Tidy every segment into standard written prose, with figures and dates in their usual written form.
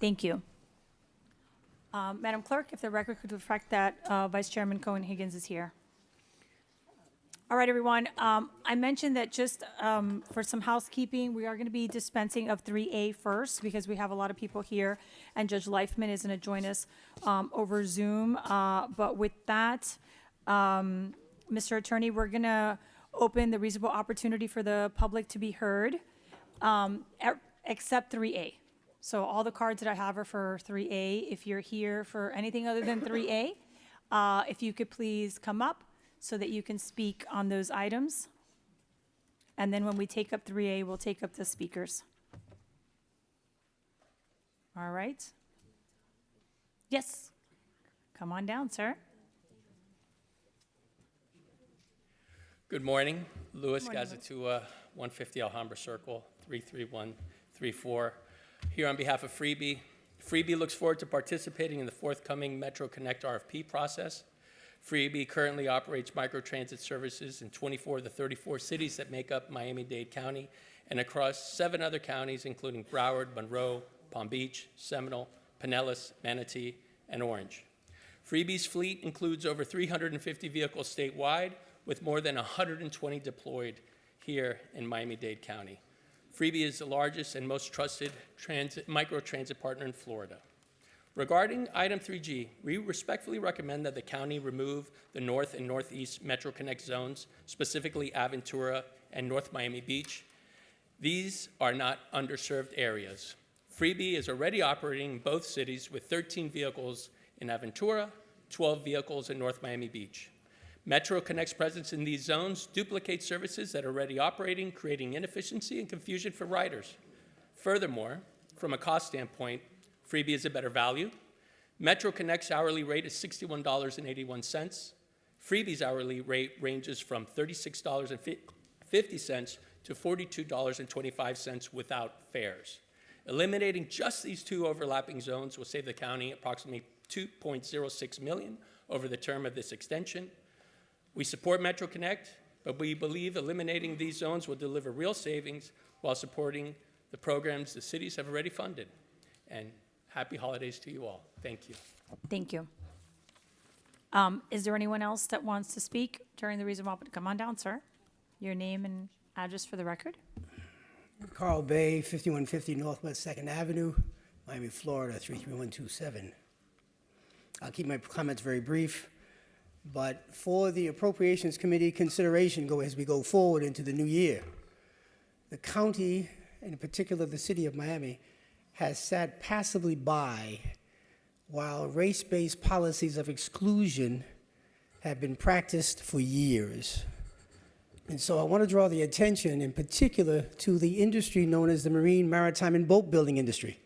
Thank you. Madam Clerk, if the record could reflect that Vice Chairman Cohen-Higgins is here. All right, everyone. I mentioned that just for some housekeeping, we are going to be dispensing of 3A first because we have a lot of people here, and Judge Leifman is going to join us over Zoom. But with that, Mr. Attorney, we're going to open the reasonable opportunity for the public to be heard, except 3A. So all the cards that I have are for 3A. If you're here for anything other than 3A, if you could please come up so that you can speak on those items. And then when we take up 3A, we'll take up the speakers. All right. Yes. Come on down, sir. Good morning. Louis Gazatua, 150 Alhambra Circle, 33134. Here on behalf of Freebie. Freebie looks forward to participating in the forthcoming Metro Connect RFP process. Freebie currently operates microtransit services in 24 of the 34 cities that make up Miami-Dade County and across 7 other counties, including Broward, Monroe, Palm Beach, Seminole, Pinellas, Manatee, and Orange. Freebie's fleet includes over 350 vehicles statewide, with more than 120 deployed here in Miami-Dade County. Freebie is the largest and most trusted microtransit partner in Florida. Regarding item 3G, we respectfully recommend that the county remove the North and Northeast Metro Connect zones, specifically Aventura and North Miami Beach. These are not underserved areas. Freebie is already operating in both cities with 13 vehicles in Aventura, 12 vehicles in North Miami Beach. Metro Connect's presence in these zones duplicates services that are already operating, creating inefficiency and confusion for riders. Furthermore, from a cost standpoint, Freebie is a better value. Metro Connect's hourly rate is $61.81. Freebie's hourly rate ranges from $36.50 to $42.25 without fares. Eliminating just these 2 overlapping zones will save the county approximately $2.06 million over the term of this extension. We support Metro Connect, but we believe eliminating these zones will deliver real savings while supporting the programs the cities have already funded. And happy holidays to you all. Thank you. Thank you. Is there anyone else that wants to speak during the reasonable opportunity? Come on down, sir. Your name and address for the record. Carl Bay, 5150 Northwest 2nd Avenue, Miami, Florida, 33127. I'll keep my comments very brief, but for the Appropriations Committee consideration as we go forward into the new year, the county, and in particular the city of Miami, has sat passively by while race-based policies of exclusion have been practiced for years. And so I want to draw the attention in particular to the industry known as the marine, maritime, and boat building industry,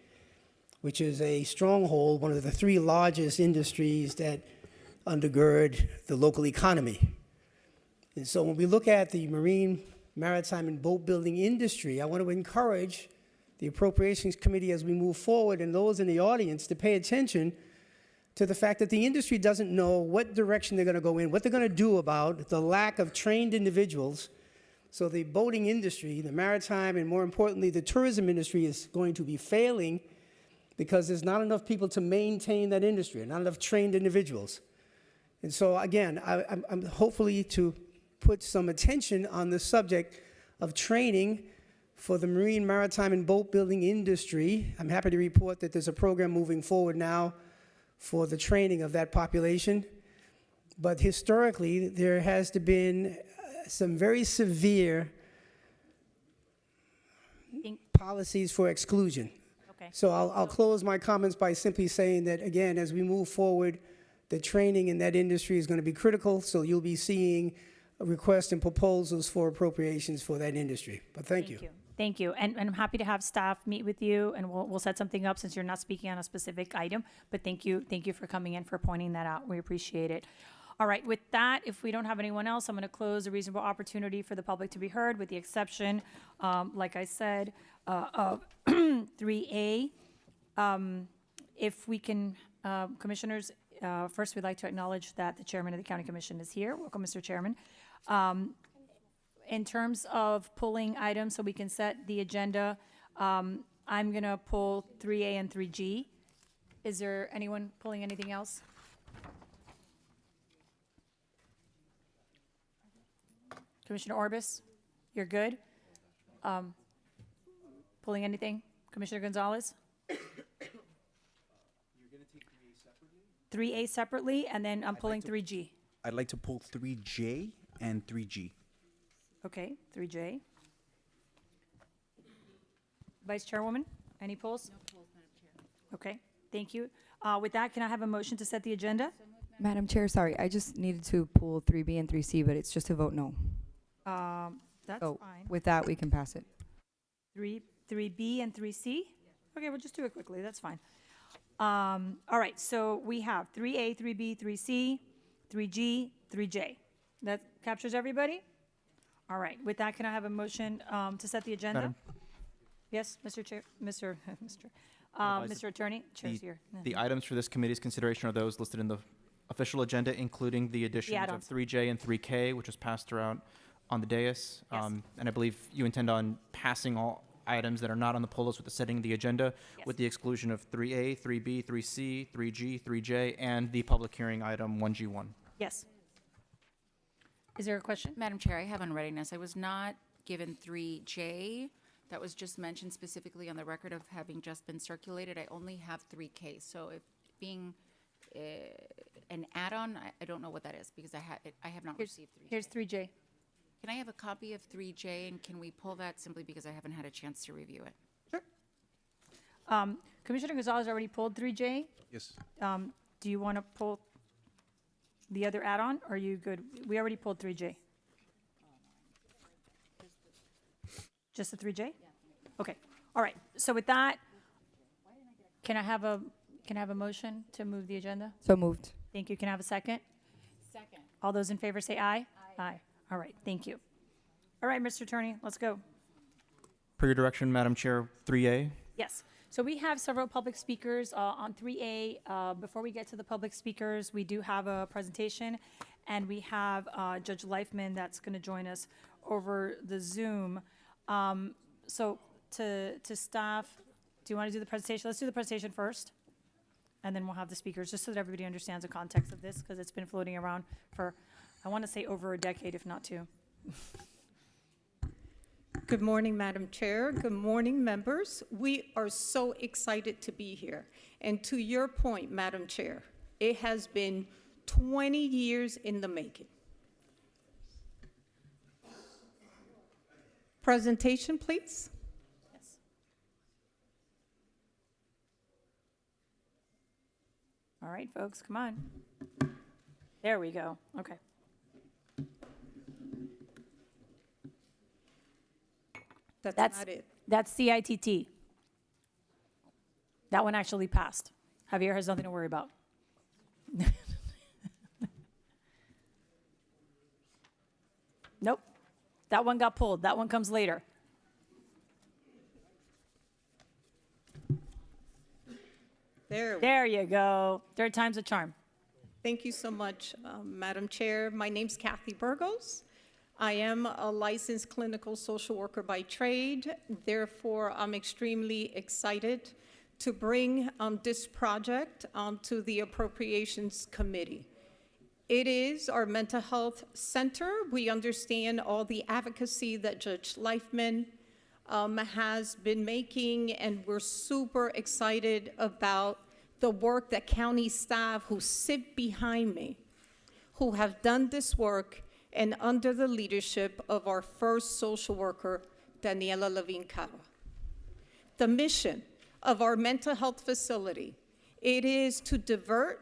which is a stronghold, one of the 3 largest industries that undergird the local economy. And so when we look at the marine, maritime, and boat building industry, I want to encourage the Appropriations Committee as we move forward and those in the audience to pay attention to the fact that the industry doesn't know what direction they're going to go in, what they're going to do about the lack of trained individuals. So the boating industry, the maritime, and more importantly, the tourism industry is going to be failing because there's not enough people to maintain that industry, not enough trained individuals. And so again, I'm hopefully to put some attention on the subject of training for the marine, maritime, and boat building industry. I'm happy to report that there's a program moving forward now for the training of that population. But historically, there has been some very severe policies for exclusion. Okay. So I'll close my comments by simply saying that, again, as we move forward, the training in that industry is going to be critical, so you'll be seeing requests and proposals for appropriations for that industry. But thank you. Thank you. And I'm happy to have staff meet with you, and we'll set something up since you're not speaking on a specific item. But thank you for coming in, for pointing that out. We appreciate it. All right, with that, if we don't have anyone else, I'm going to close a reasonable opportunity for the public to be heard, with the exception, like I said, of 3A. If we can, commissioners, first we'd like to acknowledge that the chairman of the county commission is here. Welcome, Mr. Chairman. In terms of pulling items so we can set the agenda, I'm going to pull 3A and 3G. Is there anyone pulling anything else? Commissioner Orbis, you're good? Pulling anything? Commissioner Gonzalez? You're going to take 3A separately, and then I'm pulling 3G. I'd like to pull 3J and 3G. Okay, 3J. Vice Chairwoman, any pulls? No pulls, Madam Chair. Okay, thank you. With that, can I have a motion to set the agenda? Madam Chair, sorry, I just needed to pull 3B and 3C, but it's just to vote no. That's So fine. with that, we can pass it. 3B and 3C? Okay, we'll just do it quickly, that's fine. All right, so we have 3A, 3B, 3C, 3G, 3J. That captures everybody? All right, with that, can I have a motion to set the agenda? Madam- Yes, Mr. Chair, Mr. Mr. Attorney, Chair's here. The items for this committee's consideration are those listed in the official agenda, including the additions of add-ons. 3J and 3K, which was passed around on the dais. Yes. And I believe you intend on passing all items that are not on the pull list with the setting of the agenda, Yes. with the exclusion of 3A, 3B, 3C, 3G, 3J, and the public hearing item 1G1. Yes. Is there a question? Madam Chair, I have on readiness. I was not given 3J. That was just mentioned specifically on the record of having just been circulated. I only have 3K. So if being an add-on, I don't know what that is because I have not received 3J. Here's 3J. Can I have a copy of 3J and can we pull that simply because I haven't had a chance to review it? Commissioner Gonzalez already pulled 3J. Yes. Do you want to pull the other add-on, or are you good? We already pulled 3J. Just the 3J? Okay, all right. So with that, can I have a motion to move the agenda? So moved. Thank you. Can I have a second? Second. All those in favor say aye. Aye. All right, thank you. All right, Mr. Attorney, let's go. Per your direction, Madam Chair, 3A. Yes. So we have several public speakers on 3A. Before we get to the public speakers, we do have a presentation, and we have Judge Leifman that's going to join us over the Zoom. So to staff, do you want to do the presentation? Let's do the presentation first, and then we'll have the speakers, just so that everybody understands the context of this, because it's been floating around for, I want to say, over a decade, if not two. Good morning, Madam Chair. Good morning, members. We are so excited to be here. And to your point, Madam Chair, it has been 20 years in the making. Presentation, please. Yes. All right, folks, come on. There we go. Okay. That's not it. That's CITT. That one actually passed. Javier has nothing to worry about. Nope. That one got pulled. That one comes later. There you go. Third time's a charm. Thank you so much, Madam Chair. My name's Kathy Burgos. I am a licensed clinical social worker by trade. Therefore, I'm extremely excited to bring this project to the Appropriations Committee. It is our mental health center. We understand all the advocacy that Judge Leifman has been making, and we're super excited about the work that county staff who sit behind me, who have done this work, and under the leadership of our first social worker, Daniela Levine-Cava. The mission of our mental health facility, it is to divert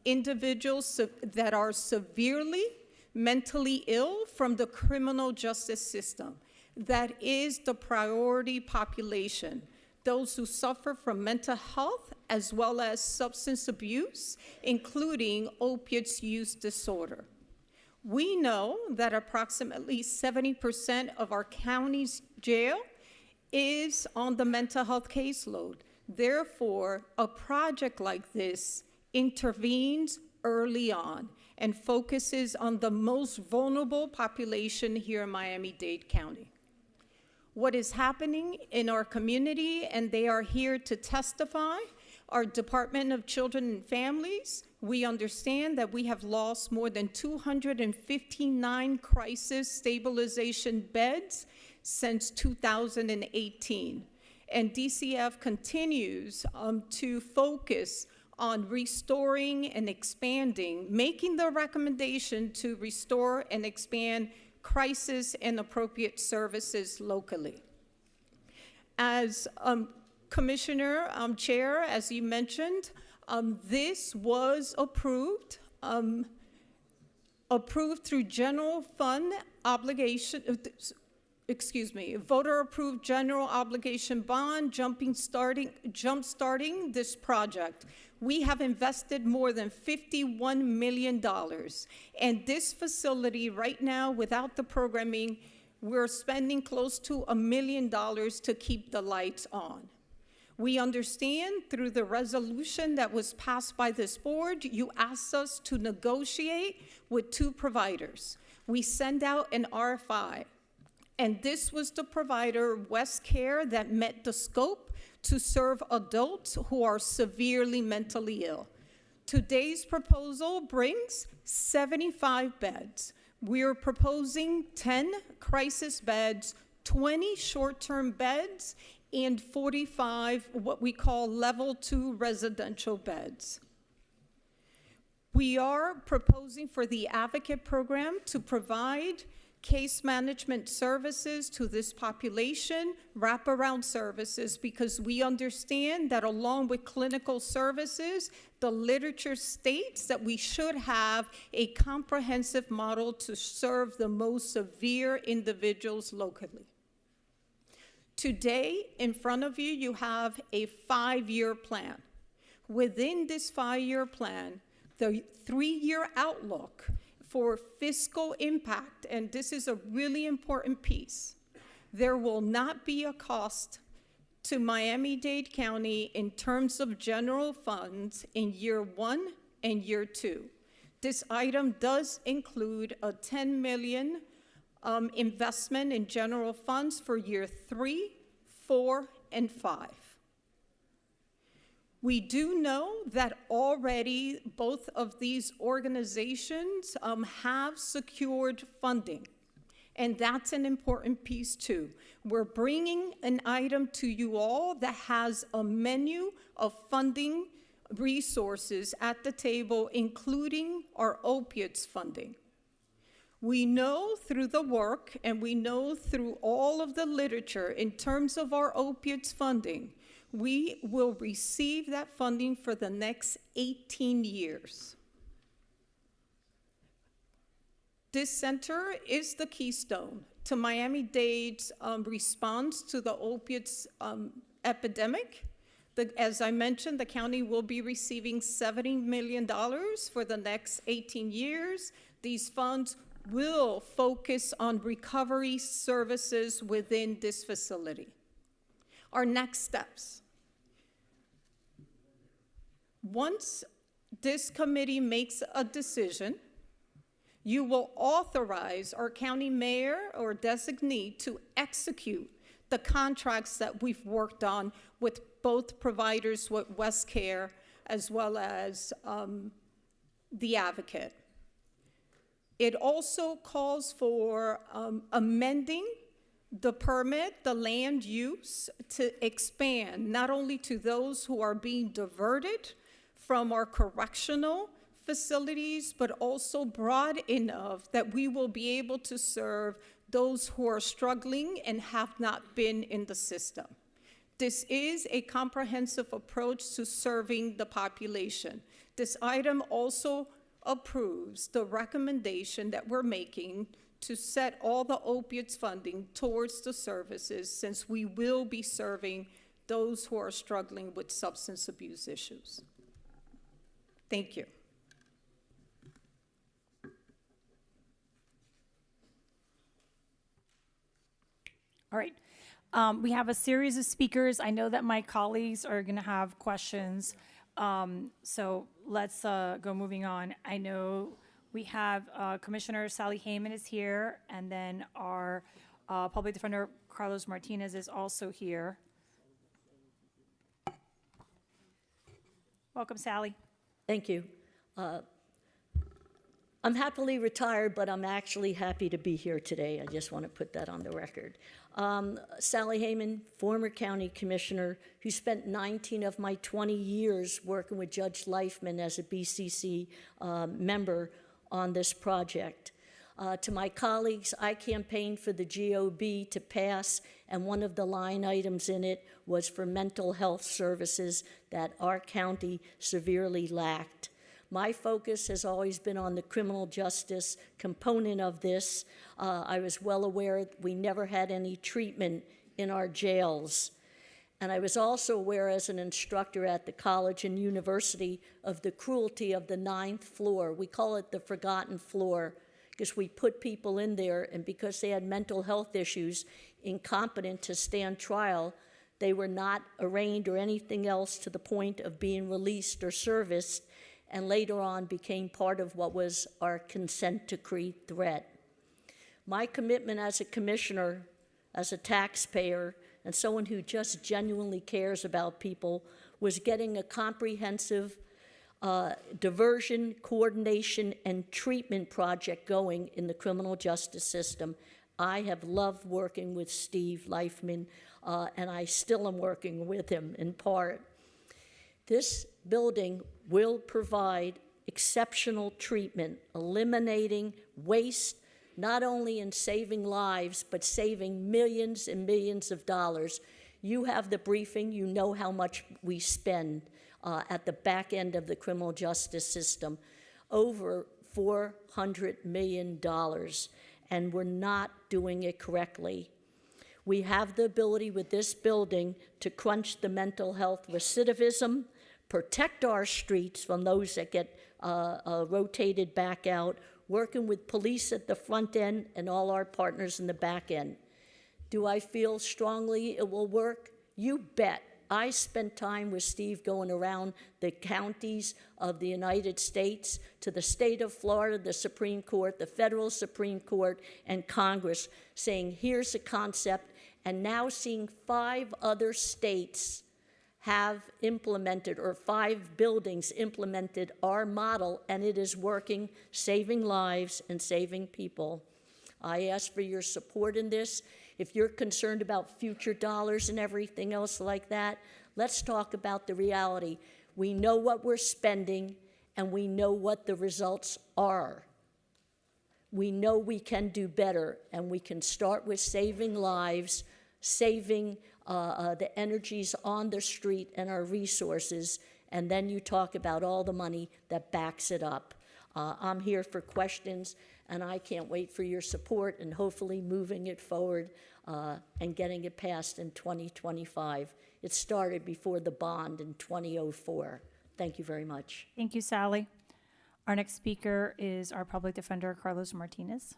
individuals that are severely mentally ill from the criminal justice system. That is the priority population, those who suffer from mental health as well as substance abuse, including opiates use disorder. We know that approximately 70% of our county's jail is on the mental health caseload. Therefore, a project like this intervenes early on and focuses on the most vulnerable population here in Miami-Dade County. what is happening in our community, and they are here to testify. Our Department of Children and Families, we understand that we have lost more than 259 crisis stabilization beds since 2018. And DCF continues to focus on restoring and expanding, making the recommendation to restore and expand crisis and appropriate services locally. As Commissioner Chair, as you mentioned, this was approved through general fund obligation, voter-approved general obligation bond, jump-starting this project. We have invested more than $51 million. And this facility right now, without the programming, we're spending close to $1 million to keep the lights on. We understand through the resolution that was passed by this board, you asked us to negotiate with 2 providers. We send out an RFI. And this was the provider, West Care, that met the scope to serve adults who are severely mentally ill. Today's proposal brings 75 beds. We're proposing 10 crisis beds, 20 short-term beds, and 45 what we call level 2 residential beds. We are proposing for the Advocate Program to provide case management services to this population, wraparound services, because we understand that along with clinical services, the literature states that we should have a comprehensive model to serve the most severe individuals locally. Today, in front of you, you have a 5-year plan. Within this 5-year plan, the 3-year outlook for fiscal impact, and this is a really important piece, there will not be a cost to Miami-Dade County in terms of general funds in year 1 and year 2. This item does include a $10 million investment in general funds for year 3, 4, and 5. We do know that already both of these organizations have secured funding, and that's an important piece too. We're bringing an item to you all that has a menu of funding resources at the table, including our opiates funding. We know through the work, and we know through all of the literature in terms of our opiates funding, we will receive that funding for the next 18 years. This center is the keystone to Miami-Dade's response to the opiates epidemic. As I mentioned, the county will be receiving $70 million for the next 18 years. These funds will focus on recovery services within this facility. Our next steps. Once this committee makes a decision, you will authorize our county mayor or designee to execute the contracts that we've worked on with both providers, with West Care, as well as the Advocate. It also calls for amending the permit, the land use, to expand not only to those who are being diverted from our correctional facilities, but also broad enough that we will be able to serve those who are struggling and have not been in the system. This is a comprehensive approach to serving the population. This item also approves the recommendation that we're making to set all the opiates funding towards the services, since we will be serving those who are struggling with substance abuse issues. Thank you. All right. We have a series of speakers. I know that my colleagues are going to have questions. So let's go moving on. I know we have Commissioner Sally Hayman is here, and then our Public Defender Carlos Martinez is also here. Welcome, Sally. Thank you. I'm happily retired, but I'm actually happy to be here today. I just want to put that on the record. Sally Hayman, former county commissioner, who spent 19 of my 20 years working with Judge Leifman as a BCC member on this project. To my colleagues, I campaigned for the GOB to pass, and one of the line items in it was for mental health services that our county severely lacked. My focus has always been on the criminal justice component of this. I was well aware we never had any treatment in our jails. And I was also aware as an instructor at the college and university of the cruelty of the 9th floor. We call it the forgotten floor because we put people in there, and because they had mental health issues, incompetent to stand trial, they were not arraigned or anything else to the point of being released or serviced, and later on became part of what was our consent decree threat. My commitment as a commissioner, as a taxpayer, and someone who just genuinely cares about people was getting a comprehensive diversion, coordination, and treatment project going in the criminal justice system. I have loved working with Steve Leifman, and I still am working with him in part. This building will provide exceptional treatment, eliminating waste, not only in saving lives, but saving millions and millions of dollars. You have the briefing, you know how much we spend at the back end of the criminal justice system, over $400 million, and we're not doing it correctly. We have the ability with this building to crunch the mental health recidivism, protect our streets from those that get rotated back out, working with police at the front end and all our partners in the back end. Do I feel strongly it will work? You bet. I spent time with Steve going around the counties of the United States to the state of Florida, the Supreme Court, the federal Supreme Court, and Congress, saying, here's a concept, and now seeing 5 other states have implemented, or 5 buildings implemented our model, and it is working, saving lives and saving people. I ask for your support in this. If you're concerned about future dollars and everything else like that, let's talk about the reality. We know what we're spending, and we know what the results are. We know we can do better, and we can start with saving lives, saving the energies on the street and our resources, and then you talk about all the money that backs it up. I'm here for questions, and I can't wait for your support and hopefully moving it forward and getting it passed in 2025. It started before the bond in 2004. Thank you very much. Thank you, Sally. Our next speaker is our public defender, Carlos Martinez.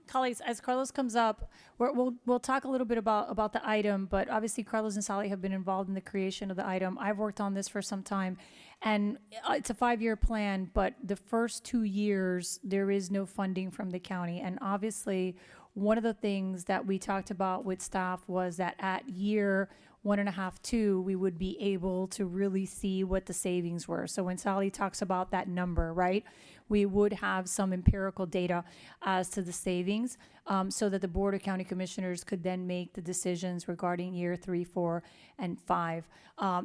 Colleagues, as Carlos comes up, we'll talk a little bit about the item, but obviously Carlos and Sally have been involved in the creation of the item. I've worked on this for some time, and it's a 5-year plan, but the first 2 years, there is no funding from the county. And obviously, one of the things that we talked about with staff was that at year 1.5, 2, we would be able to really see what the savings were. So when Sally talks about that number, right, we would have some empirical data as to the savings so that the Board of County Commissioners could then make the decisions regarding year 3, 4, and 5.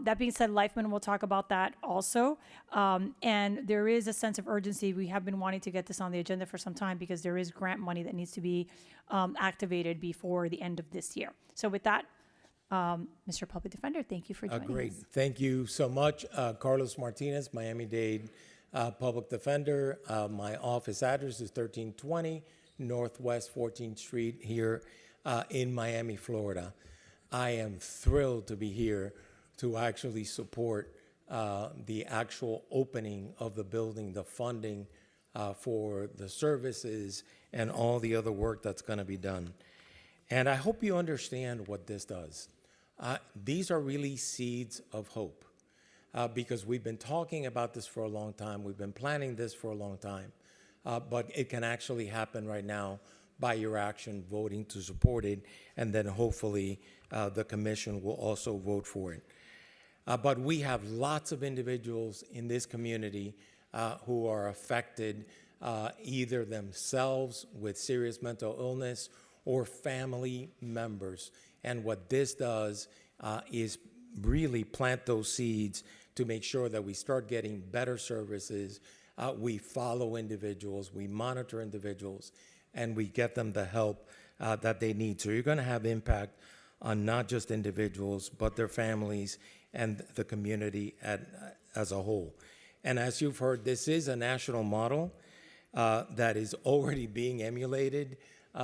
That being said, Leifman will talk about that also. And there is a sense of urgency. We have been wanting to get this on the agenda for some time because there is grant money that needs to be activated before the end of this year. So with that, Mr. Public Defender, thank you for joining Great. us. Thank you so much. Carlos Martinez, Miami-Dade Public Defender. My office address is 1320 Northwest 14th Street here in Miami, Florida. I am thrilled to be here to actually support the actual opening of the building, the funding for the services and all the other work that's going to be done. And I hope you understand what this does. These are really seeds of hope because we've been talking about this for a long time. We've been planning this for a long time, but it can actually happen right now by your action voting to support it, and then hopefully the commission will also vote for it. But we have lots of individuals in this community who are affected either themselves with serious mental illness or family members. And what this does is really plant those seeds to make sure that we start getting better services. We follow individuals, we monitor individuals, and we get them the help that they need. So you're going to have impact on not just individuals, but their families and the community as a whole. And as you've heard, this is a national model that is already being emulated.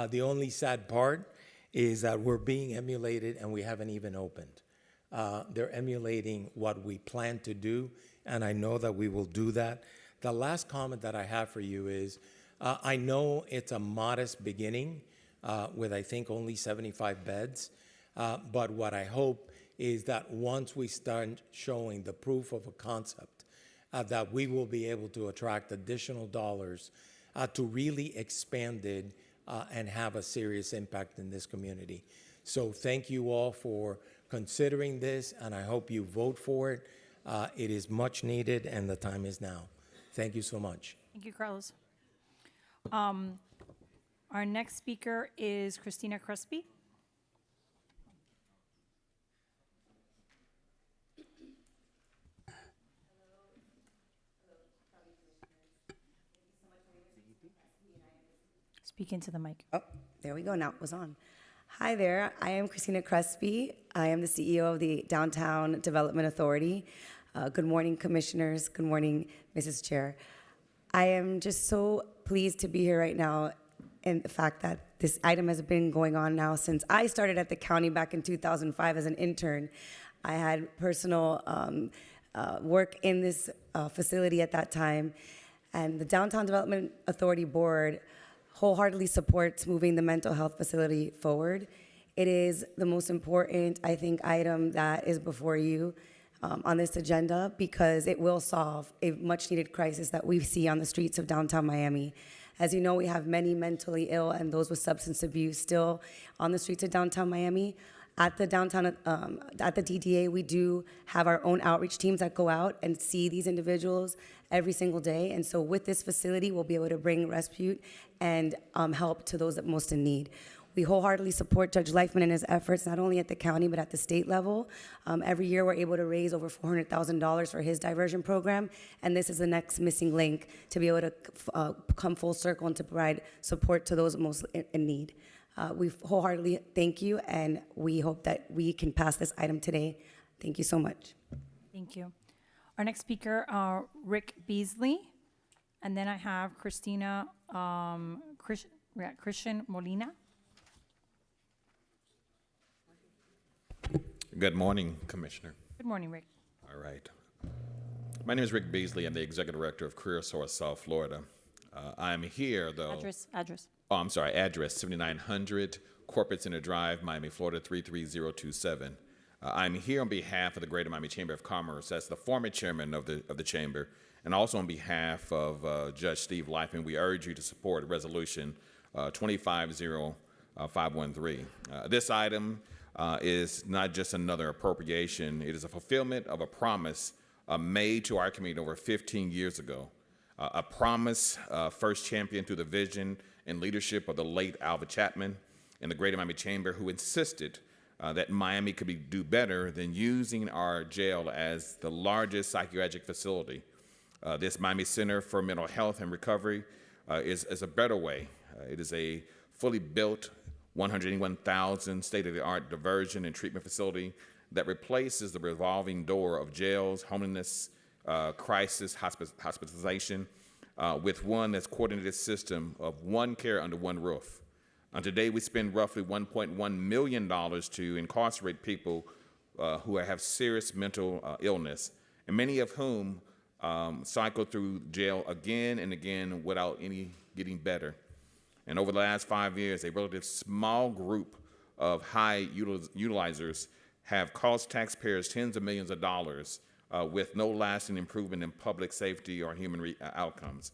The only sad part is that we're being emulated and we haven't even opened. They're emulating what we plan to do, and I know that we will do that. The last comment that I have for you is, I know it's a modest beginning with, I think, only 75 beds, but what I hope is that once we start showing the proof of a concept, that we will be able to attract additional dollars to really expand it and have a serious impact in this community. So thank you all for considering this, and I hope you vote for it. It is much needed, and the time is now. Thank you so much. Thank you, Carlos. Our next speaker is Christina Crespi. Speak into the mic. Oh, there we go. Now it was on. Hi there. I am Christina Crespi. I am the CEO of the Downtown Development Authority. Good morning, commissioners. Good morning, Mrs. Chair. I am just so pleased to be here right now, and the fact that this item has been going on now since I started at the county back in 2005 as an intern. I had personal work in this facility at that time, and the Downtown Development Authority Board wholeheartedly supports moving the mental health facility forward. It is the most important, I think, item that is before you on this agenda, because it will solve a much-needed crisis that we see on the streets of downtown Miami. As you know, we have many mentally ill and those with substance abuse still on the streets of downtown Miami. At the DDA, we do have our own outreach teams that go out and see these individuals every single day. And so with this facility, we'll be able to bring respite and help to those that most in need. We wholeheartedly support Judge Leifman in his efforts, not only at the county, but at the state level. Every year, we're able to raise over $400,000 for his diversion program, and this is the next missing link to be able to come full circle and to provide support to those most in need. We wholeheartedly thank you, and we hope that we can pass this item today. Thank you so much. Thank you. Our next speaker, Rick Beasley, and then I have Christian Molina. Good morning, Commissioner. Good morning, Rick. All right. My name is Rick Beasley. I'm the Executive Director of Career Source South Florida. I'm here, though. Address. Oh, I'm sorry. Address 7900 Corporate Center Drive, Miami, Florida 33027. I'm here on behalf of the Greater Miami Chamber of Commerce as the former chairman of the chamber, and also on behalf of Judge Steve Leifman. We urge you to support Resolution 250513. This item is not just another appropriation. It is a fulfillment of a promise made to our community over 15 years ago. A promise first championed through the vision and leadership of the late Alva Chapman in the Greater Miami Chamber, who insisted that Miami could do better than using our jail as the largest psychiatric facility. This Miami Center for Mental Health and Recovery is a better way. It is a fully built 181,000 state-of-the-art diversion and treatment facility that replaces the revolving door of jails, homelessness, crisis, hospitalization, with one that's coordinated system of one care under one roof. Today, we spend roughly $1.1 million to incarcerate people who have serious mental illness, and many of whom cycle through jail again and again without any getting better. And over the last 5 years, a relatively small group of high utilizers have cost taxpayers tens of millions of dollars with no lasting improvement in public safety or human outcomes.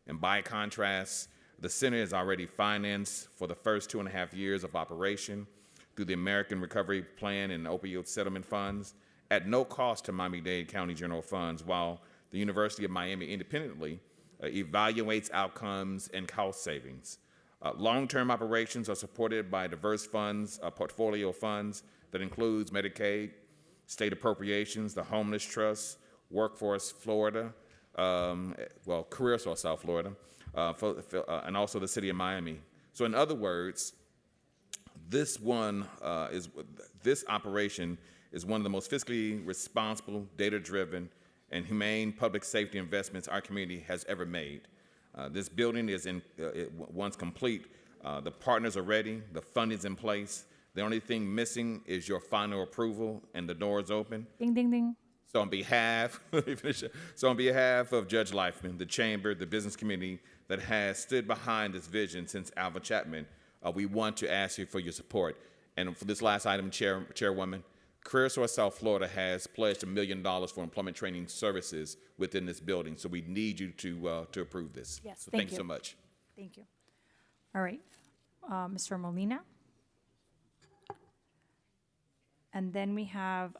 And by contrast, The center is already financed for the first 2.5 years of operation through the American Recovery Plan and opioid settlement funds at no cost to Miami-Dade County General Funds, while the University of Miami independently evaluates outcomes and cost savings. Long-term operations are supported by diverse funds, a portfolio of funds that includes Medicaid, state appropriations, the Homeless Trust, Workforce Florida, Career Source South Florida, and also the City of Miami. So in other words, this operation is one of the most fiscally responsible, data-driven, and humane public safety investments our community has ever made. This building is once complete. The partners are ready, the funding's in place. The only thing missing is your final approval, and the door is open. Ding, ding, ding. So on behalf, of Judge Leifman, the Chamber, the business community that has stood behind this vision since Alva Chapman, we want to ask you for your support. And for this last item, Chairwoman, Career Source South Florida has pledged $1 million for employment training services within this building. So we need you to approve this. Yes, so thank thank you so much. Thank you. All right, Mr. Molina. And then we have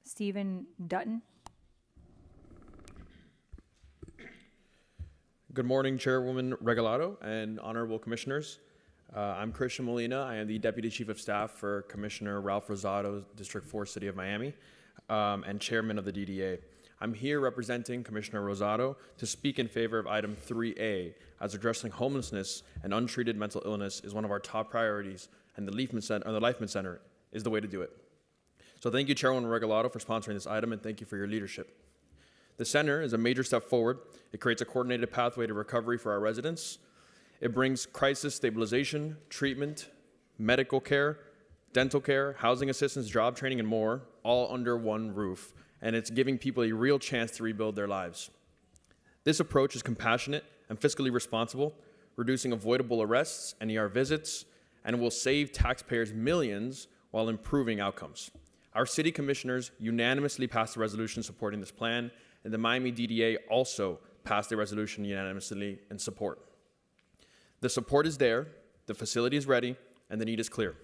Stephen Dutton. Good morning, Chairwoman Regalado and honorable commissioners. I'm Christian Molina. I am the Deputy Chief of Staff for Commissioner Ralph Rosado, District 4, City of Miami, and Chairman of the DDA. I'm here representing Commissioner Rosado to speak in favor of item 3A, as addressing homelessness and untreated mental illness is one of our top priorities, and the Leifman Center is the way to do it. So thank you, Chairwoman Regalado, for sponsoring this item, and thank you for your leadership. The center is a major step forward. It creates a coordinated pathway to recovery for our residents. It brings crisis stabilization, treatment, medical care, dental care, housing assistance, job training, and more, all under one roof. And it's giving people a real chance to rebuild their lives. This approach is compassionate and fiscally responsible, reducing avoidable arrests and ER visits, and will save taxpayers millions while improving outcomes. Our city commissioners unanimously passed a resolution supporting this plan, and the Miami DDA also passed a resolution unanimously in support. The support is there, the facility is ready, and the need is clear.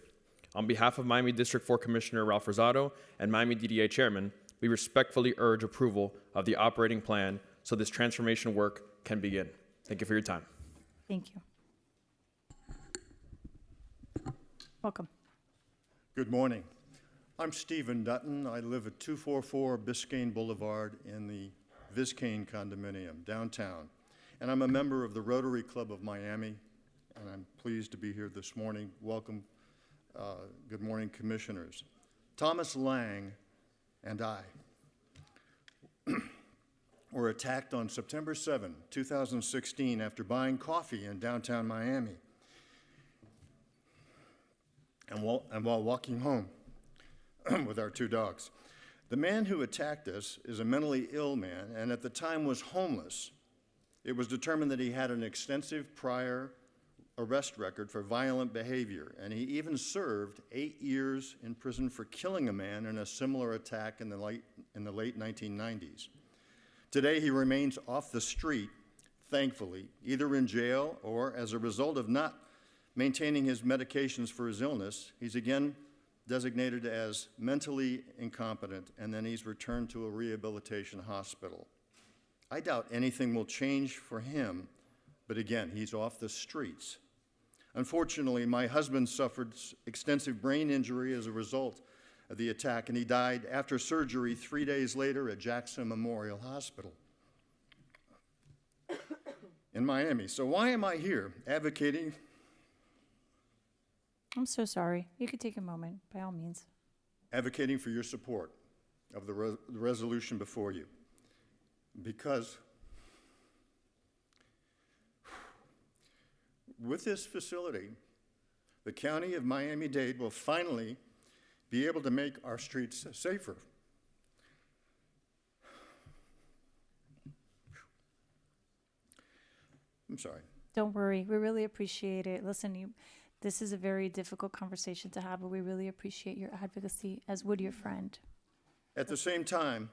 On behalf of Miami District 4 Commissioner Ralph Rosado and Miami DDA Chairman, we respectfully urge approval of the operating plan so this transformation work can begin. Thank you for your time. Thank you. Welcome. Good morning. I'm Stephen Dutton. I live at 244 Biscayne Boulevard in the Biscayne condominium downtown. And I'm a member of the Rotary Club of Miami, and I'm pleased to be here this morning. Welcome. Good morning, commissioners. Thomas Lang and I were attacked on September 7, 2016, after buying coffee in downtown Miami. And while walking home with our two dogs. The man who attacked us is a mentally ill man, and at the time was homeless. It was determined that he had an extensive prior arrest record for violent behavior, and he even served 8 years in prison for killing a man in a similar attack in the late 1990s. Today, he remains off the street, thankfully, either in jail or as a result of not maintaining his medications for his illness. He's again designated as mentally incompetent, and then he's returned to a rehabilitation hospital. I doubt anything will change for him, but again, he's off the streets. Unfortunately, my husband suffered extensive brain injury as a result of the attack, and he died after surgery 3 days later at Jackson Memorial Hospital in Miami. So why am I here advocating? I'm so sorry. You could take a moment, by all means. Advocating for your support of the resolution before you. Because with this facility, the county of Miami-Dade will finally be able to make our streets safer. I'm sorry. Don't worry. We really appreciate it. Listen, this is a very difficult conversation to have, but we really appreciate your advocacy, as would your friend. At the same time,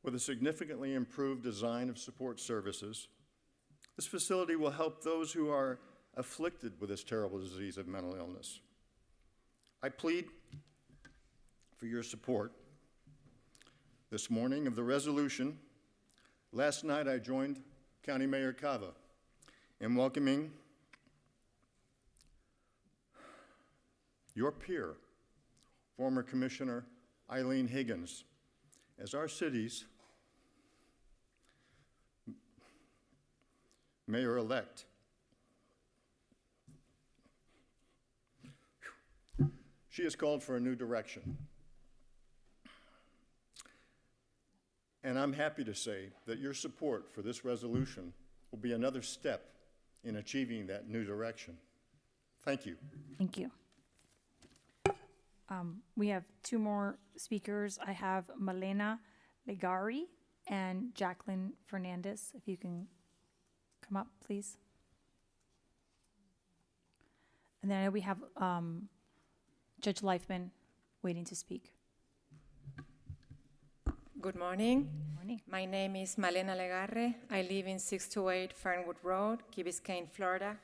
with a significantly improved design of support services, This facility will help those who are afflicted with this terrible disease of mental illness. I plead for your support this morning of the resolution. Last night I joined County Mayor Cava in welcoming your peer, former Commissioner Eileen Higgins, as our city's mayor-elect. She has called for a new direction. And I'm happy to say that your support for this resolution will be another step in achieving that new direction. Thank you. Thank you. We have two more speakers. I have Malena Legari and Jacqueline Fernandez. If you can come up, please. And then we have Judge Leifman waiting to speak. Good morning. Morning. My name is Malena Legarre. I live in 628 Fernwood Road, Key Biscayne, Florida.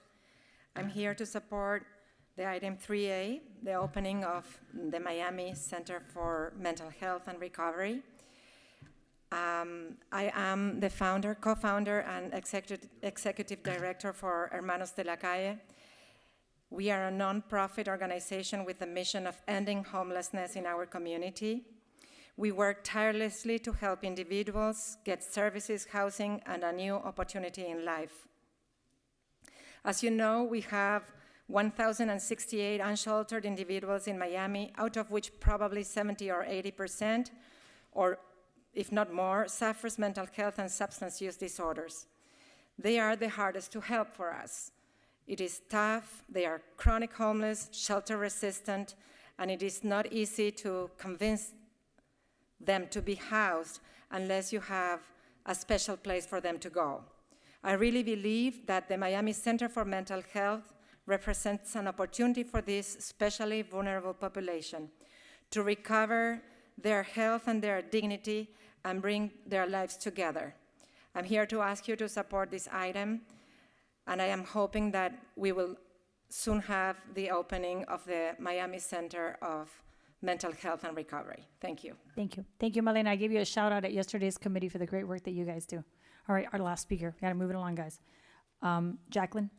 I'm here to support the item 3A, the opening of the Miami Center for Mental Health and Recovery. I am the founder, co-founder, and executive director for Hermanos de la Calle. We are a nonprofit organization with the mission of ending homelessness in our community. We work tirelessly to help individuals get services, housing, and a new opportunity in life. As you know, we have 1,068 unsheltered individuals in Miami, out of which probably 70 or 80%, or if not more, suffers mental health and substance use disorders. They are the hardest to help for us. It is tough, they are chronic homeless, shelter resistant, and it is not easy to convince them to be housed unless you have a special place for them to go. I really believe that the Miami Center for Mental Health represents an opportunity for this especially vulnerable population to recover their health and their dignity and bring their lives together. I'm here to ask you to support this item, and I am hoping that we will soon have the opening of the Miami Center of Mental Health and Recovery. Thank you. Thank you. Thank you, Malena. I gave you a shout out at yesterday's committee for the great work that you guys do. All right, our last speaker. We got to move it along, guys. Jacqueline.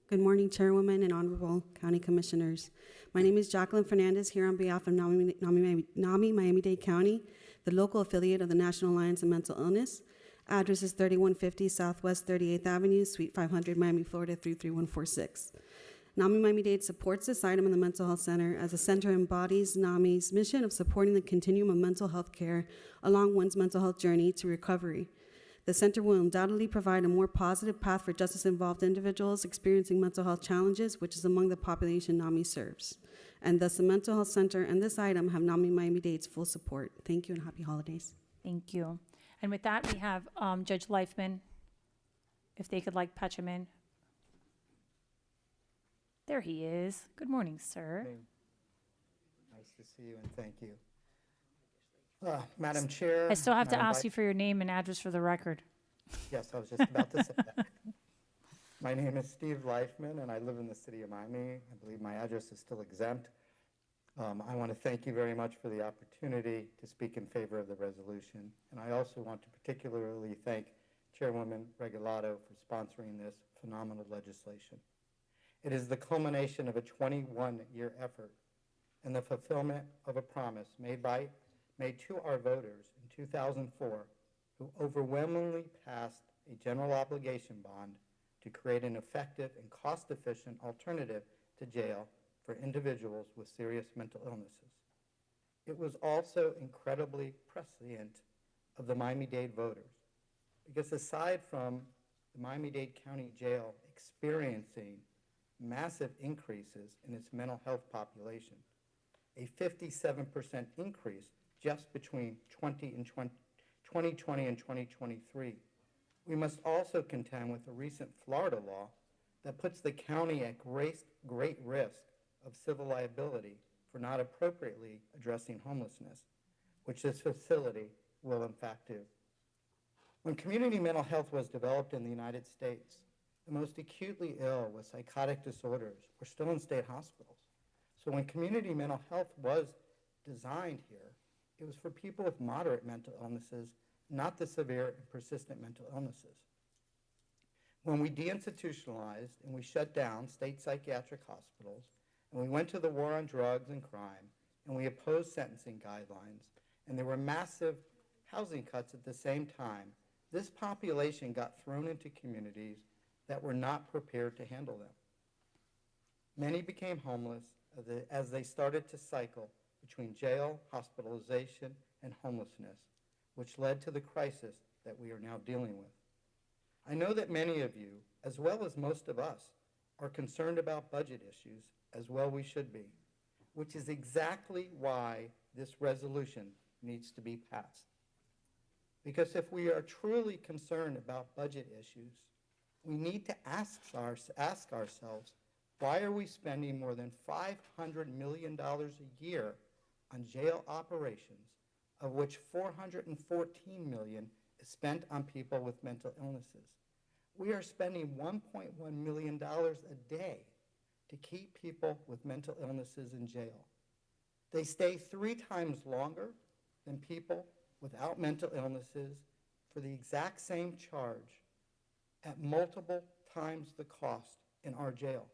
Good morning, Chairwoman and Honorable County Commissioners. My name is Jacqueline Fernandez, here on behalf of NAMI Miami-Dade County, the local affiliate of the National Alliance on Mental Illness. Address is 3150 Southwest 38th Avenue, Suite 500, Miami, Florida 33146. NAMI Miami-Dade supports this item in the Mental Health Center as the center embodies NAMI's mission of supporting the continuum of mental health care along one's mental health journey to recovery. The center will undoubtedly provide a more positive path for justice-involved individuals experiencing mental health challenges, which is among the population NAMI serves. And thus, the Mental Health Center and this item have NAMI Miami-Dade's full support. Thank you and happy holidays. Thank you. And with that, we have Judge Leifman, if they could patch him in. There he is. Good morning, sir. Nice to see you and thank you. Madam Chair. I still have to ask you for your name and address for the record. Yes, I was just about to say that. My name is Steve Leifman, and I live in the city of Miami. I believe my address is still exempt. I want to thank you very much for the opportunity to speak in favor of the resolution. And I also want to particularly thank Chairwoman Regalado for sponsoring this phenomenal legislation. It is the culmination of a 21-year effort and the fulfillment of a promise made to our voters in 2004, who overwhelmingly passed a general obligation bond to create an effective and cost-efficient alternative to jail for individuals with serious mental illnesses. It was also incredibly prescient of the Miami-Dade voters, because aside from the Miami-Dade County Jail experiencing massive increases in its mental health population, a 57% increase just between 2020 and 2023. We must also contend with a recent Florida law that puts the county at great risk of civil liability for not appropriately addressing homelessness, which this facility will in fact do. When community mental health was developed in the United States, the most acutely ill with psychotic disorders were still in state hospitals. So when community mental health was designed here, it was for people with moderate mental illnesses, not the severe and persistent mental illnesses. When we deinstitutionalized and we shut down state psychiatric hospitals, and we went to the war on drugs and crime, and we opposed sentencing guidelines, and there were massive housing cuts at the same time, this population got thrown into communities that were not prepared to handle them. Many became homeless as they started to cycle between jail, hospitalization, and homelessness, which led to the crisis that we are now dealing with. I know that many of you, as well as most of us, are concerned about budget issues, as well we should be, which is exactly why this resolution needs to be passed. Because if we are truly concerned about budget issues, we need to ask ourselves, why are we spending more than $500 million a year on jail operations, of which $414 million is spent on people with mental illnesses? We are spending $1.1 million a day to keep people with mental illnesses in jail. They stay 3 times longer than people without mental illnesses for the exact same charge at multiple times the cost in our jail.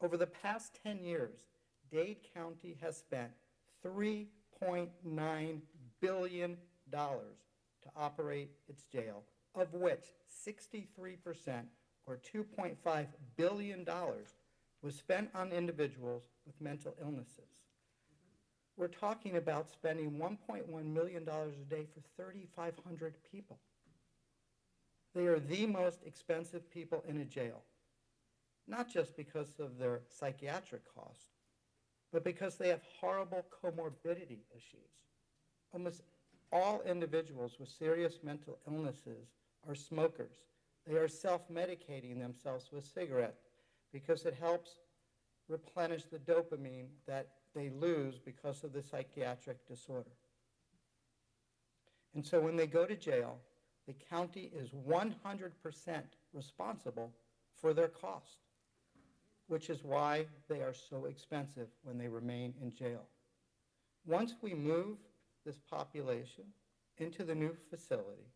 Over the past 10 years, Dade County has spent $3.9 billion to operate its jail, of which 63%, or $2.5 billion, was spent on individuals with mental illnesses. We're talking about spending $1.1 million a day for 3,500 people. They are the most expensive people in a jail, not just because of their psychiatric costs, but because they have horrible comorbidity issues. Almost all individuals with serious mental illnesses are smokers. They are self-medicating themselves with cigarettes because it helps replenish the dopamine that they lose because of the psychiatric disorder. And so when they go to jail, the county is 100% responsible for their cost, which is why they are so expensive when they remain in jail. Once we move this population into the new facility,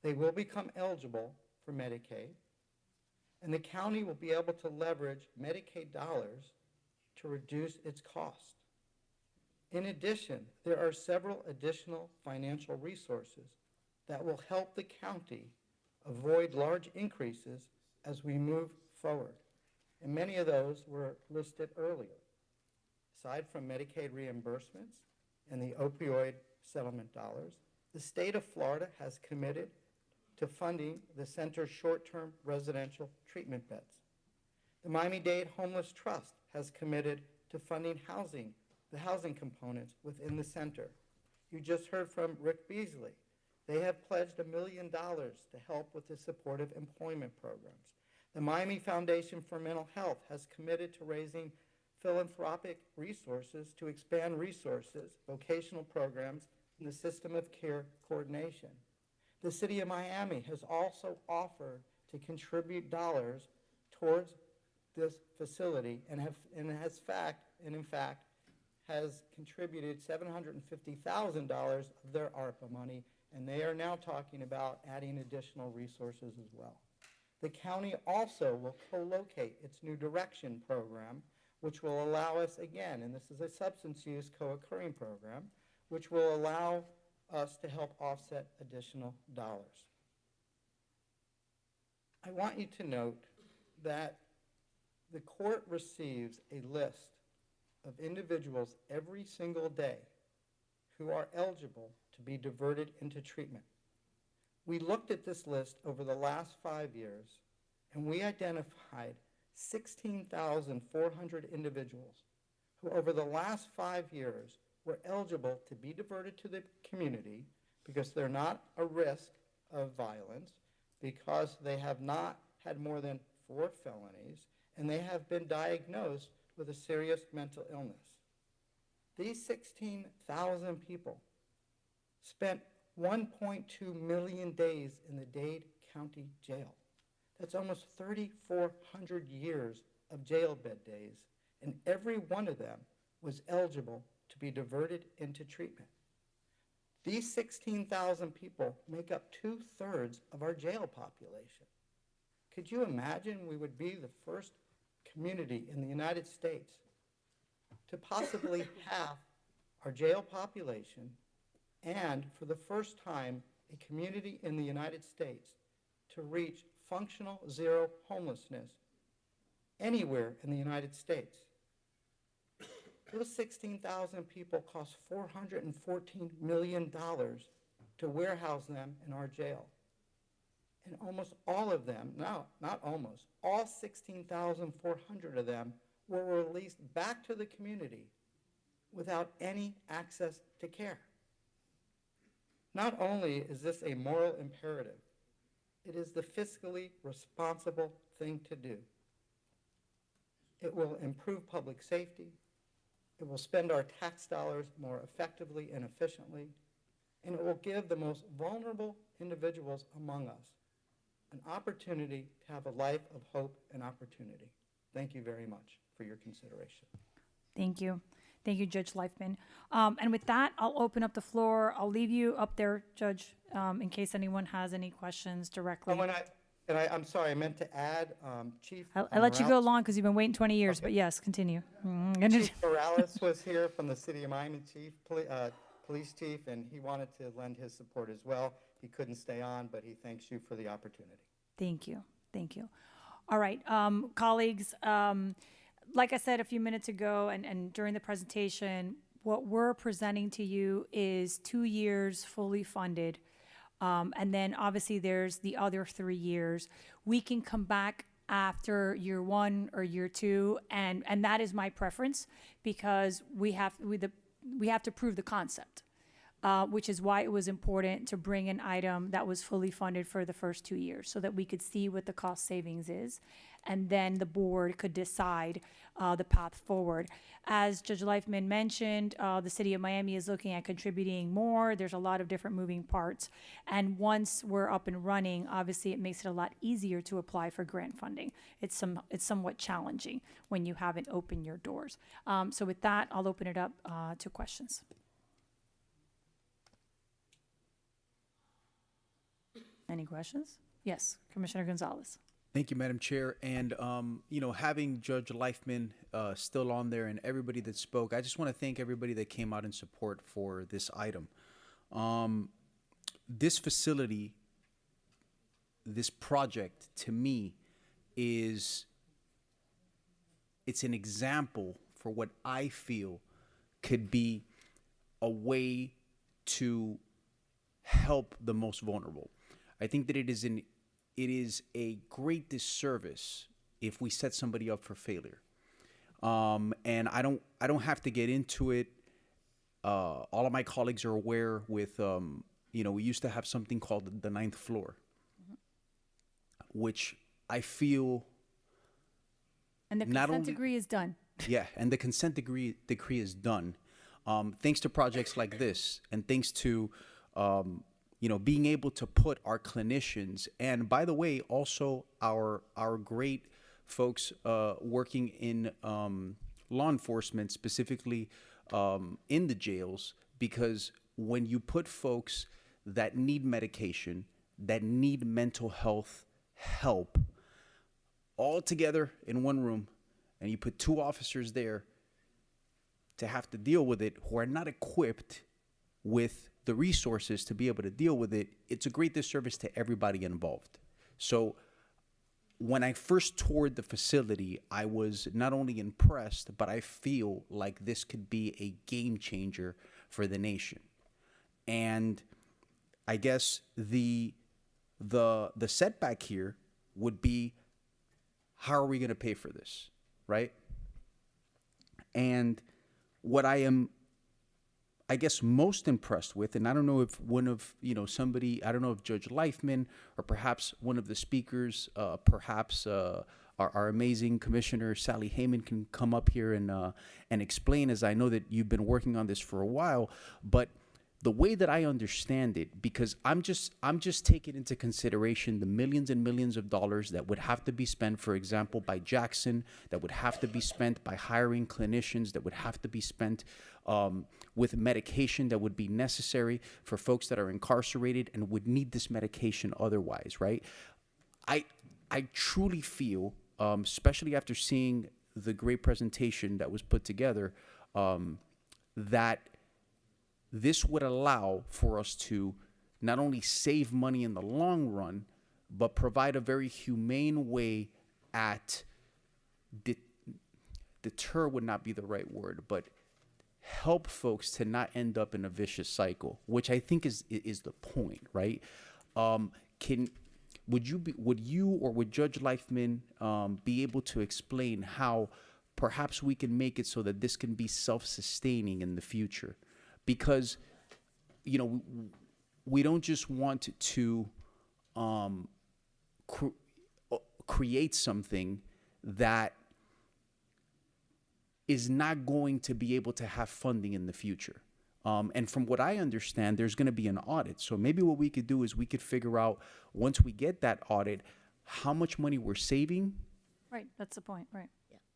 they will become eligible for Medicaid, and the county will be able to leverage Medicaid dollars to reduce its cost. In addition, there are several additional financial resources that will help the county avoid large increases as we move forward. And many of those were listed earlier. Aside from Medicaid reimbursements and the opioid settlement dollars, the state of Florida has committed to funding the center's short-term residential treatment beds. The Miami-Dade Homeless Trust has committed to funding the housing components within the center. You just heard from Rick Beasley. They have pledged $1 million to help with the supportive employment programs. The Miami Foundation for Mental Health has committed to raising philanthropic resources to expand resources, vocational programs, and the system of care coordination. The City of Miami has also offered to contribute dollars towards this facility and in fact has contributed $750,000 of their ARPA money, and they are now talking about adding additional resources as well. The county also will co-locate its New Direction program, which will allow us, again, and this is a substance use co-occurring program, which will allow us to help offset additional dollars. I want you to note that the court receives a list of individuals every single day who are eligible to be diverted into treatment. We looked at this list over the last 5 years, and we identified 16,400 individuals who over the last 5 years were eligible to be diverted to the community because they're not a risk of violence, because they have not had more than 4 felonies, and they have been diagnosed with a serious mental illness. These 16,000 people spent 1.2 million days in the Dade County Jail. That's almost 3,400 years of jail bed days, and every one of them was eligible to be diverted into treatment. These 16,000 people make up 2/3 of our jail population. Could you imagine we would be the first community in the United States to possibly halve our jail population, and for the first time, a community in the United States to reach functional zero homelessness anywhere in the United States? Those 16,000 people cost $414 million to warehouse them in our jail. And almost all of them, no, not almost, all 16,400 of them were released back to the community without any access to care. Not only is this a moral imperative, it is the fiscally responsible thing to do. It will improve public safety. It will spend our tax dollars more effectively and efficiently, and it will give the most vulnerable individuals among us an opportunity to have a life of hope and opportunity. Thank you very much for your consideration. Thank you. Thank you, Judge Leifman. And with that, I'll open up the floor. I'll leave you up there, Judge, in case anyone has any questions directly. Oh, I'm sorry, I meant to add, Chief. I let you go Morales- along because you've been waiting 20 years, Okay. but yes, continue. Chief Morales was here from the City of Miami, Police Chief, and he wanted to lend his support as well. He couldn't stay on, but he thanks you for the opportunity. Thank you. Thank you. All right, colleagues, like I said a few minutes ago and during the presentation, what we're presenting to you is 2 years fully funded. And then obviously there's the other 3 years. We can come back after year 1 or year 2, and that is my preference because we have to prove the concept, which is why it was important to bring an item that was fully funded for the first 2 years so that we could see what the cost savings is, and then the board could decide the path forward. As Judge Leifman mentioned, the City of Miami is looking at contributing more. There's a lot of different moving parts. And once we're up and running, obviously it makes it a lot easier to apply for grant funding. It's somewhat challenging when you haven't opened your doors. So with that, I'll open it up to questions. Any questions? Yes, Commissioner Gonzalez. Thank you, Madam Chair. And, having Judge Leifman still on there and everybody that spoke, I just want to thank everybody that came out in support for this item. This facility, this project, to me, it's an example for what I feel could be a way to help the most vulnerable. I think that it is a great disservice if we set somebody up for failure. And I don't have to get into it. All of my colleagues are aware with, we used to have something called the ninth floor, which I feel. And the consent decree is done. Yeah, and the consent decree is done. Thanks to projects like this, and thanks to, being able to put our clinicians, and by the way, also our great folks working in law enforcement, specifically in the jails, because when you put folks that need medication, that need mental health help, all together in one room, and you put 2 officers there to have to deal with it who are not equipped with the resources to be able to deal with it, it's a great disservice to everybody involved. So when I first toured the facility, I was not only impressed, but I feel like this could be a game changer for the nation. And I guess the setback here would be, how are we going to pay for this, right? And what I am, I guess, most impressed with, and I don't know if one of, somebody, I don't know if Judge Leifman or perhaps one of the speakers, perhaps our amazing Commissioner Sally Heyman can come up here and explain, as I know that you've been working on this for a while, but the way that I understand it, because I'm just taking into consideration the millions and millions of dollars that would have to be spent, for example, by Jackson, that would have to be spent by hiring clinicians, that would have to be spent with medication that would be necessary for folks that are incarcerated and would need this medication otherwise, right? I truly feel, especially after seeing the great presentation that was put together, that this would allow for us to not only save money in the long run, but provide a very humane way at deter would not be the right word, but help folks to not end up in a vicious cycle, which I think is the point, right? Would you or would Judge Leifman be able to explain how perhaps we can make it so that this can be self-sustaining in the future? Because, you know, we don't just want to create something that is not going to be able to have funding in the future. And from what I understand, there's going to be an audit. So maybe what we could do is we could figure out, once we get that audit, how much money we're saving. Right, that's the point, right.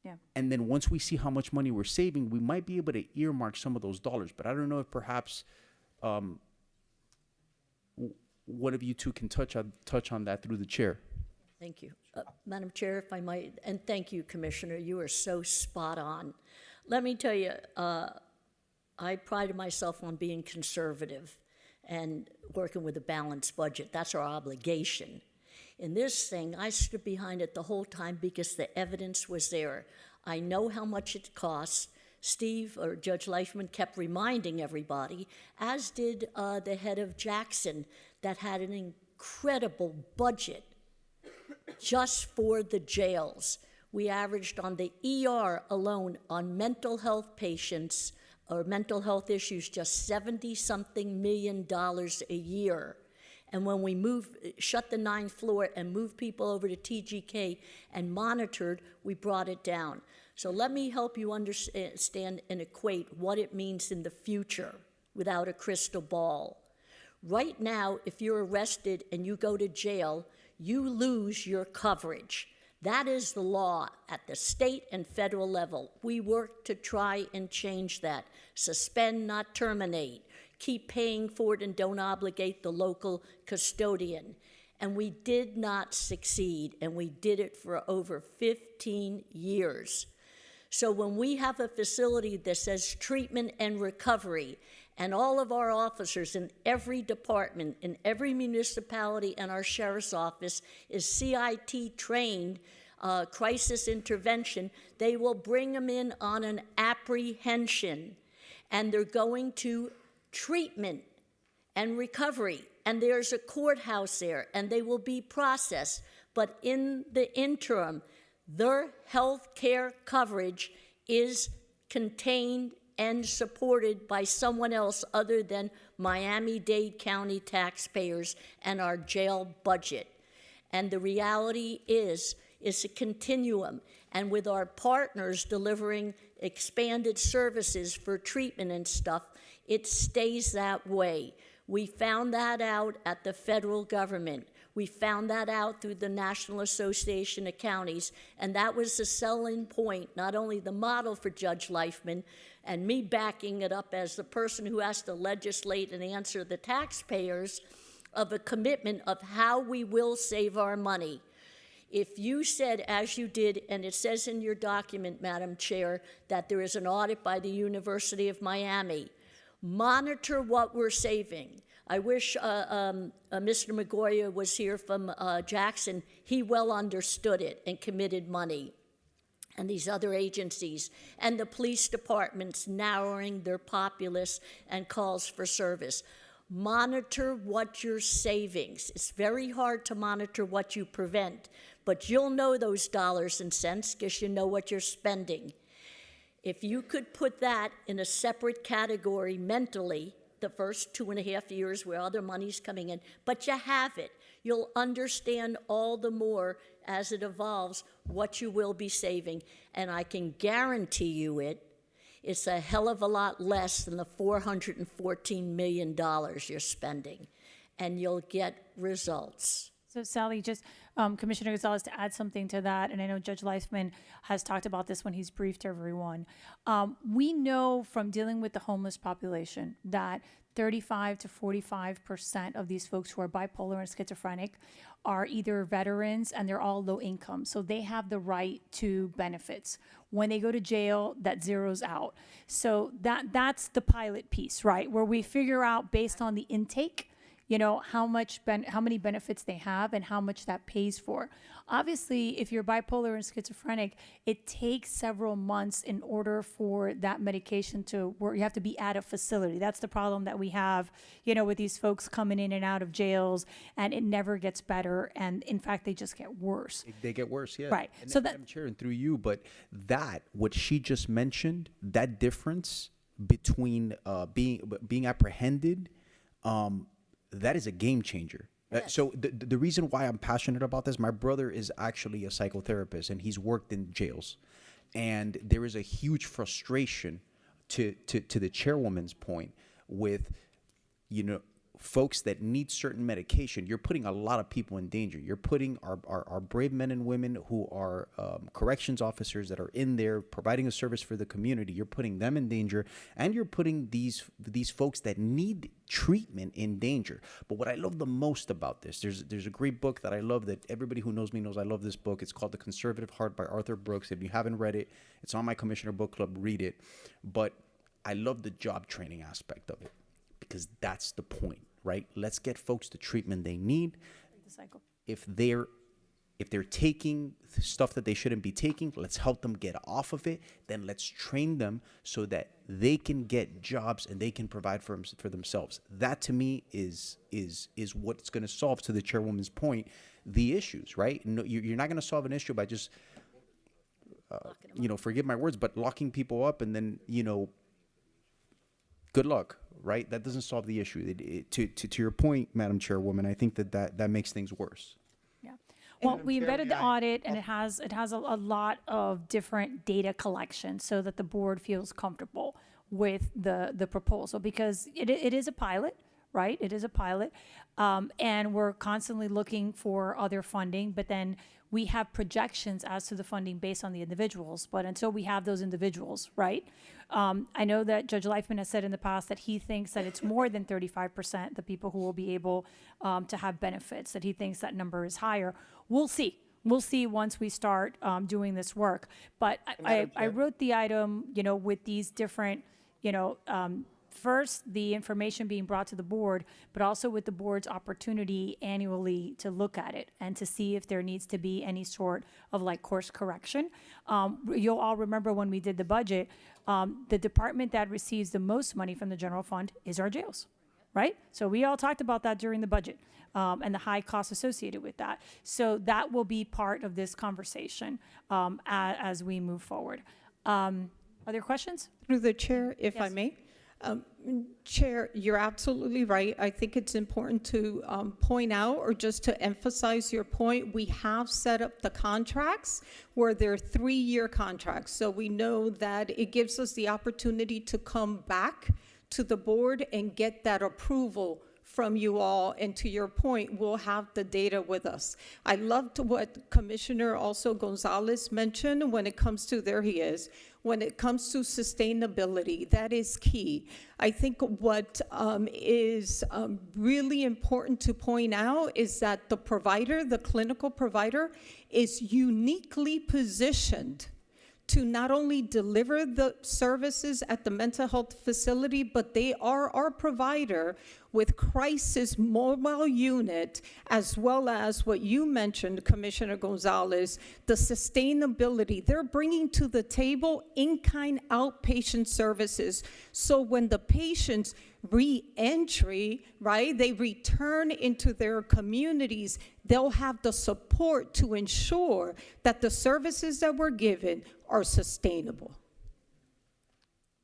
Yeah. And then once we see how much money we're saving, we might be able to earmark some of those dollars. But I don't know if perhaps one of you two can touch on that through the chair. Thank you. Madam Chair, if I might, and thank you, Commissioner, you are so spot on. Let me tell you, I prided myself on being conservative and working with a balanced budget. That's our obligation. In this thing, I stood behind it the whole time because the evidence was there. I know how much it costs. Steve, or Judge Leifman, kept reminding everybody, as did the head of Jackson, that had an incredible budget just for the jails. We averaged on the ER alone on mental health patients or mental health issues just $70-something million a year. And when we shut the 9th floor and moved people over to TGK and monitored, we brought it down. So let me help you understand and equate what it means in the future without a crystal ball. Right now, if you're arrested and you go to jail, you lose your coverage. That is the law at the state and federal level. We work to try and change that. Suspend, not terminate. Keep paying for it and don't obligate the local custodian. And we did not succeed, and we did it for over 15 years. So when we have a facility that says treatment and recovery, and all of our officers in every department, in every municipality, and our sheriff's office is CIT trained, crisis intervention, they will bring them in on an apprehension, and they're going to treatment and recovery, and there's a courthouse there, and they will be processed. But in the interim, their health care coverage is contained and supported by someone else other than Miami-Dade County taxpayers and our jail budget. And the reality is a continuum. And with our partners delivering expanded services for treatment and stuff, it stays that way. We found that out at the federal government. We found that out through the National Association of Counties, and that was the selling point, not only the model for Judge Leifman, and me backing it up as the person who has to legislate and answer the taxpayers, of a commitment of how we will save our money. If you said, as you did, and it says in your document, Madam Chair, that there is an audit by the University of Miami, monitor what we're saving. I wish Mr. Magoya was here from Jackson. He well understood it and committed money. And these other agencies and the police departments narrowing their populace and calls for service. Monitor what you're savings. It's very hard to monitor what you prevent, but you'll know those dollars and cents because you know what you're spending. If you could put that in a separate category mentally, the first 2.5 years where other money's coming in, but you have it, you'll understand all the more as it evolves what you will be saving. And I can guarantee you it. It's a hell of a lot less than the $414 million you're spending, and you'll get results. So Sally, just Commissioner Gonzalez, to add something to that, and I know Judge Leifman has talked about this when he's briefed everyone. We know from dealing with the homeless population that 35 to 45% of these folks who are bipolar and schizophrenic are either veterans and they're all low income. So they have the right to benefits. When they go to jail, that zeroes out. So that's the pilot piece, right? Where we figure out based on the intake, you know, how many benefits they have and how much that pays for. Obviously, if you're bipolar and schizophrenic, it takes several months in order for that medication to work. You have to be at a facility. That's the problem that we have, you know, with these folks coming in and out of jails, and it never gets better. And in fact, they just get worse. They get worse, yeah. Right. And So Madam Chair, and through you, but what she just mentioned, that difference between being apprehended, that is a game changer. So the reason why I'm passionate about this, my brother is actually a psychotherapist and he's worked in jails. And there is a huge frustration to the chairwoman's point with, you know, folks that need certain medication. You're putting a lot of people in danger. You're putting our brave men and women who are corrections officers that are in there providing a service for the community. You're putting them in danger, and you're putting these folks that need treatment in danger. But what I love the most about this, there's a great book that I love that everybody who knows me knows I love this book. It's called The Conservative Heart by Arthur Brooks. If you haven't read it, it's on my Commissioner Book Club. Read it. But I love the job training aspect of it, because that's the point, right? Let's get folks the treatment they need. The cycle. If they're taking stuff that they shouldn't be taking, let's help them get off of it. Then let's train them so that they can get jobs and they can provide for themselves. That to me is what's going to solve, to the chairwoman's point, the issues, right? No, you're not going to solve an issue by just, forgive my words, but locking people up and then, good luck, right? That doesn't solve the issue. To your point, Madam Chairwoman, I think that makes things worse. Yeah. Well, we embedded the audit, and it has a lot of different data collection so that the board feels comfortable with the proposal, because it is a pilot, right? It is a pilot, and we're constantly looking for other funding, but then we have projections as to the funding based on the individuals. But until we have those individuals, right? I know that Judge Leifman has said in the past that he thinks that it's more than 35% the people who will be able to have benefits, that he thinks that number is higher. We'll see. We'll see once we start doing this work. But I wrote the item, with these different, first, the information being brought to the board, but also with the board's opportunity annually to look at it and to see if there needs to be any sort of course correction. You'll all remember when we did the budget, the department that receives the most money from the general fund is our jails, right? So we all talked about that during the budget and the high costs associated with that. So that will be part of this conversation as we move forward. Other questions? Through the chair, if I may. Chair, you're absolutely right. I think it's important to point out, or just to emphasize your point, we have set up the contracts where they're 3-year contracts. So we know that it gives us the opportunity to come back to the board and get that approval from you all. And to your point, we'll have the data with us. I loved what Commissioner also Gonzalez mentioned when it comes to, there he is, when it comes to sustainability. That is key. I think what is really important to point out is that the provider, the clinical provider, is uniquely positioned to not only deliver the services at the mental health facility, but they are our provider with crisis mobile unit, as well as what you mentioned, Commissioner Gonzalez, the sustainability. They're bringing to the table in-kind outpatient services. So when the patients re-entry, right, they return into their communities, they'll have the support to ensure that the services that we're given are sustainable.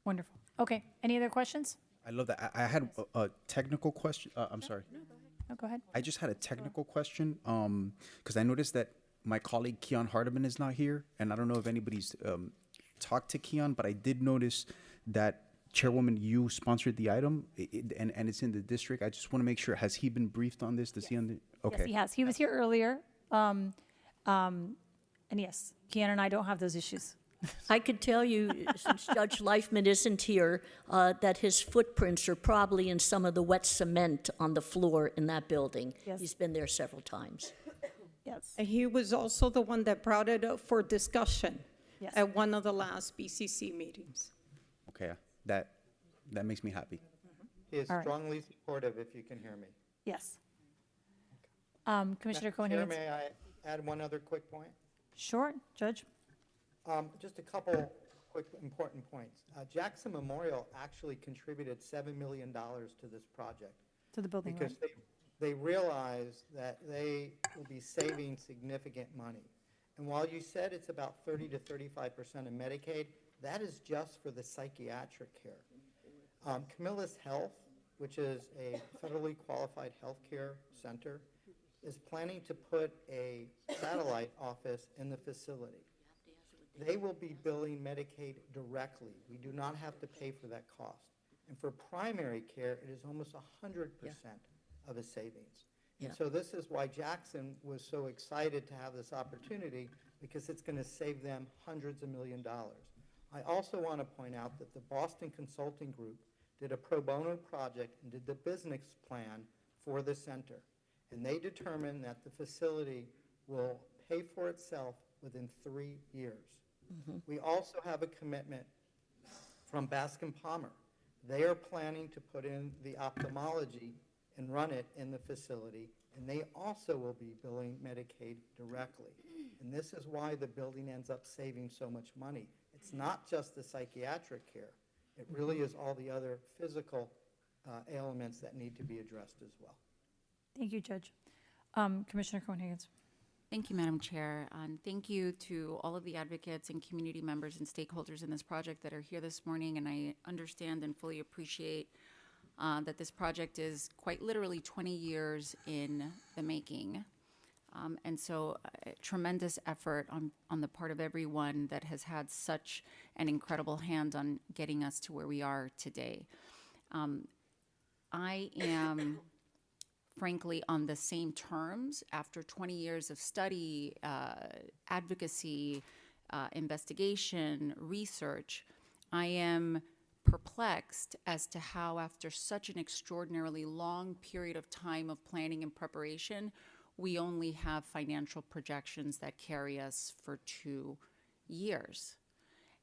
Wonderful. Okay. Any other questions? I love that. I had a technical question. I'm sorry. No, go ahead. I just had a technical question because I noticed that my colleague Keon Hardiman is not here, and I don't know if anybody's talked to Keon, but I did notice that Chairwoman, you sponsored the item, and it's in the district. I just want to make sure, has he been briefed on this? Does he okay. Yes, he has. He was here earlier. And yes, Keanu and I don't have those issues. I could tell you, since Judge Leifman isn't here, that his footprints are probably in some of the wet cement on the floor in that building. Yes. He's been there several times. Yes. And he was also the one that brought it up for discussion Yes. at one of the last BCC meetings. Okay, that makes me happy. He is All right. strongly supportive, if you can hear me. Yes. Commissioner Cohen. Chair, may I add one other quick point? Sure, Judge. Just a couple quick important points. Jackson Memorial actually contributed $7 million to this project To the building, because right? they realize that they will be saving significant money. And while you said it's about 30 to 35% of Medicaid, that is just for the psychiatric care. Camillus Health, which is a federally qualified healthcare center, is planning to put a satellite office in the facility. They will be billing Medicaid directly. We do not have to pay for that cost. And for primary care, it is almost 100% of a savings. And so this is why Jackson was so excited to have this opportunity, because it's going to save them hundreds of millions of dollars. I also want to point out that the Boston Consulting Group did a pro bono project and did the business plan for the center. And they determined that the facility will pay for itself within 3 years. We also have a commitment from Bascom Palmer. They are planning to put in the ophthalmology and run it in the facility, and they also will be billing Medicaid directly. And this is why the building ends up saving so much money. It's not just the psychiatric care. It really is all the other physical ailments that need to be addressed as well. Thank you, Judge. Commissioner Cohen-Higgins. Thank you, Madam Chair, and thank you to all of the advocates and community members and stakeholders in this project that are here this morning. And I understand and fully appreciate that this project is quite literally 20 years in the making. And so tremendous effort on the part of everyone that has had such an incredible hand on getting us to where we are today. I am frankly on the same terms after 20 years of study, advocacy, investigation, research. I am perplexed as to how, after such an extraordinarily long period of time of planning and preparation, we only have financial projections that carry us for 2 years.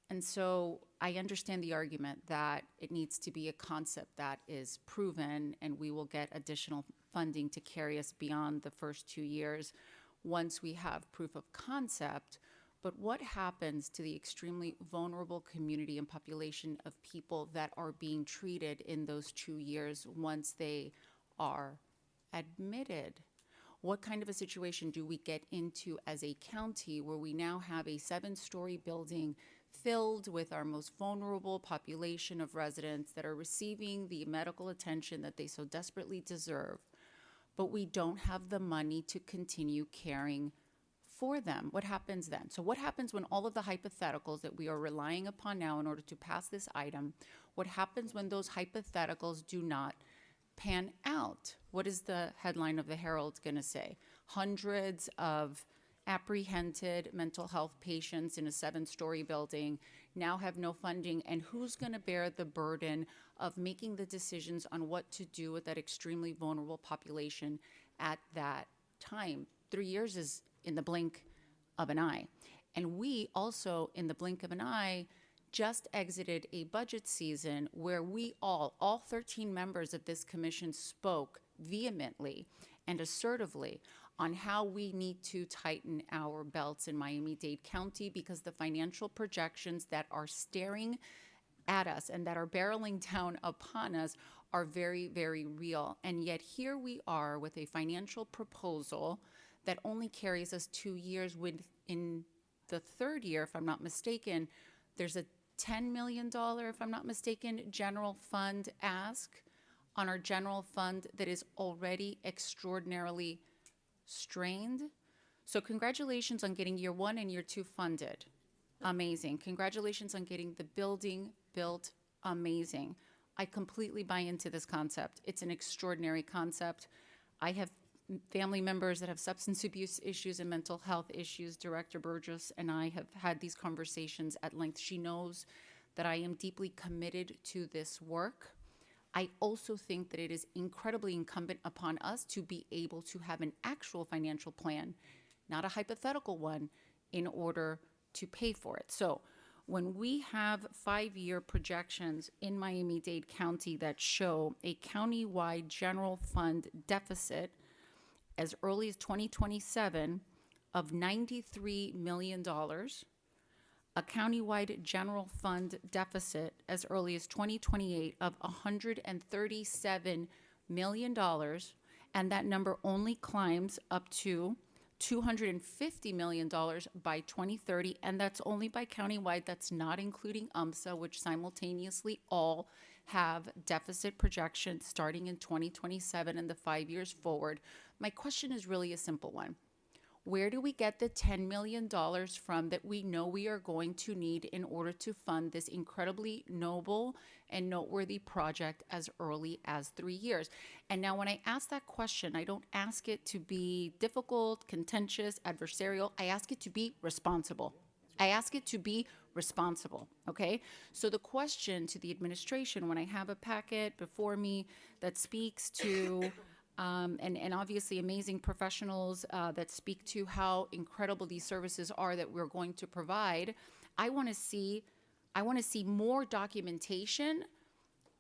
And so I understand the argument that it needs to be a concept that is proven, and we will get additional funding to carry us beyond the first 2 years once we have proof of concept. But what happens to the extremely vulnerable community and population of people that are being treated in those 2 years once they are admitted? What kind of a situation do we get into as a county where we now have a 7-story building filled with our most vulnerable population of residents that are receiving the medical attention that they so desperately deserve, but we don't have the money to continue caring for them? What happens then? So what happens when all of the hypotheticals that we are relying upon now in order to pass this item, what happens when those hypotheticals do not pan out? What is the headline of the Herald going to say? Hundreds of apprehended mental health patients in a 7-story building now have no funding, and who's going to bear the burden of making the decisions on what to do with that extremely vulnerable population at that time? 3 years is in the blink of an eye. And we also, in the blink of an eye, just exited a budget season where we all 13 members of this commission spoke vehemently and assertively on how we need to tighten our belts in Miami-Dade County, because the financial projections that are staring at us and that are barreling down upon us are very, very real. And yet here we are with a financial proposal that only carries us 2 years. In the third year, if I'm not mistaken, there's a $10 million, if I'm not mistaken, general fund ask on our general fund that is already extraordinarily strained. So congratulations on getting year 1 and year 2 funded. Amazing. Congratulations on getting the building built amazing. I completely buy into this concept. It's an extraordinary concept. I have family members that have substance abuse issues and mental health issues. Director Burgos and I have had these conversations at length. She knows that I am deeply committed to this work. I also think that it is incredibly incumbent upon us to be able to have an actual financial plan, not a hypothetical one, in order to pay for it. So when we have 5-year projections in Miami-Dade County that show a countywide general fund deficit as early as 2027 of $93 million, a countywide general fund deficit as early as 2028 of $137 million, and that number only climbs up to $250 million by 2030, and that's only by countywide. That's not including UMSA, which simultaneously all have deficit projections starting in 2027 and the 5 years forward. My question is really a simple one. Where do we get the $10 million from that we know we are going to need in order to fund this incredibly noble and noteworthy project as early as 3 years? And now when I ask that question, I don't ask it to be difficult, contentious, adversarial. I ask it to be responsible. I ask it to be responsible, okay? So the question to the administration, when I have a packet before me that speaks to and obviously amazing professionals that speak to how incredible these services are that we're going to provide, I want to see more documentation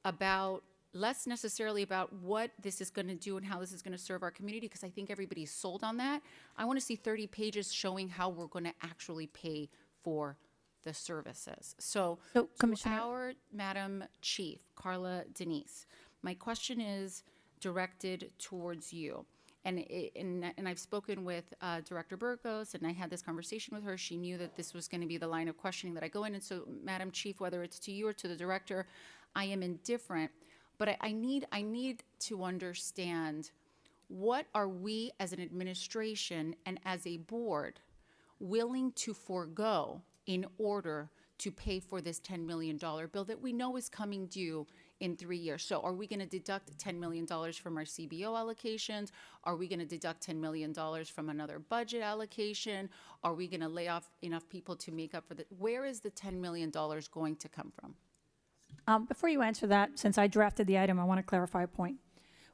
about, less necessarily about what this is going to do and how this is going to serve our community, because I think everybody's sold on that. I want to see 30 pages showing how we're going to actually pay for the services. So Commissioner, our Madam Chief, Carla Denise, my question is directed towards you. And I've spoken with Director Burgos, and I had this conversation with her. She knew that this was going to be the line of questioning that I go in. And so, Madam Chief, whether it's to you or to the director, I am indifferent. But I need to understand, what are we as an administration and as a board willing to forego in order to pay for this $10 million bill that we know is coming due in 3 years? So are we going to deduct $10 million from our CBO allocations? Are we going to deduct $10 million from another budget allocation? Are we going to lay off enough people to make up for the, where is the $10 million going to come from? before you answer that, since I drafted the item, I want to clarify a point.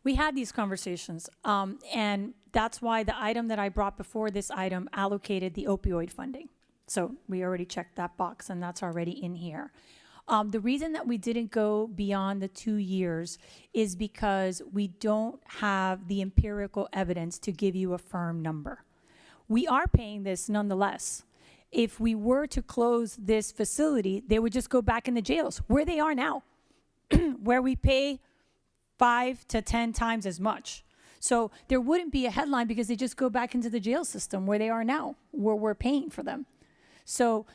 We had these conversations, and that's why the item that I brought before this item allocated the opioid funding. So we already checked that box, and that's already in here. The reason that we didn't go beyond the 2 years is because we don't have the empirical evidence to give you a firm number. We are paying this nonetheless. If we were to close this facility, they would just go back in the jails where they are now, where we pay 5 to 10 times as much. So there wouldn't be a headline because they just go back into the jail system where they are now, where we're paying for them. So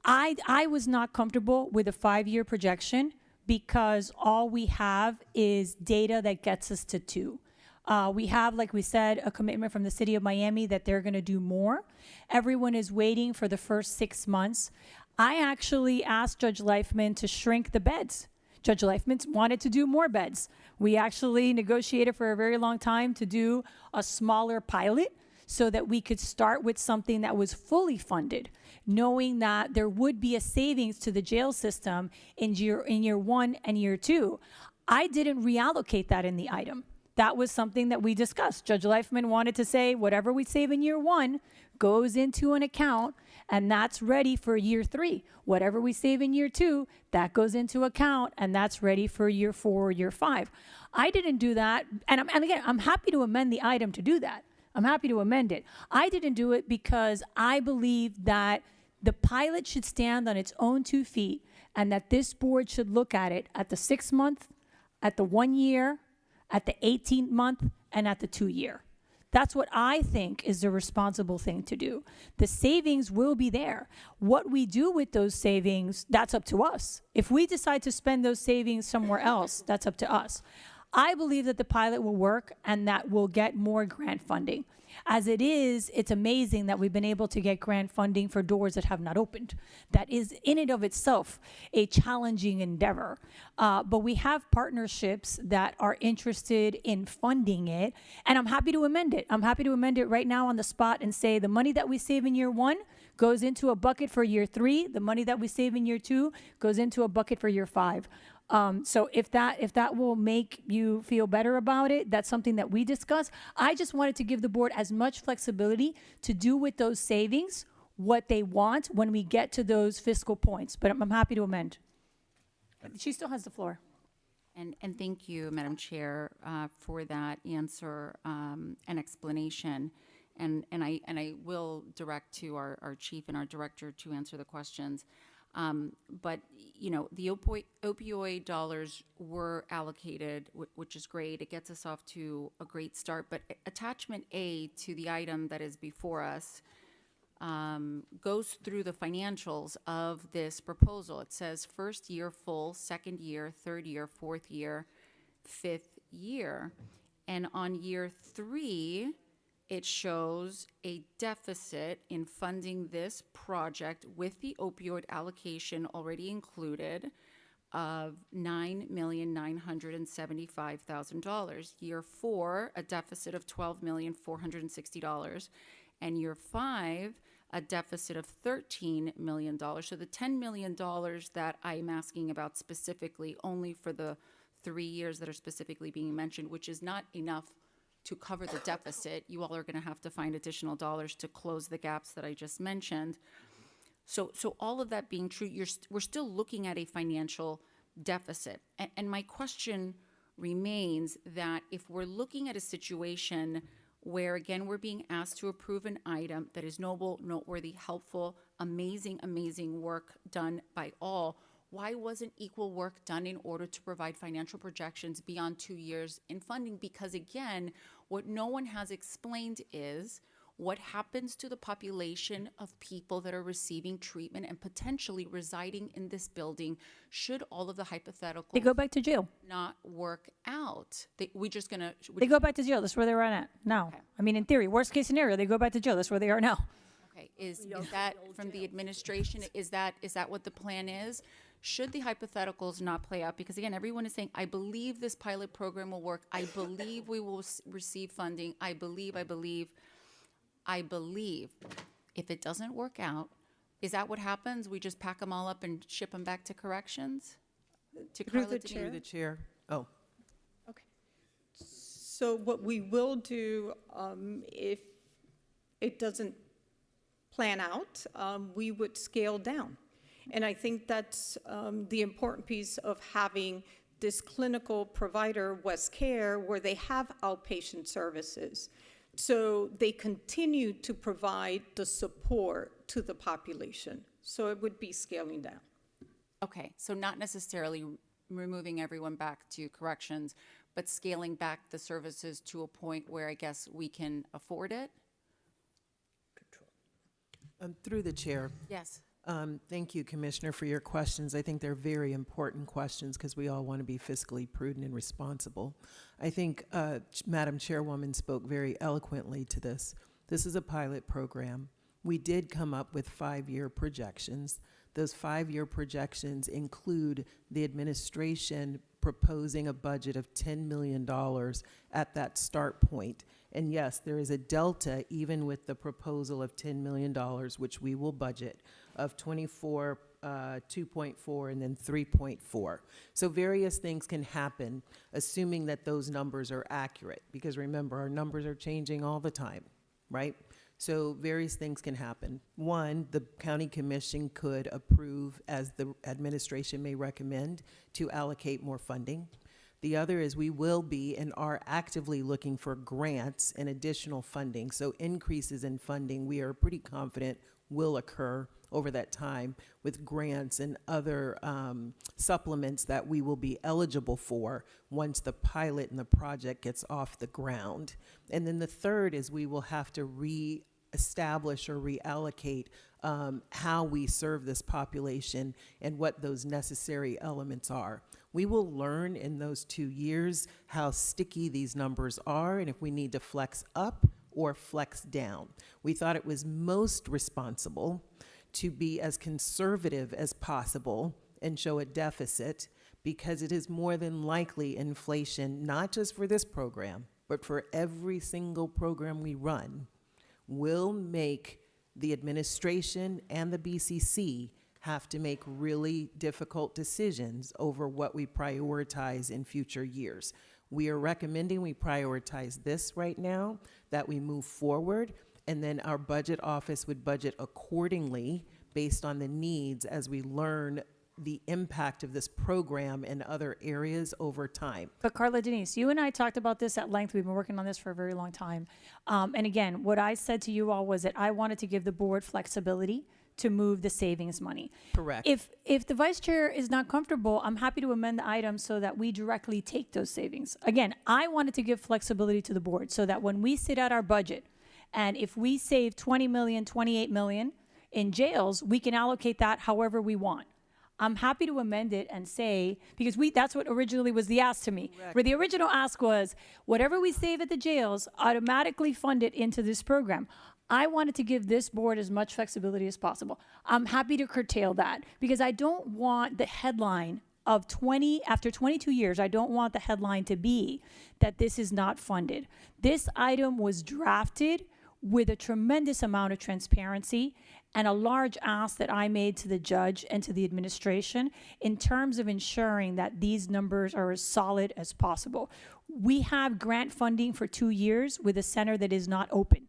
I was not comfortable with a 5-year projection because all we have is data that gets us to 2. We have, like we said, a commitment from the city of Miami that they're going to do more. Everyone is waiting for the first 6 months. I actually asked Judge Leifman to shrink the beds. Judge Leifman wanted to do more beds. We actually negotiated for a very long time to do a smaller pilot so that we could start with something that was fully funded, knowing that there would be a savings to the jail system in year 1 and year 2. I didn't reallocate that in the item. That was something that we discussed. Judge Leifman wanted to say whatever we save in year 1 goes into an account, and that's ready for year 3. Whatever we save in year 2, that goes into account, and that's ready for year 4 or year 5. I didn't do that, and again, I'm happy to amend the item to do that. I'm happy to amend it. I didn't do it because I believe that the pilot should stand on its own 2 feet, and that this board should look at it at the 6 month, at the 1 year, at the 18-month, and at the 2 year. That's what I think is the responsible thing to do. The savings will be there. What we do with those savings, that's up to us. If we decide to spend those savings somewhere else, that's up to us. I believe that the pilot will work and that we'll get more grant funding. As it is, it's amazing that we've been able to get grant funding for doors that have not opened. That is in and of itself a challenging endeavor. But we have partnerships that are interested in funding it, and I'm happy to amend it. I'm happy to amend it right now on the spot and say the money that we save in year 1 goes into a bucket for year 3. The money that we save in year 2 goes into a bucket for year 5. So if that will make you feel better about it, that's something that we discuss. I just wanted to give the board as much flexibility to do with those savings what they want when we get to those fiscal points. But I'm happy to amend. She still has the floor. And thank you, Madam Chair, for that answer and explanation. And I will direct to our chief and our director to answer the questions. But, you know, the opioid dollars were allocated, which is great. It gets us off to a great start. But attachment A to the item that is before us goes through the financials of this proposal. It says first year full, second year, third year, fourth year, fifth year. And on year 3, it shows a deficit in funding this project with the opioid allocation already included of $9,975,000. Year 4, a deficit of $12,460,000. And year 5, a deficit of $13 million. So the $10 million that I'm asking about specifically only for the 3 years that are specifically being mentioned, which is not enough to cover the deficit. You all are going to have to find additional dollars to close the gaps that I just mentioned. So all of that being true, we're still looking at a financial deficit. And my question remains that if we're looking at a situation where, again, we're being asked to approve an item that is noble, noteworthy, helpful, amazing, amazing work done by all, why wasn't equal work done in order to provide financial projections beyond 2 years in funding? Because again, what no one has explained is what happens to the population of people that are receiving treatment and potentially residing in this building should all of the hypotheticals They go back to jail. not work out. They They go back to jail. That's where they're at now. Okay. I mean, in theory, worst case scenario, they go back to jail. That's where they are now. Okay, is that from the administration? Is that what the plan is? Should the hypotheticals not play out? Because again, everyone is saying, I believe this pilot program will work. I believe we will receive funding. I believe. If it doesn't work out, is that what happens? We just pack them all up and ship them back to corrections? Through the chair. The chair. Oh. Okay. So what we will do, if it doesn't plan out, we would scale down. And I think that's the important piece of having this clinical provider, West Care, where they have outpatient services. So they continue to provide the support to the population. So it would be scaling down. Okay, so not necessarily removing everyone back to corrections, but scaling back the services to a point where I guess we can afford it? Through the chair. Yes. Thank you, Commissioner, for your questions. I think they're very important questions because we all want to be fiscally prudent and responsible. I think Madam Chairwoman spoke very eloquently to this. This is a pilot program. We did come up with 5-year projections. Those 5-year projections include the administration proposing a budget of $10 million at that start point. And yes, there is a delta even with the proposal of $10 million, which we will budget, of 24, 2.4, and then 3.4. So various things can happen, assuming that those numbers are accurate. Because remember, our numbers are changing all the time, right? So various things can happen. One, the county commission could approve, as the administration may recommend, to allocate more funding. The other is we will be and are actively looking for grants and additional funding. So increases in funding, we are pretty confident will occur over that time with grants and other supplements that we will be eligible for once the pilot and the project gets off the ground. And then the third is we will have to establish or reallocate how we serve this population and what those necessary elements are. We will learn in those 2 years how sticky these numbers are and if we need to flex up or flex down. We thought it was most responsible to be as conservative as possible and show a deficit because it is more than likely inflation, not just for this program, but for every single program we run, will make the administration and the BCC have to make really difficult decisions over what we prioritize in future years. We are recommending we prioritize this right now, that we move forward, and then our budget office would budget accordingly based on the needs as we learn the impact of this program in other areas over time. But Carla Denise, you and I talked about this at length. We've been working on this for a very long time. And again, what I said to you all was that I wanted to give the board flexibility to move the savings money. Correct. If the vice chair is not comfortable, I'm happy to amend the item so that we directly take those savings. Again, I wanted to give flexibility to the board so that when we sit at our budget, and if we save 20 million, 28 million in jails, we can allocate that however we want. I'm happy to amend it and say, because that's what originally was the ask to me. Correct. Where the original ask was, whatever we save at the jails, automatically fund it into this program. I wanted to give this board as much flexibility as possible. I'm happy to curtail that because I don't want the headline of after 22 years, I don't want the headline to be that this is not funded. This item was drafted with a tremendous amount of transparency and a large ask that I made to the judge and to the administration in terms of ensuring that these numbers are as solid as possible. We have grant funding for 2 years with a center that is not open.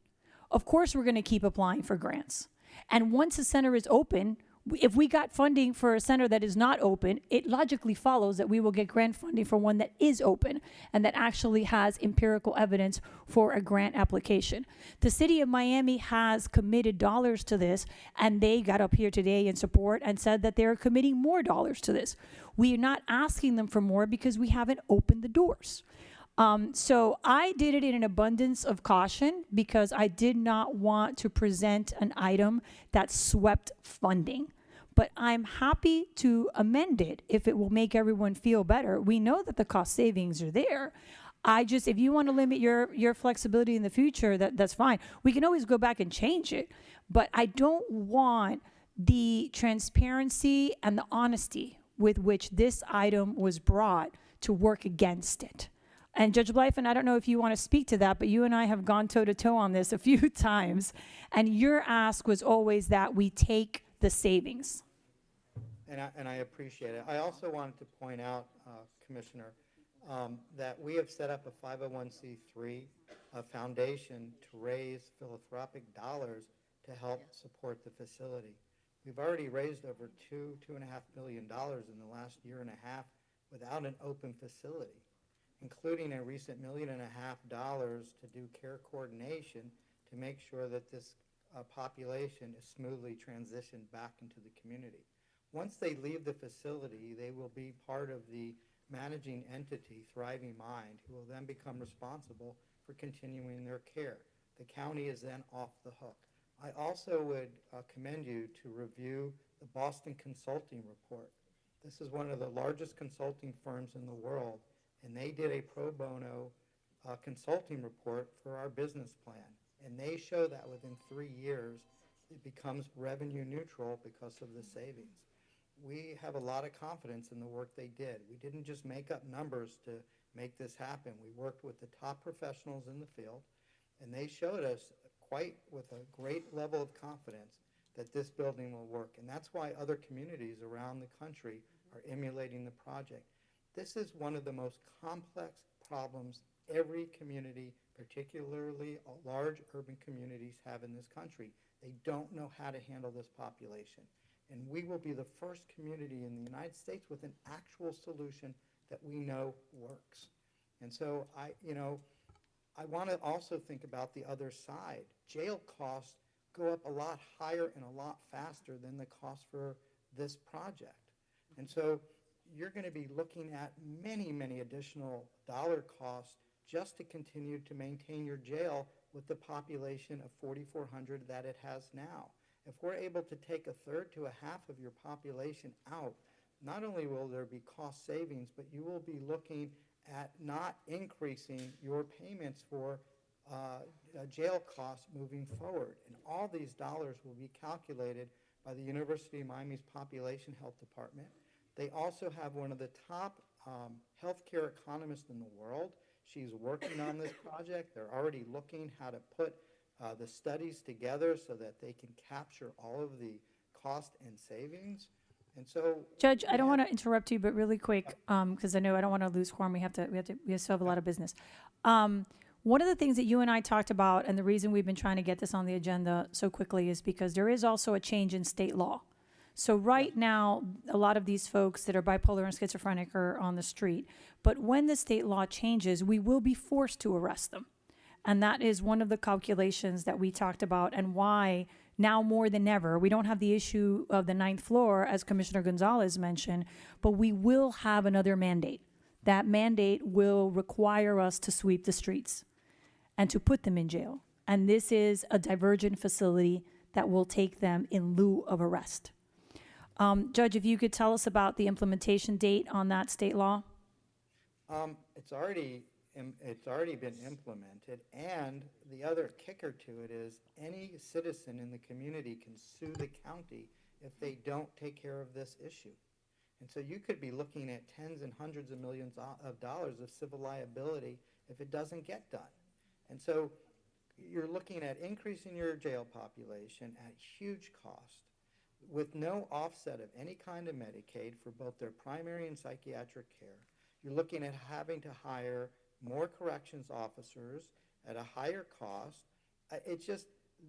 Of course, we're going to keep applying for grants. And once a center is open, if we got funding for a center that is not open, it logically follows that we will get grant funding for one that is open and that actually has empirical evidence for a grant application. The city of Miami has committed dollars to this, and they got up here today in support and said that they're committing more dollars to this. We are not asking them for more because we haven't opened the doors. So I did it in an abundance of caution because I did not want to present an item that swept funding. But I'm happy to amend it if it will make everyone feel better. We know that the cost savings are there. If you want to limit your flexibility in the future, that's fine. We can always go back and change it. But I don't want the transparency and the honesty with which this item was brought to work against it. And Judge Blythe, I don't know if you want to speak to that, but you and I have gone toe-to-toe on this a few times. And your ask was always that we take the savings. And I appreciate it. I also wanted to point out, Commissioner, that we have set up a 501c3 foundation to raise philanthropic dollars to help support the facility. We've already raised over $2.5 million in the last year and a half without an open facility, including a recent $1.5 million to do care coordination to make sure that this population is smoothly transitioned back into the community. Once they leave the facility, they will be part of the managing entity, Thriving Mind, who will then become responsible for continuing their care. The county is then off the hook. I also would commend you to review the Boston Consulting Report. This is one of the largest consulting firms in the world, and they did a pro bono consulting report for our business plan. And they show that within 3 years, it becomes revenue neutral because of the savings. We have a lot of confidence in the work they did. We didn't just make up numbers to make this happen. We worked with the top professionals in the field, and they showed us with a great level of confidence that this building will work. And that's why other communities around the country are emulating the project. This is one of the most complex problems every community, particularly large urban communities, have in this country. They don't know how to handle this population. And we will be the first community in the United States with an actual solution that we know works. And so I want to also think about the other side. Jail costs go up a lot higher and a lot faster than the cost for this project. And so you're going to be looking at many, many additional dollar costs just to continue to maintain your jail with the population of 4,400 that it has now. If we're able to take a third to a half of your population out, not only will there be cost savings, but you will be looking at not increasing your payments for jail costs moving forward. And all these dollars will be calculated by the University of Miami's Population Health Department. They also have one of the top healthcare economists in the world. She's working on this project. They're already looking how to put the studies together so that they can capture all of the cost and savings. And so, Judge, I don't want to interrupt you, but really quick, because I know I don't want to lose quorum. We still have a lot of business. One of the things that you and I talked about, and the reason we've been trying to get this on the agenda so quickly, is because there is also a change in state law. So right now, a lot of these folks that are bipolar and schizophrenic are on the street. But when the state law changes, we will be forced to arrest them. And that is one of the calculations that we talked about, and why now more than ever, we don't have the issue of the 9th floor, as Commissioner Gonzalez mentioned, but we will have another mandate. That mandate will require us to sweep the streets and to put them in jail. And this is a divergent facility that will take them in lieu of arrest. Judge, if you could tell us about the implementation date on that state law? It's already been implemented, and the other kicker to it is any citizen in the community can sue the county if they don't take care of this issue. And so you could be looking at tens and hundreds of millions of dollars of civil liability if it doesn't get done. And so you're looking at increasing your jail population at huge cost with no offset of any kind of Medicaid for both their primary and psychiatric care. You're looking at having to hire more corrections officers at a higher cost.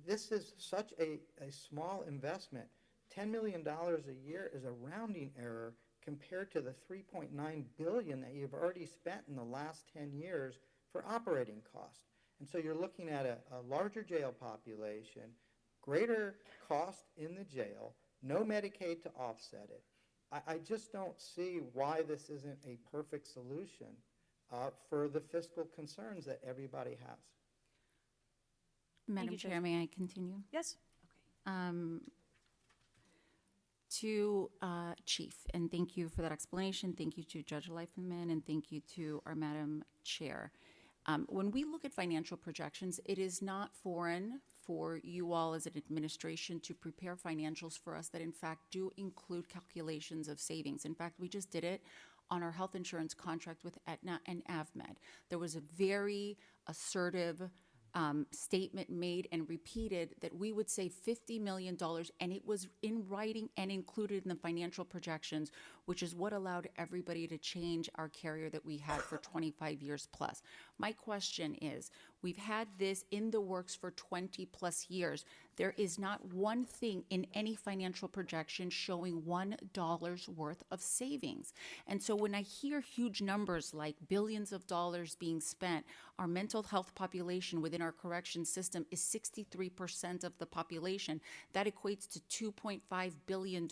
This is such a small investment. $10 million a year is a rounding error compared to the $3.9 billion that you've already spent in the last 10 years for operating costs. And so you're looking at a larger jail population, greater cost in the jail, no Medicaid to offset it. I just don't see why this isn't a perfect solution for the fiscal concerns that everybody has. Madam Chair, may I continue? Yes. To Chief, and thank you for that explanation. Thank you to Judge Leifman, and thank you to our Madam Chair. When we look at financial projections, it is not foreign for you all as an administration to prepare financials for us that in fact do include calculations of savings. In fact, we just did it on our health insurance contract with Aetna and AvMed. There was a very assertive statement made and repeated that we would save $50 million, and it was in writing and included in the financial projections, which is what allowed everybody to change our carrier that we had for 25 years plus. My question is, we've had this in the works for 20 plus years. There is not one thing in any financial projection showing $1 worth of savings. And so when I hear huge numbers like billions of dollars being spent, our mental health population within our correction system is 63% of the population. That equates to $2.5 billion.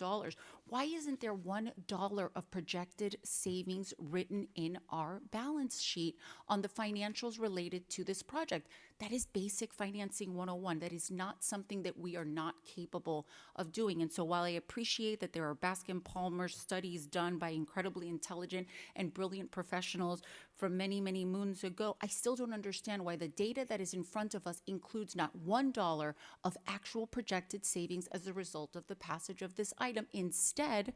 Why isn't there $1 of projected savings written in our balance sheet on the financials related to this project? That is basic financing 101. That is not something that we are not capable of doing. And so while I appreciate that there are Baskin-Palmer studies done by incredibly intelligent and brilliant professionals from many, many moons ago, I still don't understand why the data that is in front of us includes not $1 of actual projected savings as a result of the passage of this item. Instead,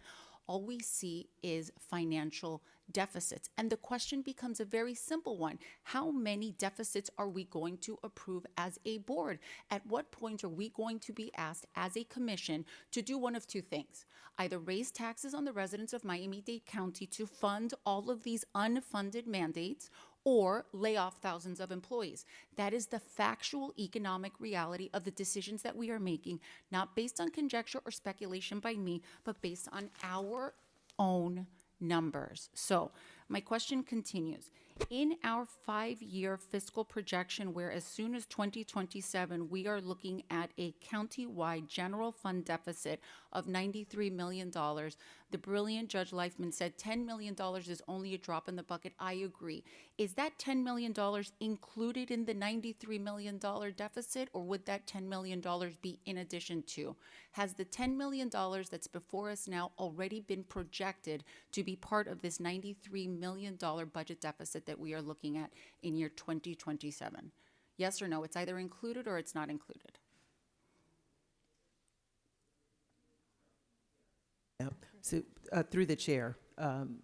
all we see is financial deficits. And the question becomes a very simple one. How many deficits are we going to approve as a board? At what point are we going to be asked as a commission to do one of two things? Either raise taxes on the residents of Miami-Dade County to fund all of these unfunded mandates, or lay off thousands of employees. That is the factual economic reality of the decisions that we are making, not based on conjecture or speculation by me, but based on our own numbers. So my question continues. in our 5-year fiscal projection, where as soon as 2027, we are looking at a countywide general fund deficit of $93 million. The brilliant Judge Leifman said $10 million is only a drop in the bucket. I agree. Is that $10 million included in the $93 million deficit, or would that $10 million be in addition to? Has the $10 million that's before us now already been projected to be part of this $93 million budget deficit that we are looking at in year 2027? Yes or no? It's either included or it's not included. So through the chair,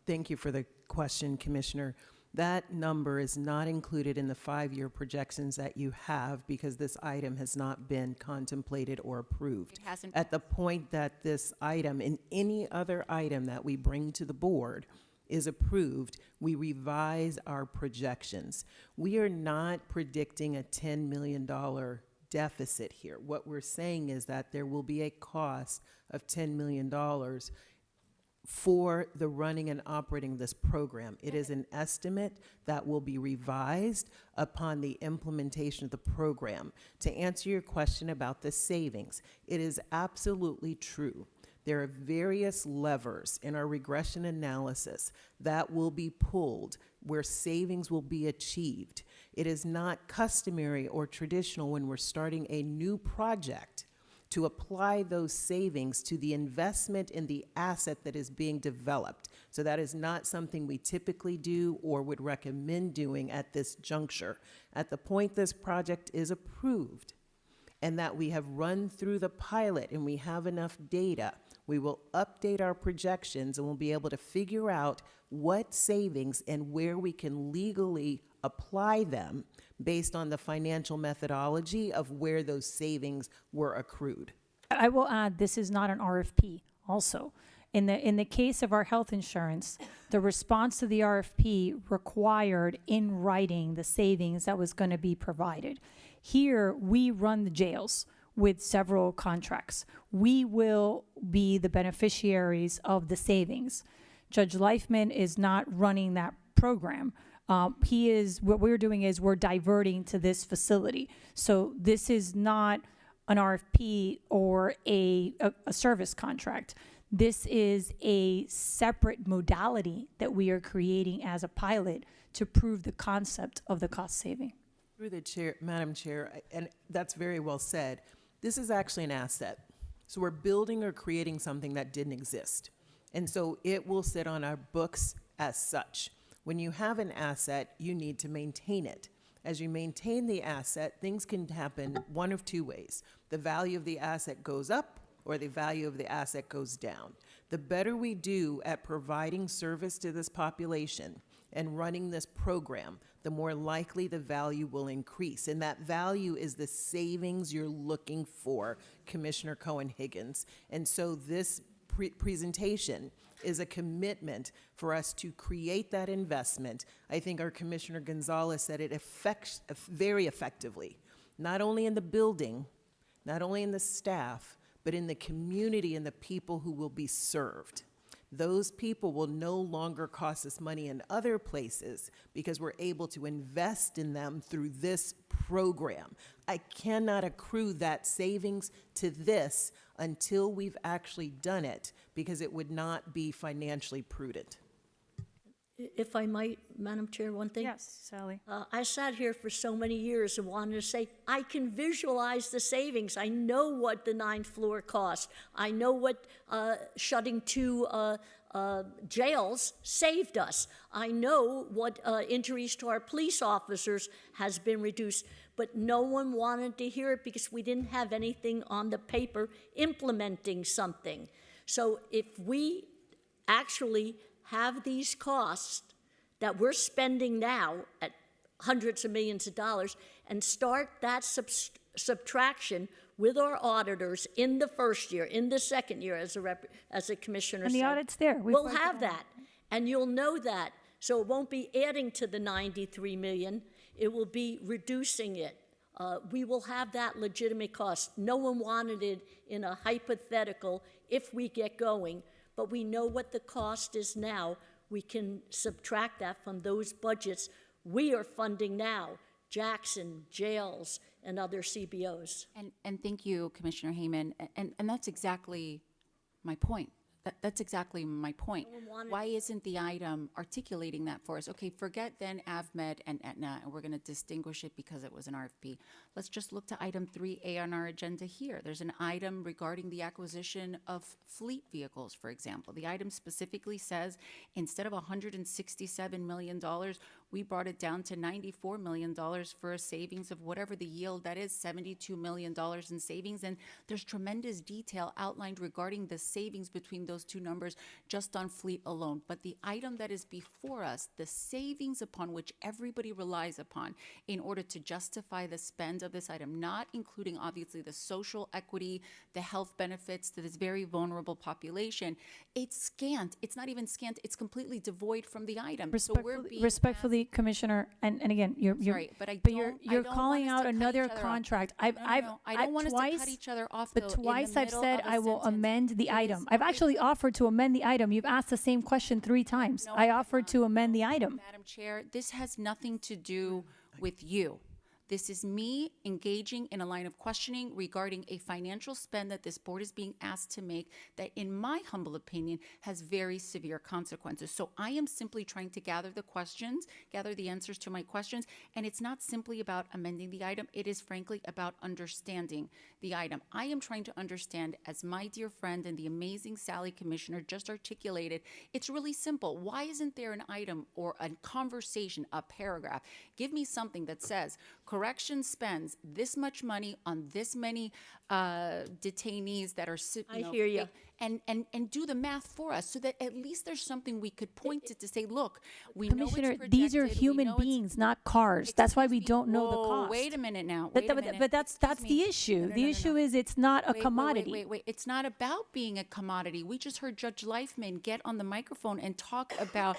thank you for the question, Commissioner. That number is not included in the 5-year projections that you have because this item has not been contemplated or approved. It hasn't. At the point that this item and any other item that we bring to the board is approved, we revise our projections. We are not predicting a $10 million deficit here. What we're saying is that there will be a cost of $10 million for the running and operating of this program. It is an estimate that will be revised upon the implementation of the program. To answer your question about the savings, it is absolutely true. There are various levers in our regression analysis that will be pulled where savings will be achieved. It is not customary or traditional when we're starting a new project to apply those savings to the investment in the asset that is being developed. So that is not something we typically do or would recommend doing at this juncture. At the point this project is approved and that we have run through the pilot and we have enough data, we will update our projections and we'll be able to figure out what savings and where we can legally apply them based on the financial methodology of where those savings were accrued. I will add, this is not an RFP also. In the case of our health insurance, the response to the RFP required in writing the savings that was going to be provided. Here, we run the jails with several contracts. We will be the beneficiaries of the savings. Judge Leifman is not running that program. What we're doing is we're diverting to this facility. So this is not an RFP or a service contract. This is a separate modality that we are creating as a pilot to prove the concept of the cost saving. Through the chair, Madam Chair, and that's very well said. This is actually an asset. So we're building or creating something that didn't exist. And so it will sit on our books as such. When you have an asset, you need to maintain it. As you maintain the asset, things can happen one of two ways. The value of the asset goes up or the value of the asset goes down. The better we do at providing service to this population and running this program, the more likely the value will increase. And that value is the savings you're looking for, Commissioner Cohen-Higgins. And so this presentation is a commitment for us to create that investment. I think our Commissioner Gonzalez said it very effectively, not only in the building, not only in the staff, but in the community and the people who will be served. Those people will no longer cost us money in other places because we're able to invest in them through this program. I cannot accrue that savings to this until we've actually done it because it would not be financially prudent. If I might, Madam Chair, one thing? Yes, Sally. I sat here for so many years and wanted to say, I can visualize the savings. I know what the 9th floor cost. I know what shutting 2 jails saved us. I know what injuries to our police officers has been reduced. But no one wanted to hear it because we didn't have anything on the paper implementing something. So if we actually have these costs that we're spending now at hundreds of millions of dollars and start that subtraction with our auditors in the first year, in the second year, as a commissioner And the said, audit's there. we'll have that. And you'll know that. So it won't be adding to the 93 million. It will be reducing it. We will have that legitimate cost. No one wanted it in a hypothetical if we get going, but we know what the cost is now. We can subtract that from those budgets We are funding now Jackson, jails, and other CBOs. And thank you, Commissioner Hayman, and that's exactly my point. That's exactly my point. Why isn't the item articulating that for us? Okay, forget then AvMed and Aetna, and we're going to distinguish it because it was an RFP. Let's just look to item 3A on our agenda here. There's an item regarding the acquisition of fleet vehicles, for example. The item specifically says instead of $167 million, we brought it down to $94 million for a savings of whatever the yield that is, $72 million in savings. And there's tremendous detail outlined regarding the savings between those two numbers just on fleet alone. But the item that is before us, the savings upon which everybody relies upon in order to justify the spend of this item, not including obviously the social equity, the health benefits to this very vulnerable population, it's scant. It's not even scant. It's completely devoid from the item. Respectfully, Commissioner, and again, you're sorry, but you're calling out another contract. I don't want us to cut each other off. But twice I've said I will amend the item. I've actually offered to amend the item. You've asked the same question 3 times. I offered to amend the item. Madam Chair, this has nothing to do with you. This is me engaging in a line of questioning regarding a financial spend that this board is being asked to make that, in my humble opinion, has very severe consequences. So I am simply trying to gather the questions, gather the answers to my questions, and it's not simply about amending the item. It is frankly about understanding the item. I am trying to understand, as my dear friend and the amazing Sally Commissioner just articulated, it's really simple. Why isn't there an item or a conversation, a paragraph? Give me something that says, correction spends this much money on this many detainees that are, I hear you. And do the math for us so that at least there's something we could point to say, look, we know it's Commissioner, projected, these are we human know it's- beings, not cars. That's why we don't know the Whoa, cost. Wait a minute now. But, Wait a but- minute. but that's Excuse the me. issue. No, The no, issue no. is it's not a Wait, commodity. Wait. It's not about being a commodity. We just heard Judge Leifman get on the microphone and talk about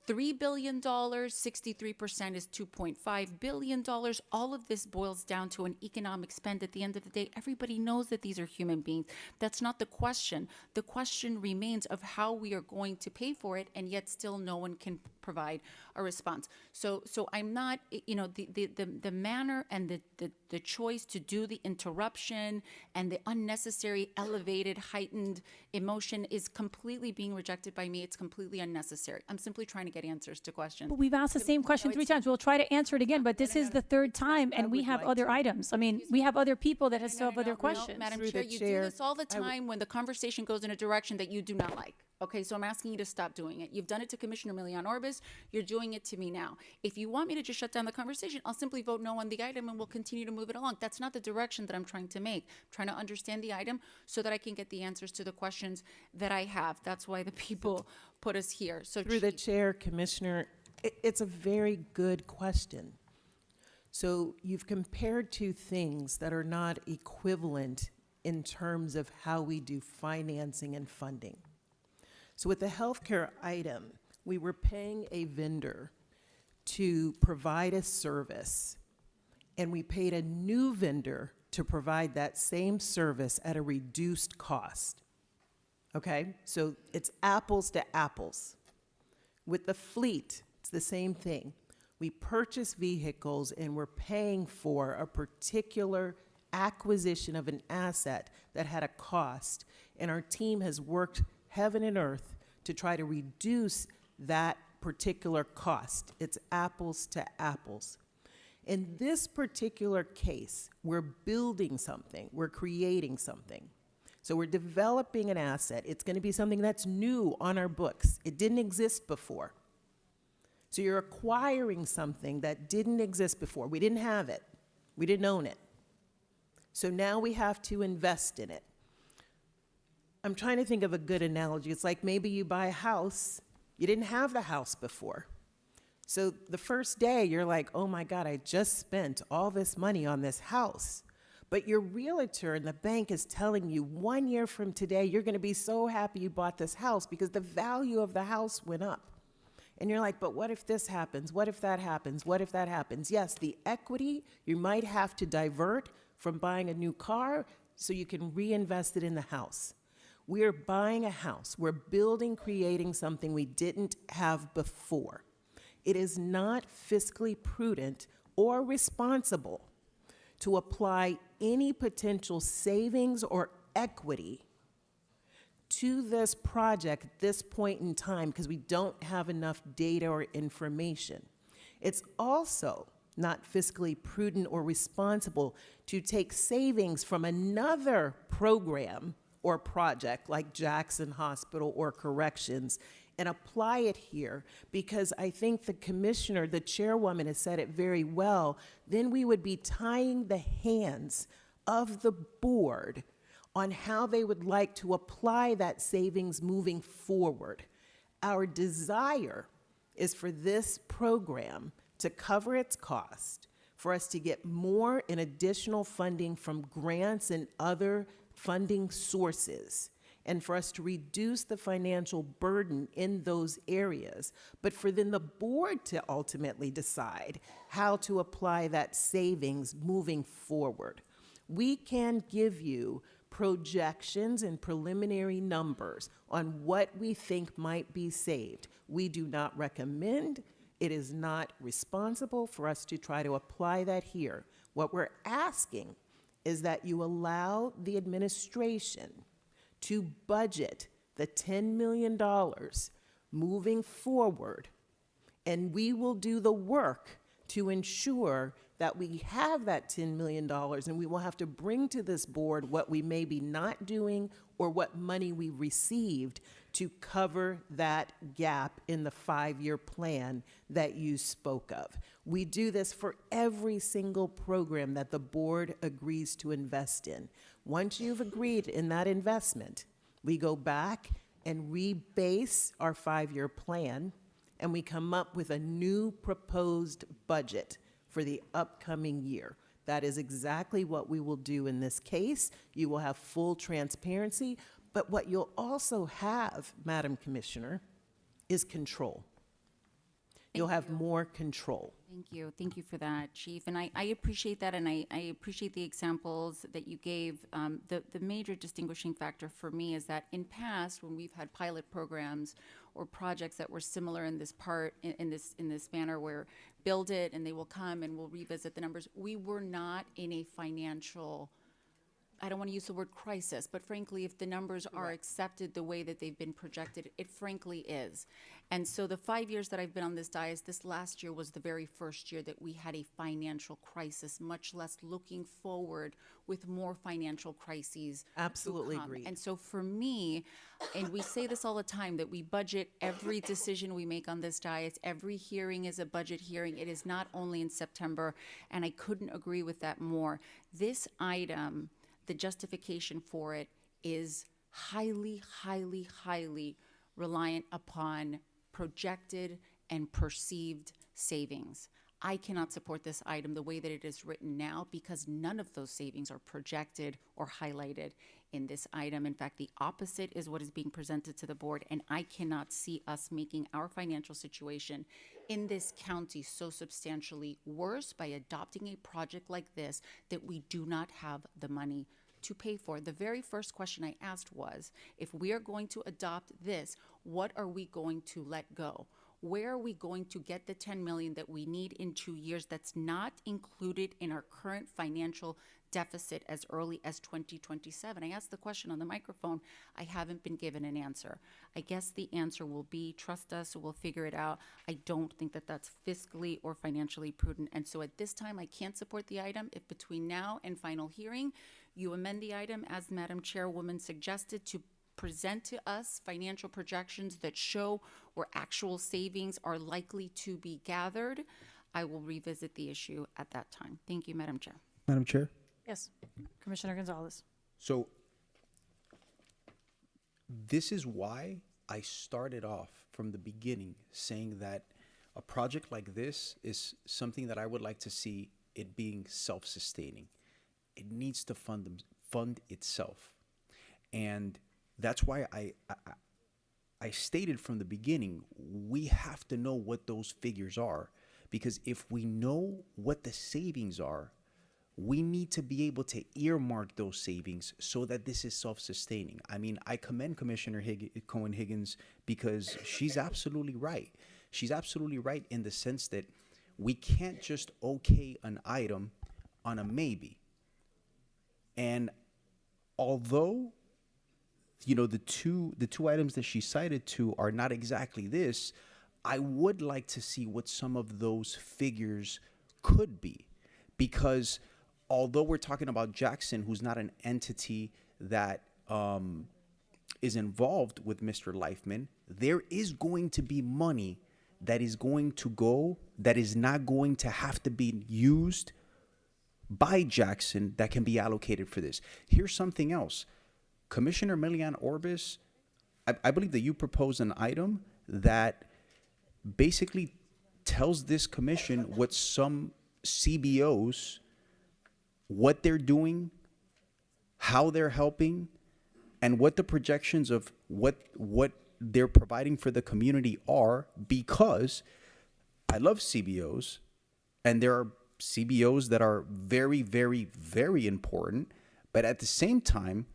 $3 billion, 63% is $2.5 billion. All of this boils down to an economic spend. At the end of the day, everybody knows that these are human beings. That's not the question. The question remains of how we are going to pay for it, and yet still no one can provide a response. So I'm not, the manner and the choice to do the interruption and the unnecessary, elevated, heightened emotion is completely being rejected by me. It's completely unnecessary. I'm simply trying to get answers to questions. But we've asked the same question 3 times. We'll try to answer it again, but this is the 3rd time, and we have other items. I mean, we have other people that still have other questions. Madam Through Chair, the you chair, do this all the time when the conversation goes in a direction that you do not like. Okay, so I'm asking you to stop doing it. You've done it to Commissioner Milian Orbis. You're doing it to me now. If you want me to just shut down the conversation, I'll simply vote no on the item and we'll continue to move it along. That's not the direction that I'm trying to make. I'm trying to understand the item so that I can get the answers to the questions that I have. That's why the people put us here. So Through the chair, Commissioner, it's a very good question. So you've compared 2 things that are not equivalent in terms of how we do financing and funding. So with the healthcare item, we were paying a vendor to provide a service, and we paid a new vendor to provide that same service at a reduced cost. Okay? So it's apples to apples. With the fleet, it's the same thing. We purchase vehicles and we're paying for a particular acquisition of an asset that had a cost, and our team has worked heaven and earth to try to reduce that particular cost. It's apples to apples. In this particular case, we're building something, we're creating something. So we're developing an asset. It's going to be something that's new on our books. It didn't exist before. So you're acquiring something that didn't exist before. We didn't have it. We didn't own it. So now we have to invest in it. I'm trying to think of a good analogy. It's like maybe you buy a house. You didn't have the house before. So the first day you're like, oh my God, I just spent all this money on this house. But your realtor and the bank is telling you 1 year from today, you're going to be so happy you bought this house because the value of the house went up. And you're like, but what if this happens? What if that happens? What if that happens? Yes, the equity you might have to divert from buying a new car so you can reinvest it in the house. We're buying a house. We're building, creating something we didn't have before. It is not fiscally prudent or responsible to apply any potential savings or equity to this project at this point in time because we don't have enough data or information. It's also not fiscally prudent or responsible to take savings from another program or project like Jackson Hospital or Corrections and apply it here, because I think the commissioner, the chairwoman, has said it very well. Then we would be tying the hands of the board on how they would like to apply that savings moving forward. Our desire is for this program to cover its cost, for us to get more and additional funding from grants and other funding sources, and for us to reduce the financial burden in those areas, but for then the board to ultimately decide how to apply that savings moving forward. We can give you projections and preliminary numbers on what we think might be saved. We do not recommend, it is not responsible for us to try to apply that here. What we're asking is that you allow the administration to budget the $10 million moving forward, and we will do the work to ensure that we have that $10 million, and we will have to bring to this board what we may be not doing or what money we received to cover that gap in the 5-year plan that you spoke of. We do this for every single program that the board agrees to invest in. Once you've agreed in that investment, we go back and rebase our 5-year plan, and we come up with a new proposed budget for the upcoming year. That is exactly what we will do in this case. You will have full transparency, but what you'll also have, Madam Commissioner, is control. You'll have more control. Thank you. Thank you for that, Chief. And I appreciate that, and I appreciate the examples that you gave. The major distinguishing factor for me is that in past, when we've had pilot programs or projects that were similar in this part, in this manner, where build it and they will come and we'll revisit the numbers, we were not in a financial, I don't want to use the word crisis, but frankly, if the numbers are accepted the way that they've been projected, it frankly is. And so the 5 years that I've been on this dais, this last year was the very first year that we had a financial crisis, much less looking forward with more financial crises. Absolutely agreed. And so for me, and we say this all the time, that we budget every decision we make on this dais. Every hearing is a budget hearing. It is not only in September, and I couldn't agree with that more. This item, the justification for it is highly, highly, highly reliant upon projected and perceived savings. I cannot support this item the way that it is written now because none of those savings are projected or highlighted in this item. In fact, the opposite is what is being presented to the board, and I cannot see us making our financial situation in this county so substantially worse by adopting a project like this that we do not have the money to pay for. The very first question I asked was, if we are going to adopt this, what are we going to let go? Where are we going to get the 10 million that we need in 2 years that's not included in our current financial deficit as early as 2027? I asked the question on the microphone. I haven't been given an answer. I guess the answer will be, trust us, we'll figure it out. I don't think that that's fiscally or financially prudent. And so at this time, I can't support the item. If between now and final hearing, you amend the item as Madam Chairwoman suggested to present to us financial projections that show where actual savings are likely to be gathered, I will revisit the issue at that time. Thank you, Madam Chair. Madam Chair? Yes, Commissioner Gonzalez. So this is why I started off from the beginning saying that a project like this is something that I would like to see it being self-sustaining. It needs to fund itself. And that's why I stated from the beginning, we have to know what those figures are, because if we know what the savings are, we need to be able to earmark those savings so that this is self-sustaining. I mean, I commend Commissioner Cohen Higgins because she's absolutely right. she's absolutely right in the sense that we can't just okay an item on a maybe. And although, you know, the two items that she cited to are not exactly this, I would like to see what some of those figures could be. Because although we're talking about Jackson, who's not an entity that is involved with Mr. Leifman, there is going to be money that is going to go, that is not going to have to be used by Jackson, that can be allocated for this. Here's something else. Commissioner Milian Orbis, I believe that you proposed an item that basically tells this commission what some CBOs, what they're doing, how they're helping, and what the projections of what they're providing for the community are, because I love CBOs, and there are CBOs that are very, very, very important, but at the same time,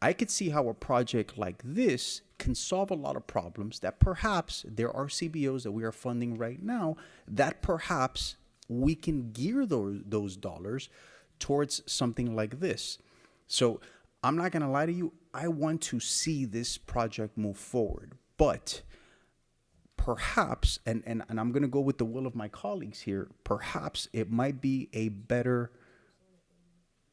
I could see how a project like this can solve a lot of problems that perhaps there are CBOs that we are funding right now that perhaps we can gear those dollars towards something like this. So I'm not going to lie to you. I want to see this project move forward, but perhaps, and I'm going to go with the will of my colleagues here, perhaps it might be a better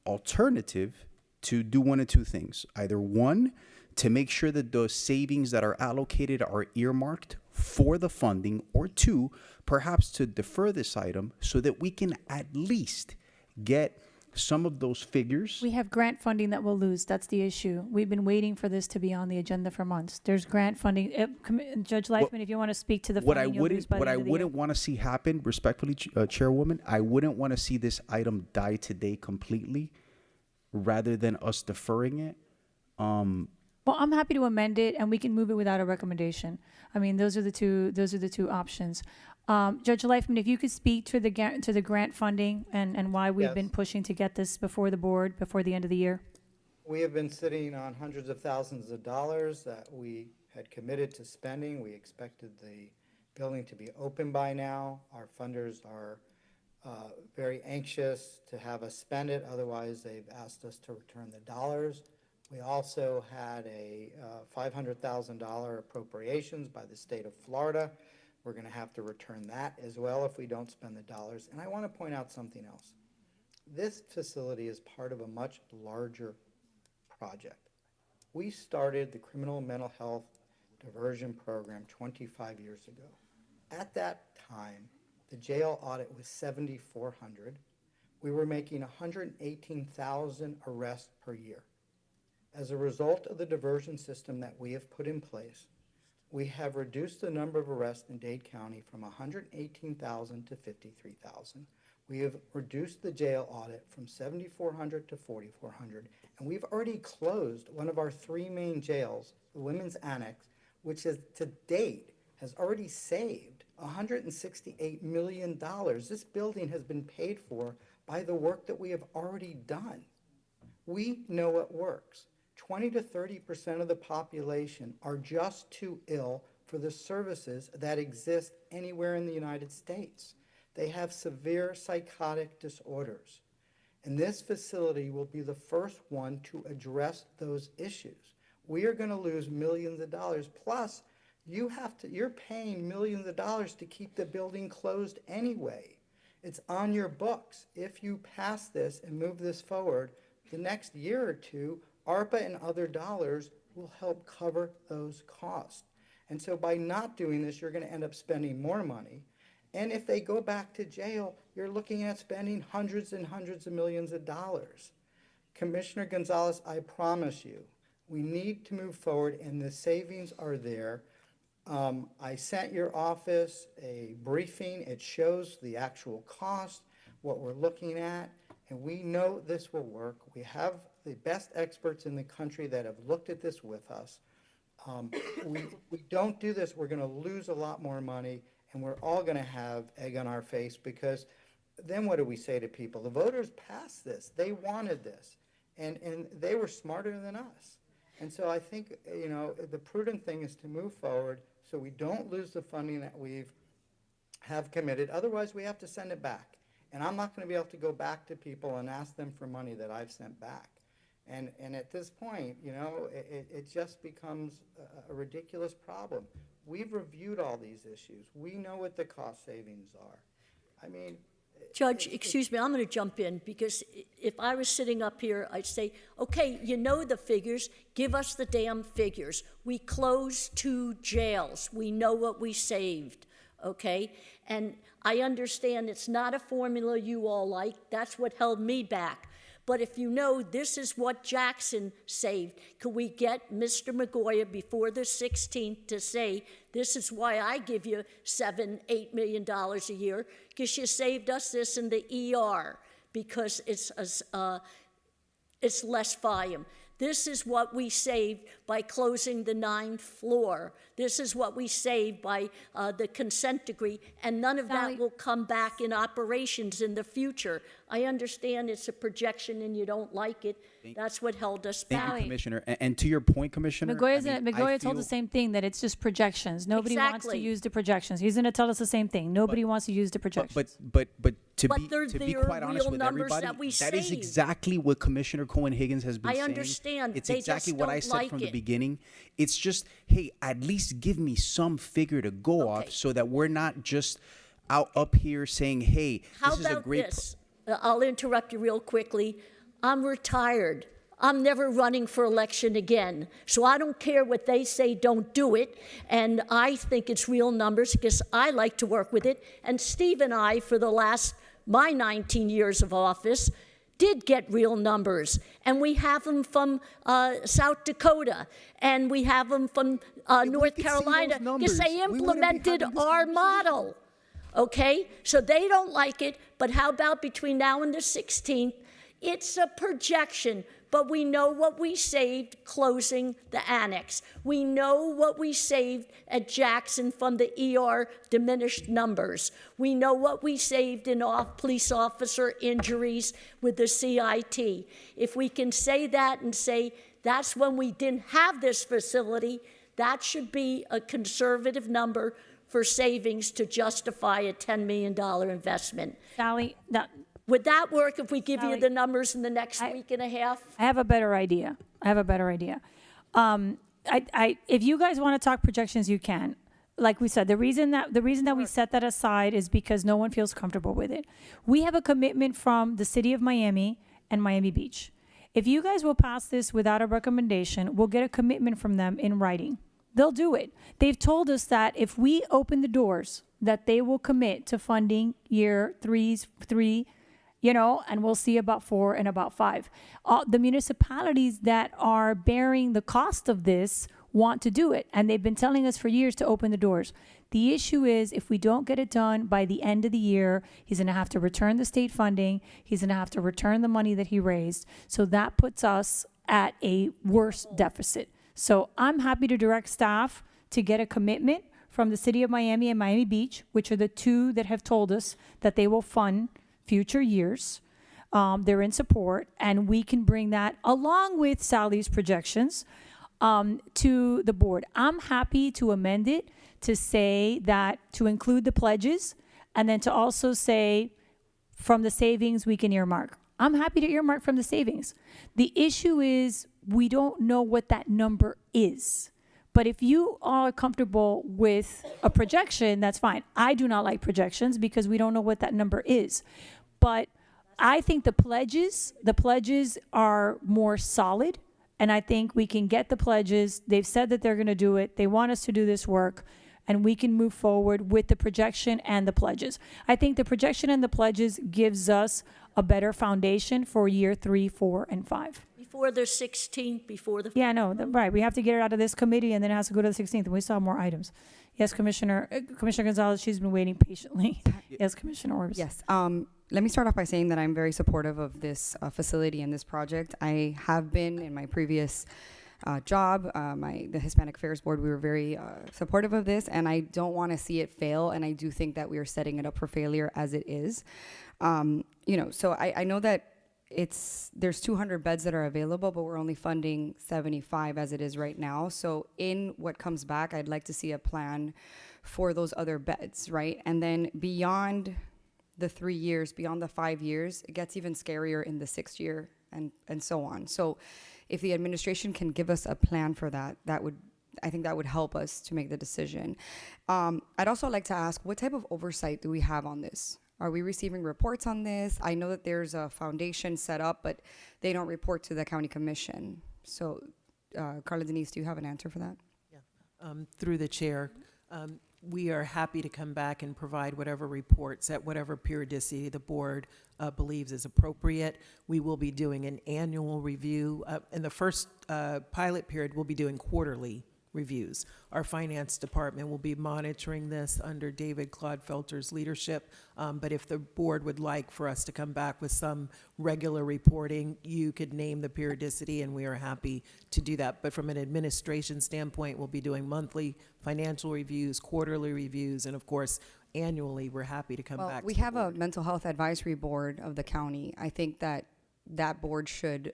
alternative to do one of two things. Either one, to make sure that the savings that are allocated are earmarked for the funding, or two, perhaps to defer this item so that we can at least get some of those figures. We have grant funding that we'll lose. That's the issue. We've been waiting for this to be on the agenda for months. There's grant funding. Judge Leifman, if you want to speak to the funding, you'll lose by the end of the year. What I wouldn't want to see happen, respectfully, Chairwoman, I wouldn't want to see this item die today completely, rather than us deferring it. Well, I'm happy to amend it, and we can move it without a recommendation. I mean, those are the two options. Judge Leifman, if you could speak to the grant funding and why we've been pushing to get this before the board before the end of the year. We have been sitting on hundreds of thousands of dollars that we had committed to spending. We expected the building to be open by now. Our funders are very anxious to have us spend it. Otherwise, they've asked us to return the dollars. We also had a $500,000 appropriations by the state of Florida. We're going to have to return that as well if we don't spend the dollars. And I want to point out something else. This facility is part of a much larger project. We started the criminal mental health diversion program 25 years ago. At that time, the jail audit was 7,400. We were making 118,000 arrests per year. As a result of the diversion system that we have put in place, we have reduced the number of arrests in Dade County from 118,000 to 53,000. We have reduced the jail audit from 7,400 to 4,400, and we've already closed one of our three main jails, the Women's Annex, which is to date has already saved $168 million. This building has been paid for by the work that we have already done. We know it works. 20 to 30% of the population are just too ill for the services that exist anywhere in the United States. They have severe psychotic disorders. And this facility will be the first one to address those issues. We are going to lose millions of dollars. Plus, you're paying millions of dollars to keep the building closed anyway. It's on your books. If you pass this and move this forward, the next year or two, ARPA and other dollars will help cover those costs. And so by not doing this, you're going to end up spending more money. And if they go back to jail, you're looking at spending hundreds and hundreds of millions of dollars. Commissioner Gonzalez, I promise you, we need to move forward, and the savings are there. I sent your office a briefing. It shows the actual cost, what we're looking at, and we know this will work. We have the best experts in the country that have looked at this with us. We don't do this, we're going to lose a lot more money, and we're all going to have egg on our face, because then what do we say to people? The voters passed this. They wanted this, and they were smarter than us. And so I think, the prudent thing is to move forward so we don't lose the funding that we've have committed. Otherwise, we have to send it back. And I'm not going to be able to go back to people and ask them for money that I've sent back. And at this point, you know, it just becomes a ridiculous problem. We've reviewed all these issues. We know what the cost savings are. I mean, Judge, excuse me, I'm going to jump in, because if I was sitting up here, I'd say, okay, you know the figures, give us the damn figures. We closed 2 jails. We know what we saved, okay? And I understand it's not a formula you all like. That's what held me back. But if you know this is what Jackson saved, could we get Mr. Magoya before the 16th to say, this is why I give you $7-8 million a year, because you saved us this in the ER, because it's less volume. This is what we saved by closing the 9th floor. This is what we saved by the consent decree, and none of that will come back in operations in the future. I understand it's a projection and you don't like it. That's what held us back. Thank you, Commissioner. And to your point, Commissioner, Magoya told the same thing, that it's just projections. Nobody wants to Exactly. use the projections. He's going to tell us the same thing. Nobody wants to use the projections. But to But be they're quite honest real with numbers everybody, that we that is saved. exactly what Commissioner Cohen-Higgins has been I saying. understand. It's They exactly just what I don't said like from the it. beginning. It's just, hey, at least give me some figure to go off, so that we're not just up here saying, hey, How this is a about great. this? I'll interrupt you real quickly. I'm retired. I'm never running for election again. So I don't care what they say, don't do it. And I think it's real numbers because I like to work with it. And Steve and I, for my 19 years of office, did get real numbers. And we have them from South Dakota. And we have them from North Carolina because they implemented our model. Okay? So they don't like it. But how about between now and the 16th? It's a projection. But we know what we saved closing the annex. We know what we saved at Jackson from the ER diminished numbers. We know what we saved in police officer injuries with the CIT. If we can say that and say that's when we didn't have this facility, that should be a conservative number for savings to justify a $10 million investment. Sally, would that work if we give you the numbers in the next week and a half? I have a better idea. If you guys want to talk projections, you can. Like we said, the reason that we set that aside is because no one feels comfortable with it. We have a commitment from the city of Miami and Miami Beach. If you guys will pass this without a recommendation, we'll get a commitment from them in writing. They'll do it. They've told us that if we open the doors, that they will commit to funding year 3, and we'll see about 4 and about 5. The municipalities that are bearing the cost of this want to do it, and they've been telling us for years to open the doors. The issue is, if we don't get it done by the end of the year, he's going to have to return the state funding. He's going to have to return the money that he raised. So that puts us at a worse deficit. So I'm happy to direct staff to get a commitment from the city of Miami and Miami Beach, which are the two that have told us that they will fund future years. They're in support, and we can bring that along with Sally's projections to the board. I'm happy to amend it to say that, to include the pledges, and then to also say from the savings we can earmark. I'm happy to earmark from the savings. The issue is we don't know what that number is. But if you are comfortable with a projection, that's fine. I do not like projections because we don't know what that number is. But I think the pledges are more solid, and I think we can get the pledges. They've said that they're going to do it. They want us to do this work, and we can move forward with the projection and the pledges. I think the projection and the pledges gives us a better foundation for year 3, 4, and 5. Before the 16th, before the... Yeah, no, right. We have to get it out of this committee, and then it has to go to the 16th, and we still have more items. Yes, Commissioner Gonzalez, she's been waiting patiently. Yes, Commissioner Orbis. Yes. Let me start off by saying that I'm very supportive of this facility and this project. I have been in my previous job, the Hispanic Affairs Board. We were very supportive of this, and I don't want to see it fail, and I do think that we are setting it up for failure as it is. So I know that there's 200 beds that are available, but we're only funding 75 as it is right now. So in what comes back, I'd like to see a plan for those other beds, right? And then beyond the 3 years, beyond the 5 years, it gets even scarier in the 6th year and so on. So if the administration can give us a plan for that, I think that would help us to make the decision. I'd also like to ask, what type of oversight do we have on this? Are we receiving reports on this? I know that there's a foundation set up, but they don't report to the county commission. So, Carla Denise, do you have an answer for that? Through the chair, we are happy to come back and provide whatever reports at whatever periodicity the board believes is appropriate. We will be doing an annual review. In the first pilot period, we'll be doing quarterly reviews. Our finance department will be monitoring this under David Clodfelter's leadership. But if the board would like for us to come back with some regular reporting, you could name the periodicity, and we are happy to do that. But from an administration standpoint, we'll be doing monthly financial reviews, quarterly reviews, and of course, annually, we're happy to come back. We have a mental health advisory board of the county. I think that board should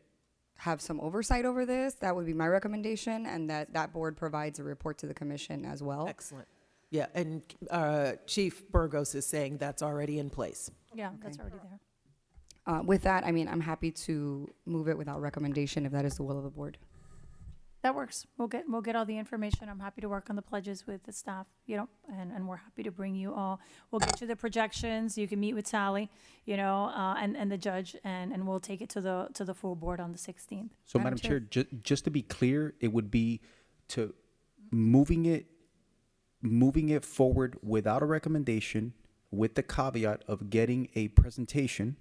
have some oversight over this. That would be my recommendation, and that board provides a report to the commission as well. Excellent. Yeah, and Chief Burgos is saying that's already in place. Yeah, that's already there. With that, I mean, I'm happy to move it without recommendation if that is the will of the board. That works. We'll get all the information. I'm happy to work on the pledges with the staff, and we're happy to bring you all. We'll get you the projections. You can meet with Sally, and the judge, and we'll take it to the full board on the 16th. So, Madam Chair, just to be clear, it would be to moving it forward without a recommendation, with the caveat of getting a presentation,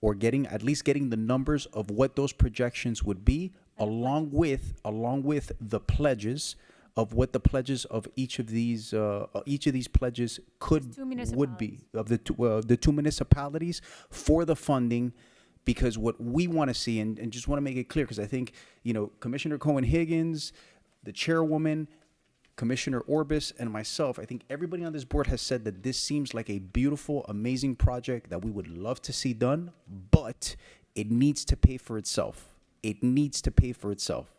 or at least getting the numbers of what those projections would be, along with the pledges of what the pledges of each of these pledges would be of the two municipalities for the funding. Because what we want to see, and just want to make it clear, because I think Commissioner Cohen-Higgins, the chairwoman, Commissioner Orbis, and myself, I think everybody on this board has said that this seems like a beautiful, amazing project that we would love to see done, but it needs to pay for itself. It needs to pay for itself.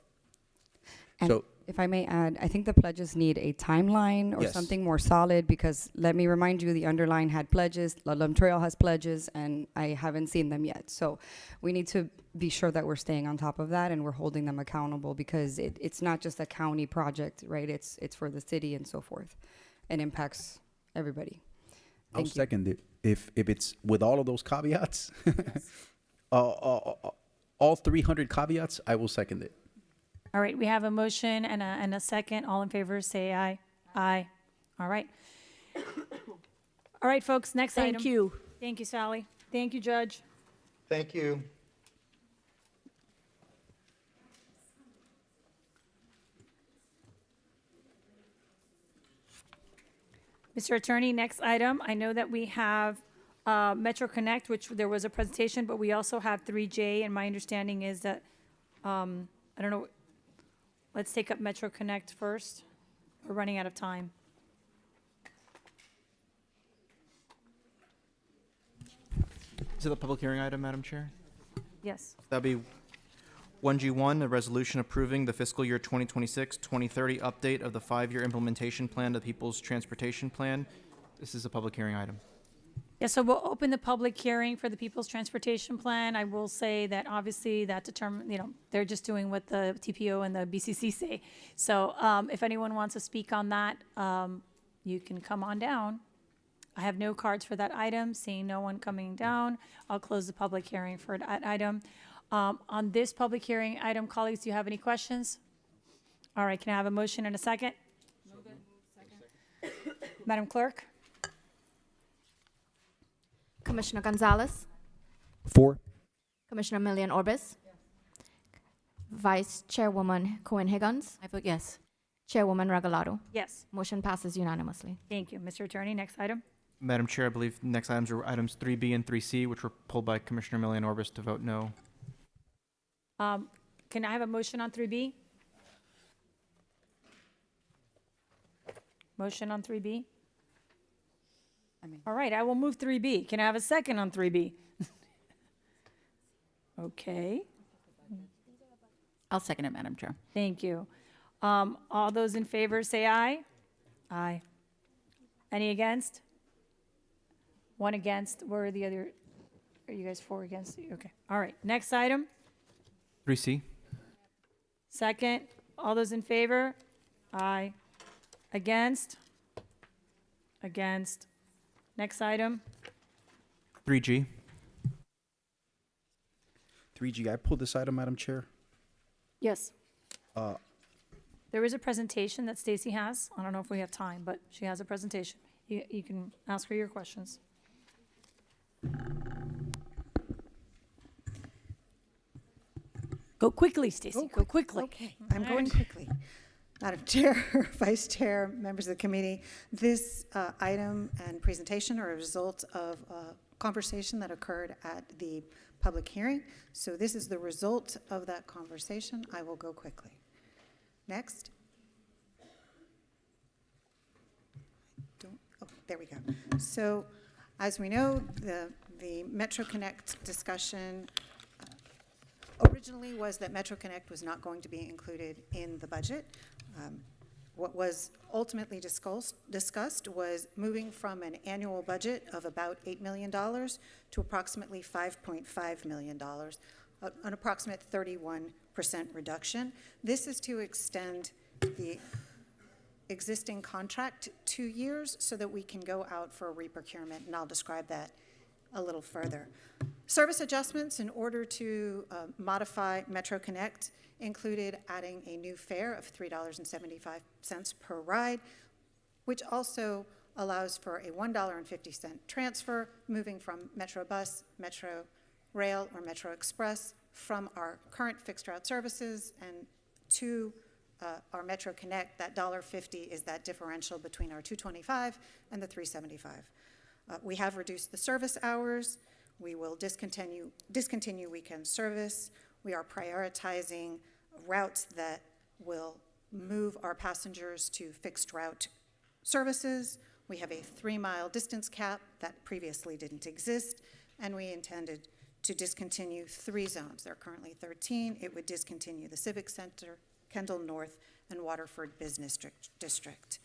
And so, if I may add, I think the pledges need a timeline or Yes. something more solid, because let me remind you, the underline had pledges, Ludlam Trail has pledges, and I haven't seen them yet. So we need to be sure that we're staying on top of that and we're holding them accountable, because it's not just a county project, right? It's for the city and so forth, and impacts everybody. I'll Thank you. second it if it's with all of those caveats. All 300 caveats, I will second it. All right, we have a motion and a second. All in favor, say aye. Aye. All right. All right, folks, next item. Thank you. Thank you, Sally. Thank you, Judge. Thank you. Mr. Attorney, next item. I know that we have Metro Connect, which there was a presentation, but we also have 3J, and my understanding is that, I don't know, let's take up Metro Connect first. We're running out of time. Is it a public hearing item, Madam Chair? Yes. That'd be 1G1, a resolution approving the fiscal year 2026-2030 update of the 5-year implementation plan, the People's Transportation Plan. This is a public hearing item. Yeah, so we'll open the public hearing for the People's Transportation Plan. I will say that obviously that they're just doing what the TPO and the BCC say. So if anyone wants to speak on that, you can come on down. I have no cards for that item. Seeing no one coming down, I'll close the public hearing for that item. On this public hearing item, colleagues, do you have any questions? All right, can I have a motion and a second? Madam Clerk? Commissioner Gonzalez, For. Commissioner Millian Orbis, Vice Chairwoman Cohen-Higgins, I vote yes. Chairwoman Regalado. Yes. Motion passes unanimously. Thank you. Mr. Attorney, next item. Madam Chair, I believe next items are items 3B and 3C, which were pulled by Commissioner Millian Orbis to vote no. Can I have a motion on 3B? Motion on 3B? All right, I will move 3B. Can I have a second on 3B? Okay, I'll second it, Madam Chair. thank you. All those in favor say aye. Aye. Any against? One against. Where are the other? Are you guys 4 against? Okay, all right. Next item. 3C. Second. All those in favor? Aye. Against? Against. Next item. 3G. 3G, I pulled this item, Madam Chair. Yes. Uh, There is a presentation that Stacy has. I don't know if we have time, but she has a presentation. You can ask her your questions. Go quickly, Stacy, go quickly. Okay, I'm going quickly. Madam Chair, Vice Chair, members of the committee, this item and presentation are a result of a conversation that occurred at the public hearing. So this is the result of that conversation. I will go quickly. Next. There we go. So as we know, the Metro Connect discussion originally was that Metro Connect was not going to be included in the budget. What was ultimately discussed was moving from an annual budget of about $8 million to approximately $5.5 million, an approximate 31% reduction. This is to extend the existing contract 2 years so that we can go out for a reprocurement, and I'll describe that a little further. Service adjustments in order to modify Metro Connect included adding a new fare of $3.75 per ride, which also allows for a $1.50 transfer, moving from Metro Bus, Metro Rail, or Metro Express from our current fixed route services and to our Metro Connect. That $1.50 is that differential between our $2.25 and the $3.75. We have reduced the service hours. We will discontinue weekend service. We are prioritizing routes that will move our passengers to fixed route services. We have a 3-mile distance cap that previously didn't exist, and we intended to discontinue 3 zones. There are currently 13. It would discontinue the Civic Center, Kendall North, and Waterford Business District.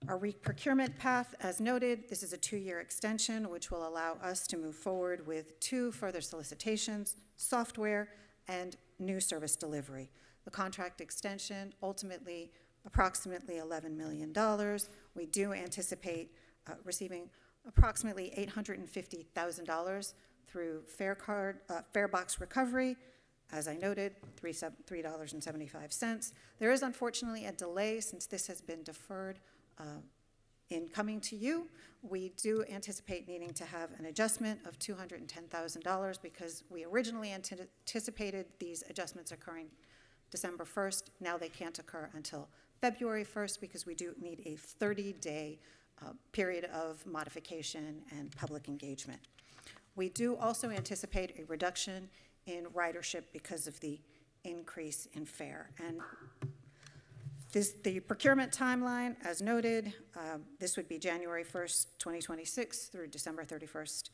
Our procurement path, as noted, this is a 2-year extension, which will allow us to move forward with 2 further solicitations, software, and new service delivery. The contract extension, ultimately approximately $11 million. We do anticipate receiving approximately $850,000 through fare box recovery. As I noted, $3.75. There is unfortunately a delay since this has been deferred in coming to you. We do anticipate needing to have an adjustment of $210,000 because we originally anticipated these adjustments occurring December 1st. Now they can't occur until February 1st because we do need a 30-day period of modification and public engagement. We do also anticipate a reduction in ridership because of the increase in fare. And the procurement timeline, as noted, this would be January 1st, 2026 through December 31st,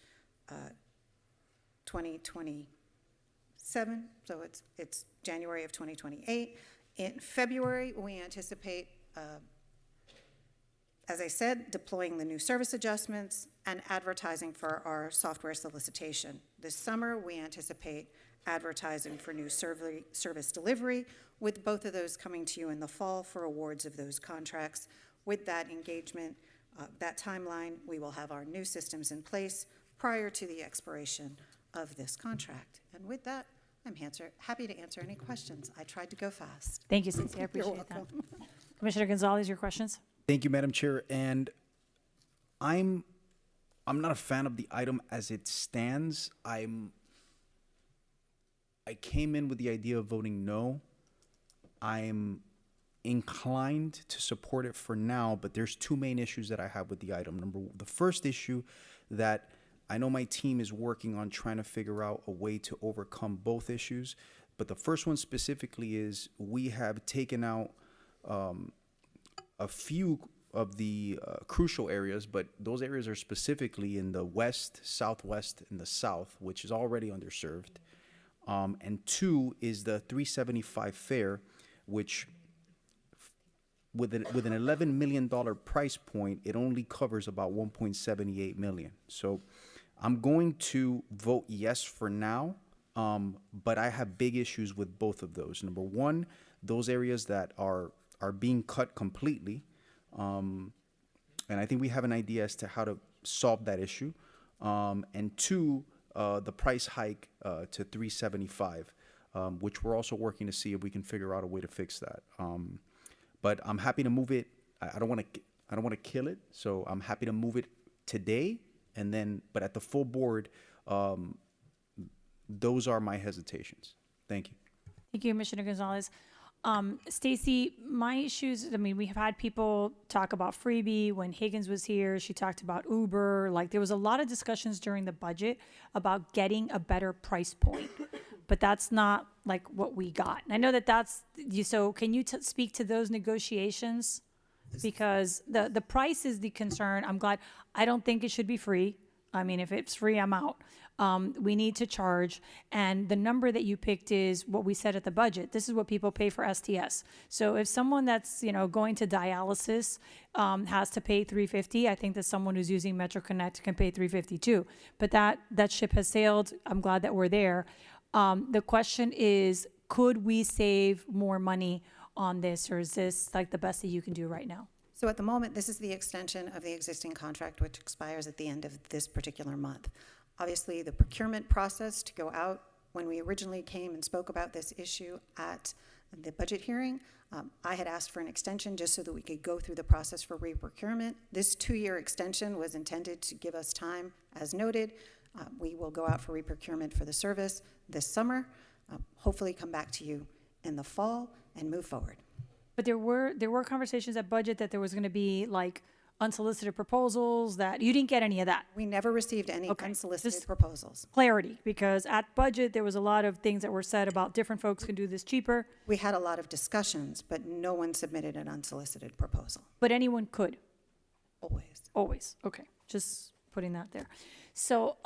2027. So it's January of 2028. In February, we anticipate, as I said, deploying the new service adjustments and advertising for our software solicitation. This summer, we anticipate advertising for new service delivery, with both of those coming to you in the fall for awards of those contracts. With that engagement, that timeline, we will have our new systems in place prior to the expiration of this contract. And with that, I'm happy to answer any questions. I tried to go fast. Thank you, Stacey. I appreciate that. Commissioner Gonzalez, your questions? Thank you, Madam Chair. And I'm not a fan of the item as it stands. I came in with the idea of voting no. I'm inclined to support it for now, but there's 2 main issues that I have with the item. The first issue that I know my team is working on trying to figure out a way to overcome both issues, but the first one specifically is we have taken out a few crucial areas, but those areas are specifically in the west, southwest, and the south, which is already underserved. And two is the 375 fare, which with an $11 million price point, it only covers about 1.78 million. So I'm going to vote yes for now, but I have big issues with both of those. Number one, those areas that are being cut completely, and I think we have an idea as to how to solve that issue. And two, the price hike to 375, which we're also working to see if we can figure out a way to fix that. But I'm happy to move it. I don't want to kill it, so I'm happy to move it today. And then, but at the full board, those are my hesitations. Thank you. Thank you, Commissioner Gonzalez. Stacy, my issues, I mean, we have had people talk about freebie. When Higgins was here, she talked about Uber. Like, there was a lot of discussions during the budget about getting a better price point. But that's not like what we got. And I know that that's you. So can you speak to those negotiations? Because the price is the concern. I'm glad. I don't think it should be free. I mean, if it's free, I'm out. We need to charge. And the number that you picked is what we said at the budget. This is what people pay for STS. So if someone that's, going to dialysis has to pay $350, I think that someone who's using Metro Connect can pay $350 too. But that ship has sailed. I'm glad that we're there. The question is, could we save more money on this, or is this like the best that you can do right now? So at the moment, this is the extension of the existing contract, which expires at the end of this particular month. Obviously, the procurement process to go out, when we originally came and spoke about this issue at the budget hearing, I had asked for an extension just so that we could go through the process for re-procurement. This 2-year extension was intended to give us time, as noted. We will go out for re-procurement for the service this summer, hopefully come back to you in the fall and move forward. But there were conversations at budget that there was going to be like unsolicited proposals, that you didn't get any of that. We never received any unsolicited Just proposals. clarity, because at budget, there was a lot of things that were said about different folks can do this cheaper, We had a lot of discussions, but no one submitted an unsolicited proposal. but anyone could. Always. Always. Okay. Just putting that there. So,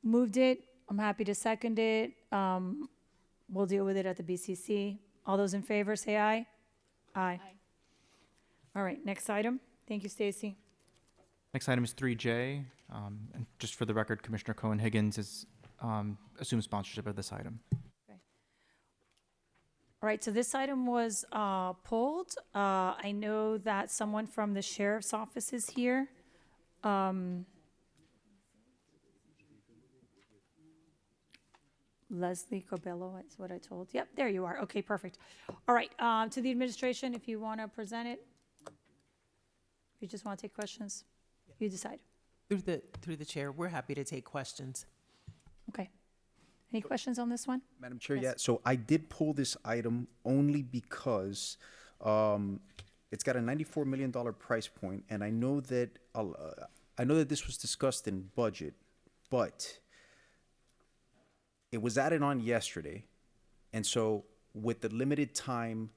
moved it. I'm happy to second it. We'll deal with it at the BCC. All those in favor, say aye. Aye. All right, next item. Thank you, Stacy. Next item is 3J. And just for the record, Commissioner Cohen-Higgins is assumes sponsorship of this item. All right, so this item was pulled. I know that someone from the sheriff's office is here. Leslie Cobello, that's what I told. Yep, there you are. Okay, perfect. All right, to the administration, if you want to present it. If you just want to take questions, you decide. Through the chair, we're happy to take questions. Okay. Any questions on this one? Madam Chair, Yes. yeah, so I did pull this item only because it's got a $94 million price point, and I know that this was discussed in budget, but it was added on yesterday, and so with the limited time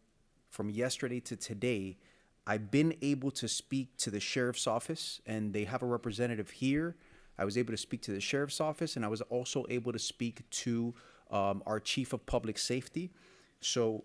from yesterday to today, I've been able to speak to the sheriff's office, and they have a representative here. I was able to speak to the sheriff's office, and I was also able to speak to our chief of public safety. So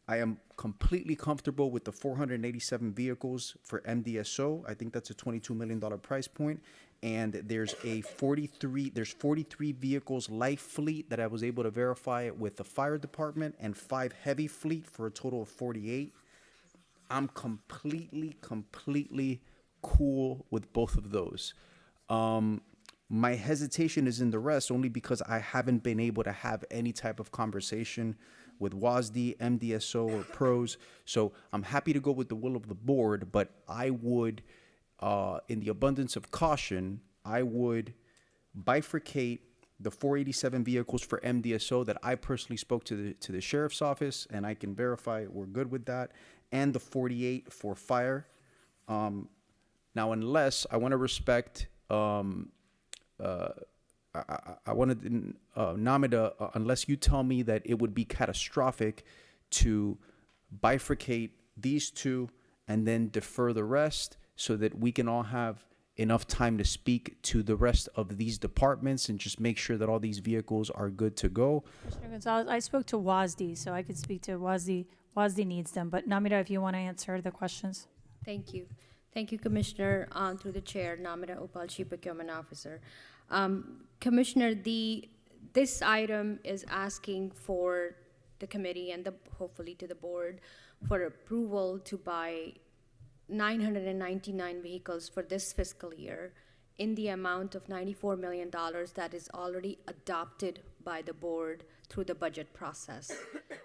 I am completely comfortable with the 487 vehicles for MDSO. I think that's a $22 million price point. And there's 43 vehicles light fleet that I was able to verify with the fire department, and 5 heavy fleet for a total of 48. I'm completely cool with both of those. My hesitation is in the rest only because I haven't been able to have any type of conversation with WASD, MDSO, or pros. So I'm happy to go with the will of the board, but I would, in the abundance of caution, I would bifurcate the 487 vehicles for MDSO that I personally spoke to the sheriff's office, and I can verify we're good with that, and the 48 for fire. Now, unless I want to respect, I wanted Namida, unless you tell me that it would be catastrophic to bifurcate these two and then defer the rest so that we can all have enough time to speak to the rest of these departments and just make sure that all these vehicles are good to go. Commissioner Gonzalez, I spoke to WASD, so I could speak to WASD. WASD needs them, but Namira, if you want to answer the questions. Thank you. Thank you, Commissioner. Through the chair, Namita Opal, Chief Procurement Officer. Commissioner, this item is asking for the committee and hopefully to the board for approval to buy 999 vehicles for this fiscal year in the amount of $94 million that is already adopted by the board through the budget process.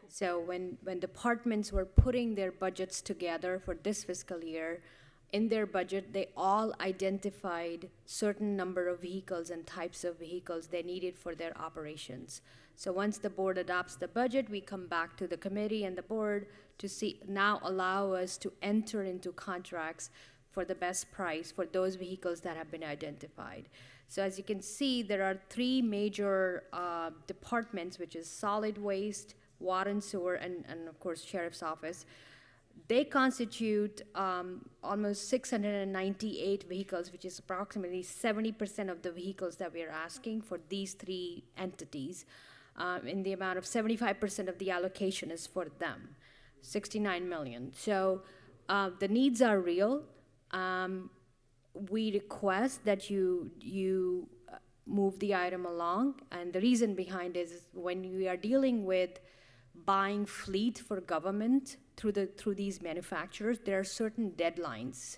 So when departments were putting their budgets together for this fiscal year, in their budget, they all identified certain number of vehicles and types of vehicles they needed for their operations. So once the board adopts the budget, we come back to the committee and the board to allow us to enter into contracts for the best price for those vehicles that have been identified. So as you can see, there are three major departments, which is solid waste, water and sewer, and of course, sheriff's office. They constitute almost 698 vehicles, which is approximately 70% of the vehicles that we are asking for these three entities. In the amount of 75% of the allocation is for them, 69 million. So the needs are real. We request that you move the item along, and the reason behind it is when we are dealing with buying fleet for government through these manufacturers, there are certain deadlines.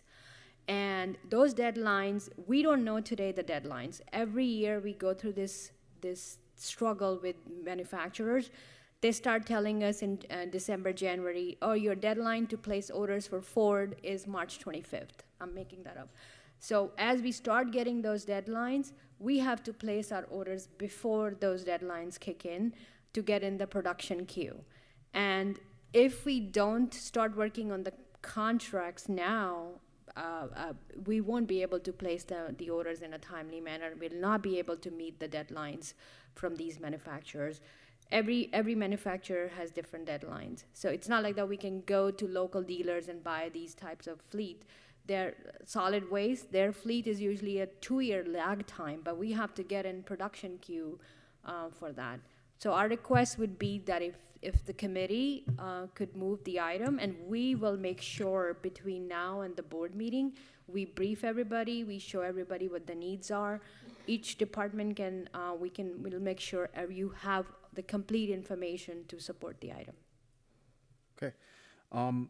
And those deadlines, we don't know today the deadlines. Every year we go through this struggle with manufacturers. They start telling us in December, January, oh, your deadline to place orders for Ford is March 25th. I'm making that up. So as we start getting those deadlines, we have to place our orders before those deadlines kick in to get in the production queue. And if we don't start working on the contracts now, we won't be able to place the orders in a timely manner. We'll not be able to meet the deadlines from these manufacturers. Every manufacturer has different deadlines. So it's not like that we can go to local dealers and buy these types of fleet. Their solid waste, their fleet is usually a 2-year lag time, but we have to get in production queue for that. So our request would be that if the committee could move the item, and we will make sure between now and the board meeting, we brief everybody, we show everybody what the needs are. Each department we'll make sure you have the complete information to support the item. Okay. I'm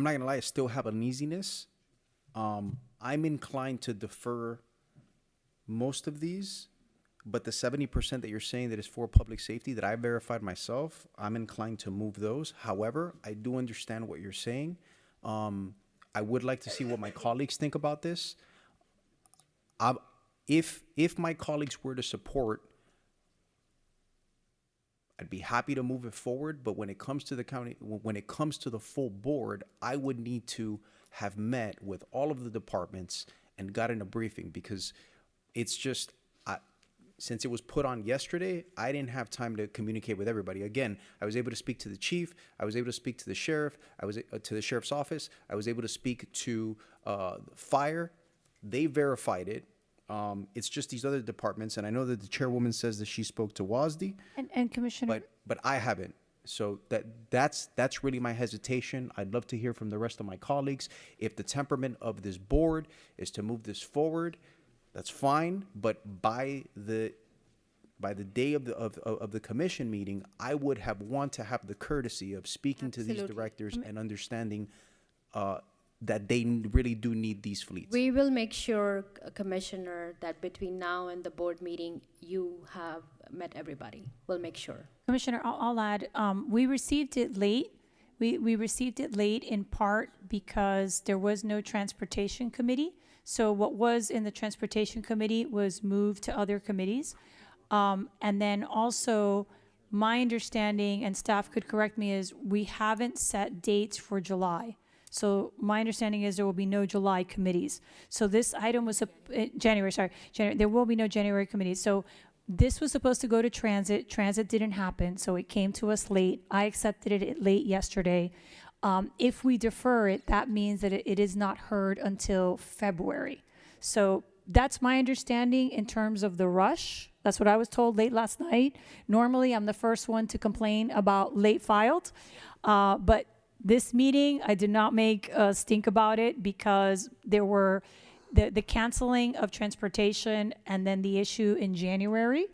not gonna lie, I still have uneasiness. I'm inclined to defer most of these, but the 70% that you're saying that is for public safety that I verified myself, I'm inclined to move those. However, I do understand what you're saying. I would like to see what my colleagues think about this. If my colleagues were to support, I'd be happy to move it forward, but when it comes to the county, when it comes to the full board, I would need to have met with all of the departments and gotten a briefing, because it's just, since it was put on yesterday, I didn't have time to communicate with everybody. Again, I was able to speak to the chief, I was able to speak to the sheriff, I was to the sheriff's office, I was able to speak to fire. They verified it. It's just these other departments, and I know that the chairwoman says that she spoke to WASD, And Commissioner, but I haven't. So that's really my hesitation. I'd love to hear from the rest of my colleagues. If the temperament of this board is to move this forward, that's fine. But by the day of the commission meeting, I would want to have the courtesy of speaking to these directors and understanding that they really do need these fleets. We will make sure, Commissioner, that between now and the board meeting, you have met everybody. We'll make sure. Commissioner, I'll add, we received it late. We received it late in part because there was no transportation committee. So what was in the transportation committee was moved to other committees. And then also, my understanding, and staff could correct me, is we haven't set dates for July. So my understanding is there will be no July committees. So this item was January. There will be no January committees. So this was supposed to go to transit. Transit didn't happen, so it came to us late. I accepted it late yesterday. If we defer it, that means that it is not heard until February. So that's my understanding in terms of the rush. That's what I was told late last night. Normally, I'm the first one to complain about late filed, but this meeting, I did not make a stink about it because there were the canceling of transportation and then the issue in January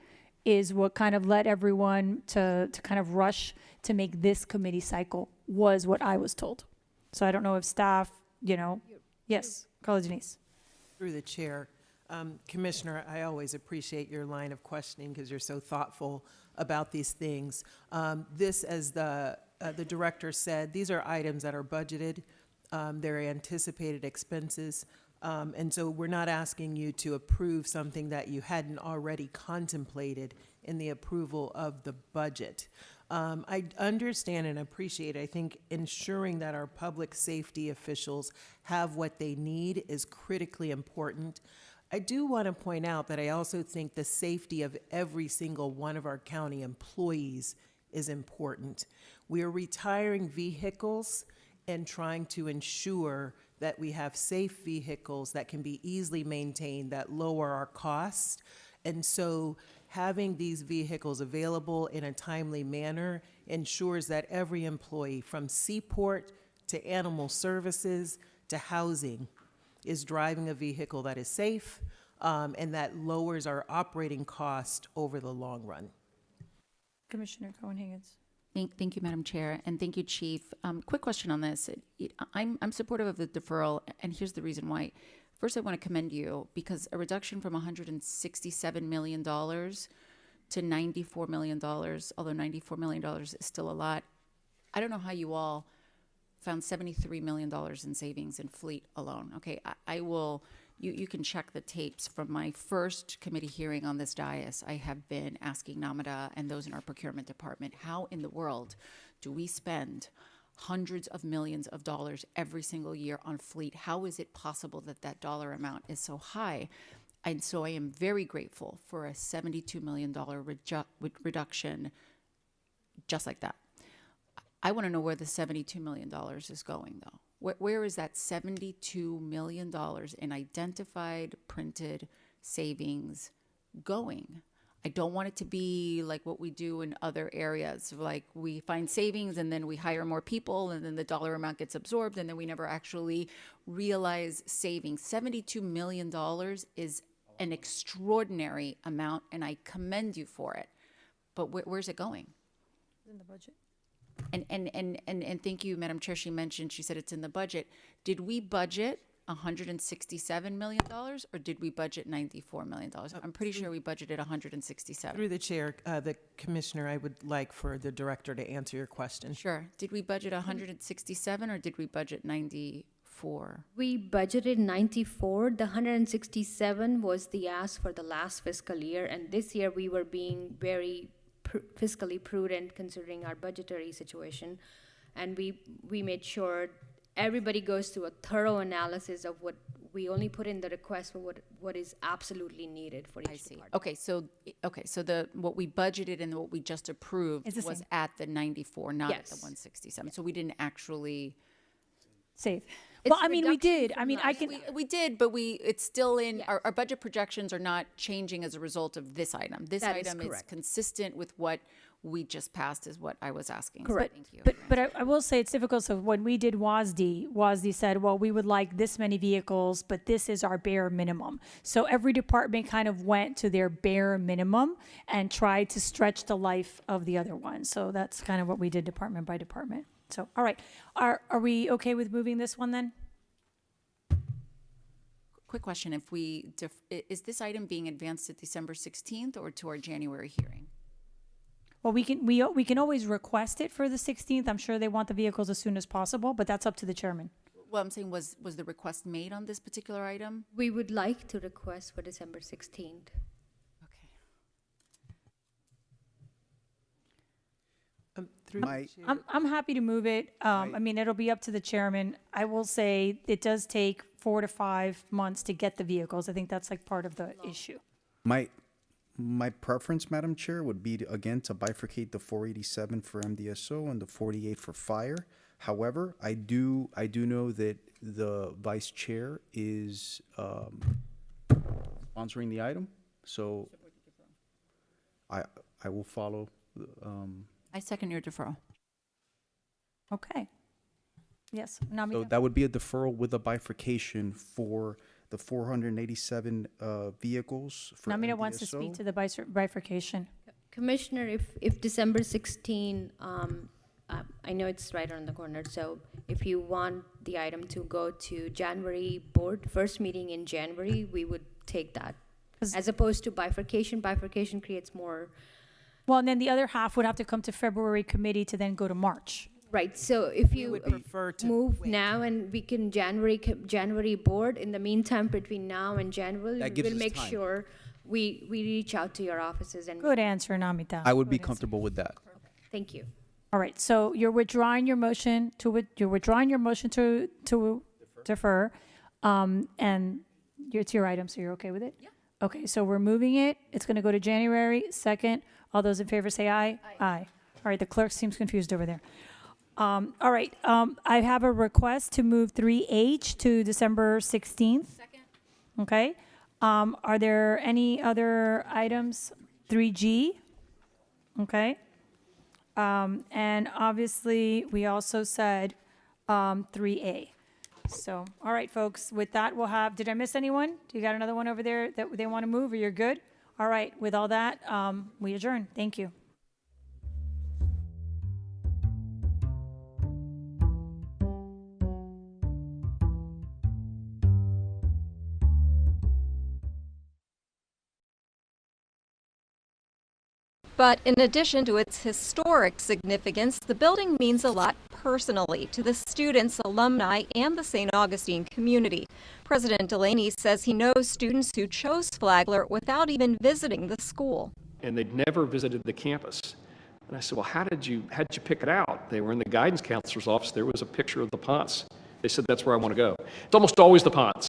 is what kind of led everyone to kind of rush to make this committee cycle, was what I was told. So I don't know if staff, yes, Carla Denise. Through the chair, Commissioner, I always appreciate your line of questioning because you're so thoughtful about these things. This, as the director said, these are items that are budgeted. They're anticipated expenses. And so we're not asking you to approve something that you hadn't already contemplated in the approval of the budget. I understand and appreciate, I think ensuring that our public safety officials have what they need is critically important. I do want to point out that I also think the safety of every single one of our county employees is important. We are retiring vehicles and trying to ensure that we have safe vehicles that can be easily maintained, that lower our costs. And so having these vehicles available in a timely manner ensures that every employee, from Seaport to Animal Services to housing, is driving a vehicle that is safe and that lowers our operating cost over the long run. Commissioner Cohen-Higgins. Thank you, Madam Chair, and thank you, Chief. Quick question on this. I'm supportive of the deferral, and here's the reason why. First, I want to commend you because a reduction from $167 million to $94 million, although $94 million is still a lot. I don't know how you all found $73 million in savings in fleet alone. Okay, I will. You can check the tapes from my first committee hearing on this dais. I have been asking NAMDA and those in our procurement department, how in the world do we spend hundreds of millions of dollars every single year on fleet? How is it possible that that dollar amount is so high? And so I am very grateful for a $72 million reduction just like that. I want to know where the $72 million is going, though. Where is that $72 million in identified printed savings going? I don't want it to be like what we do in other areas, like we find savings and then we hire more people and then the dollar amount gets absorbed and then we never actually realize savings. $72 million is an extraordinary amount and I commend you for it. But where's it going? In the budget. And thank you, Madam Chair. She said it's in the budget. Did we budget $167 million or did we budget $94 million? I'm pretty sure we budgeted $167. Through the chair, the commissioner, I would like for the director to answer your question. Sure. Did we budget 167 or did we budget 94? We budgeted 94. The 167 was the ask for the last fiscal year, and this year we were being very fiscally prudent considering our budgetary situation, and we made sure everybody goes through a thorough analysis of what we only put in the request for what is absolutely needed for each department. Okay, so the what we budgeted and what we just approved was same. at the 94, not at Yes. the 167. So we didn't actually Save. It's Well, I mean, we reduction did. from I mean, I last can. we did, but it's still in our budget projections are not changing as a result of this item. This That is item is correct. consistent with what we just passed is what I was asking. So Correct. thank you. But I will say it's difficult. So when we did WASD said, well, we would like this many vehicles, but this is our bare minimum. So every department kind of went to their bare minimum and tried to stretch the life of the other one. So that's kind of what we did department by department. So, all right. Are we okay with moving this one then? Quick question: is this item being advanced to December 16th or to our January hearing? Well, we can always request it for the 16th. I'm sure they want the vehicles as soon as possible, but that's up to the chairman. Well, I'm saying was the request made on this particular item? We would like to request for December 16th. Okay. Through My- the chair. I'm happy to move it. I mean, it'll be up to the chairman. I will say it does take 4 to 5 months to get the vehicles. I think that's like part of the issue. My preference, Madam Chair, would be to, again, to bifurcate the 487 for MDSO and the 48 for fire. However, I do know that the vice chair is sponsoring the item, so I will follow. I second your deferral. Okay. Yes, So Namita? that would be a deferral with a bifurcation for the 487 vehicles for Namita wants to speak NDSO. to the bifurcation. Commissioner, if December 16, I know it's right around the corner, so if you want the item to go to January board, first meeting in January, we would take that. As opposed to bifurcation creates more. Well, and then the other half would have to come to February committee to then go to March. Right, so if you would prefer to move wait. now and we can January board, in the meantime, between now and January, That gives we'll us make time. sure we reach out to your offices and. Good answer, Namita. I would be Good answer. comfortable with that. Thank you. All right, so you're withdrawing your motion to defer, and it's your item, so you're okay with it? Yeah. Okay, so we're moving it. It's going to go to January 2nd. All those in favor say aye. Aye. All right, the clerk seems confused over there. All right, I have a request to move 3H to December 16th. Second. Okay. Are there any other items? 3G. Okay. And obviously, we also said 3A. So, all right, folks, with that, we'll have, did I miss anyone? Do you got another one over there that they want to move, or you're good? All right, with all that, we adjourn. Thank you. But in addition to its historic significance, the building means a lot personally to the students, alumni, and the St. Augustine community. President Delaney says he knows students who chose Flagler without even visiting the school. And they'd never visited the campus. And I said, well, how did you pick it out? They were in the guidance counselor's office. There was a picture of the Ponce. They said, that's where I want to go. It's almost always the Ponce.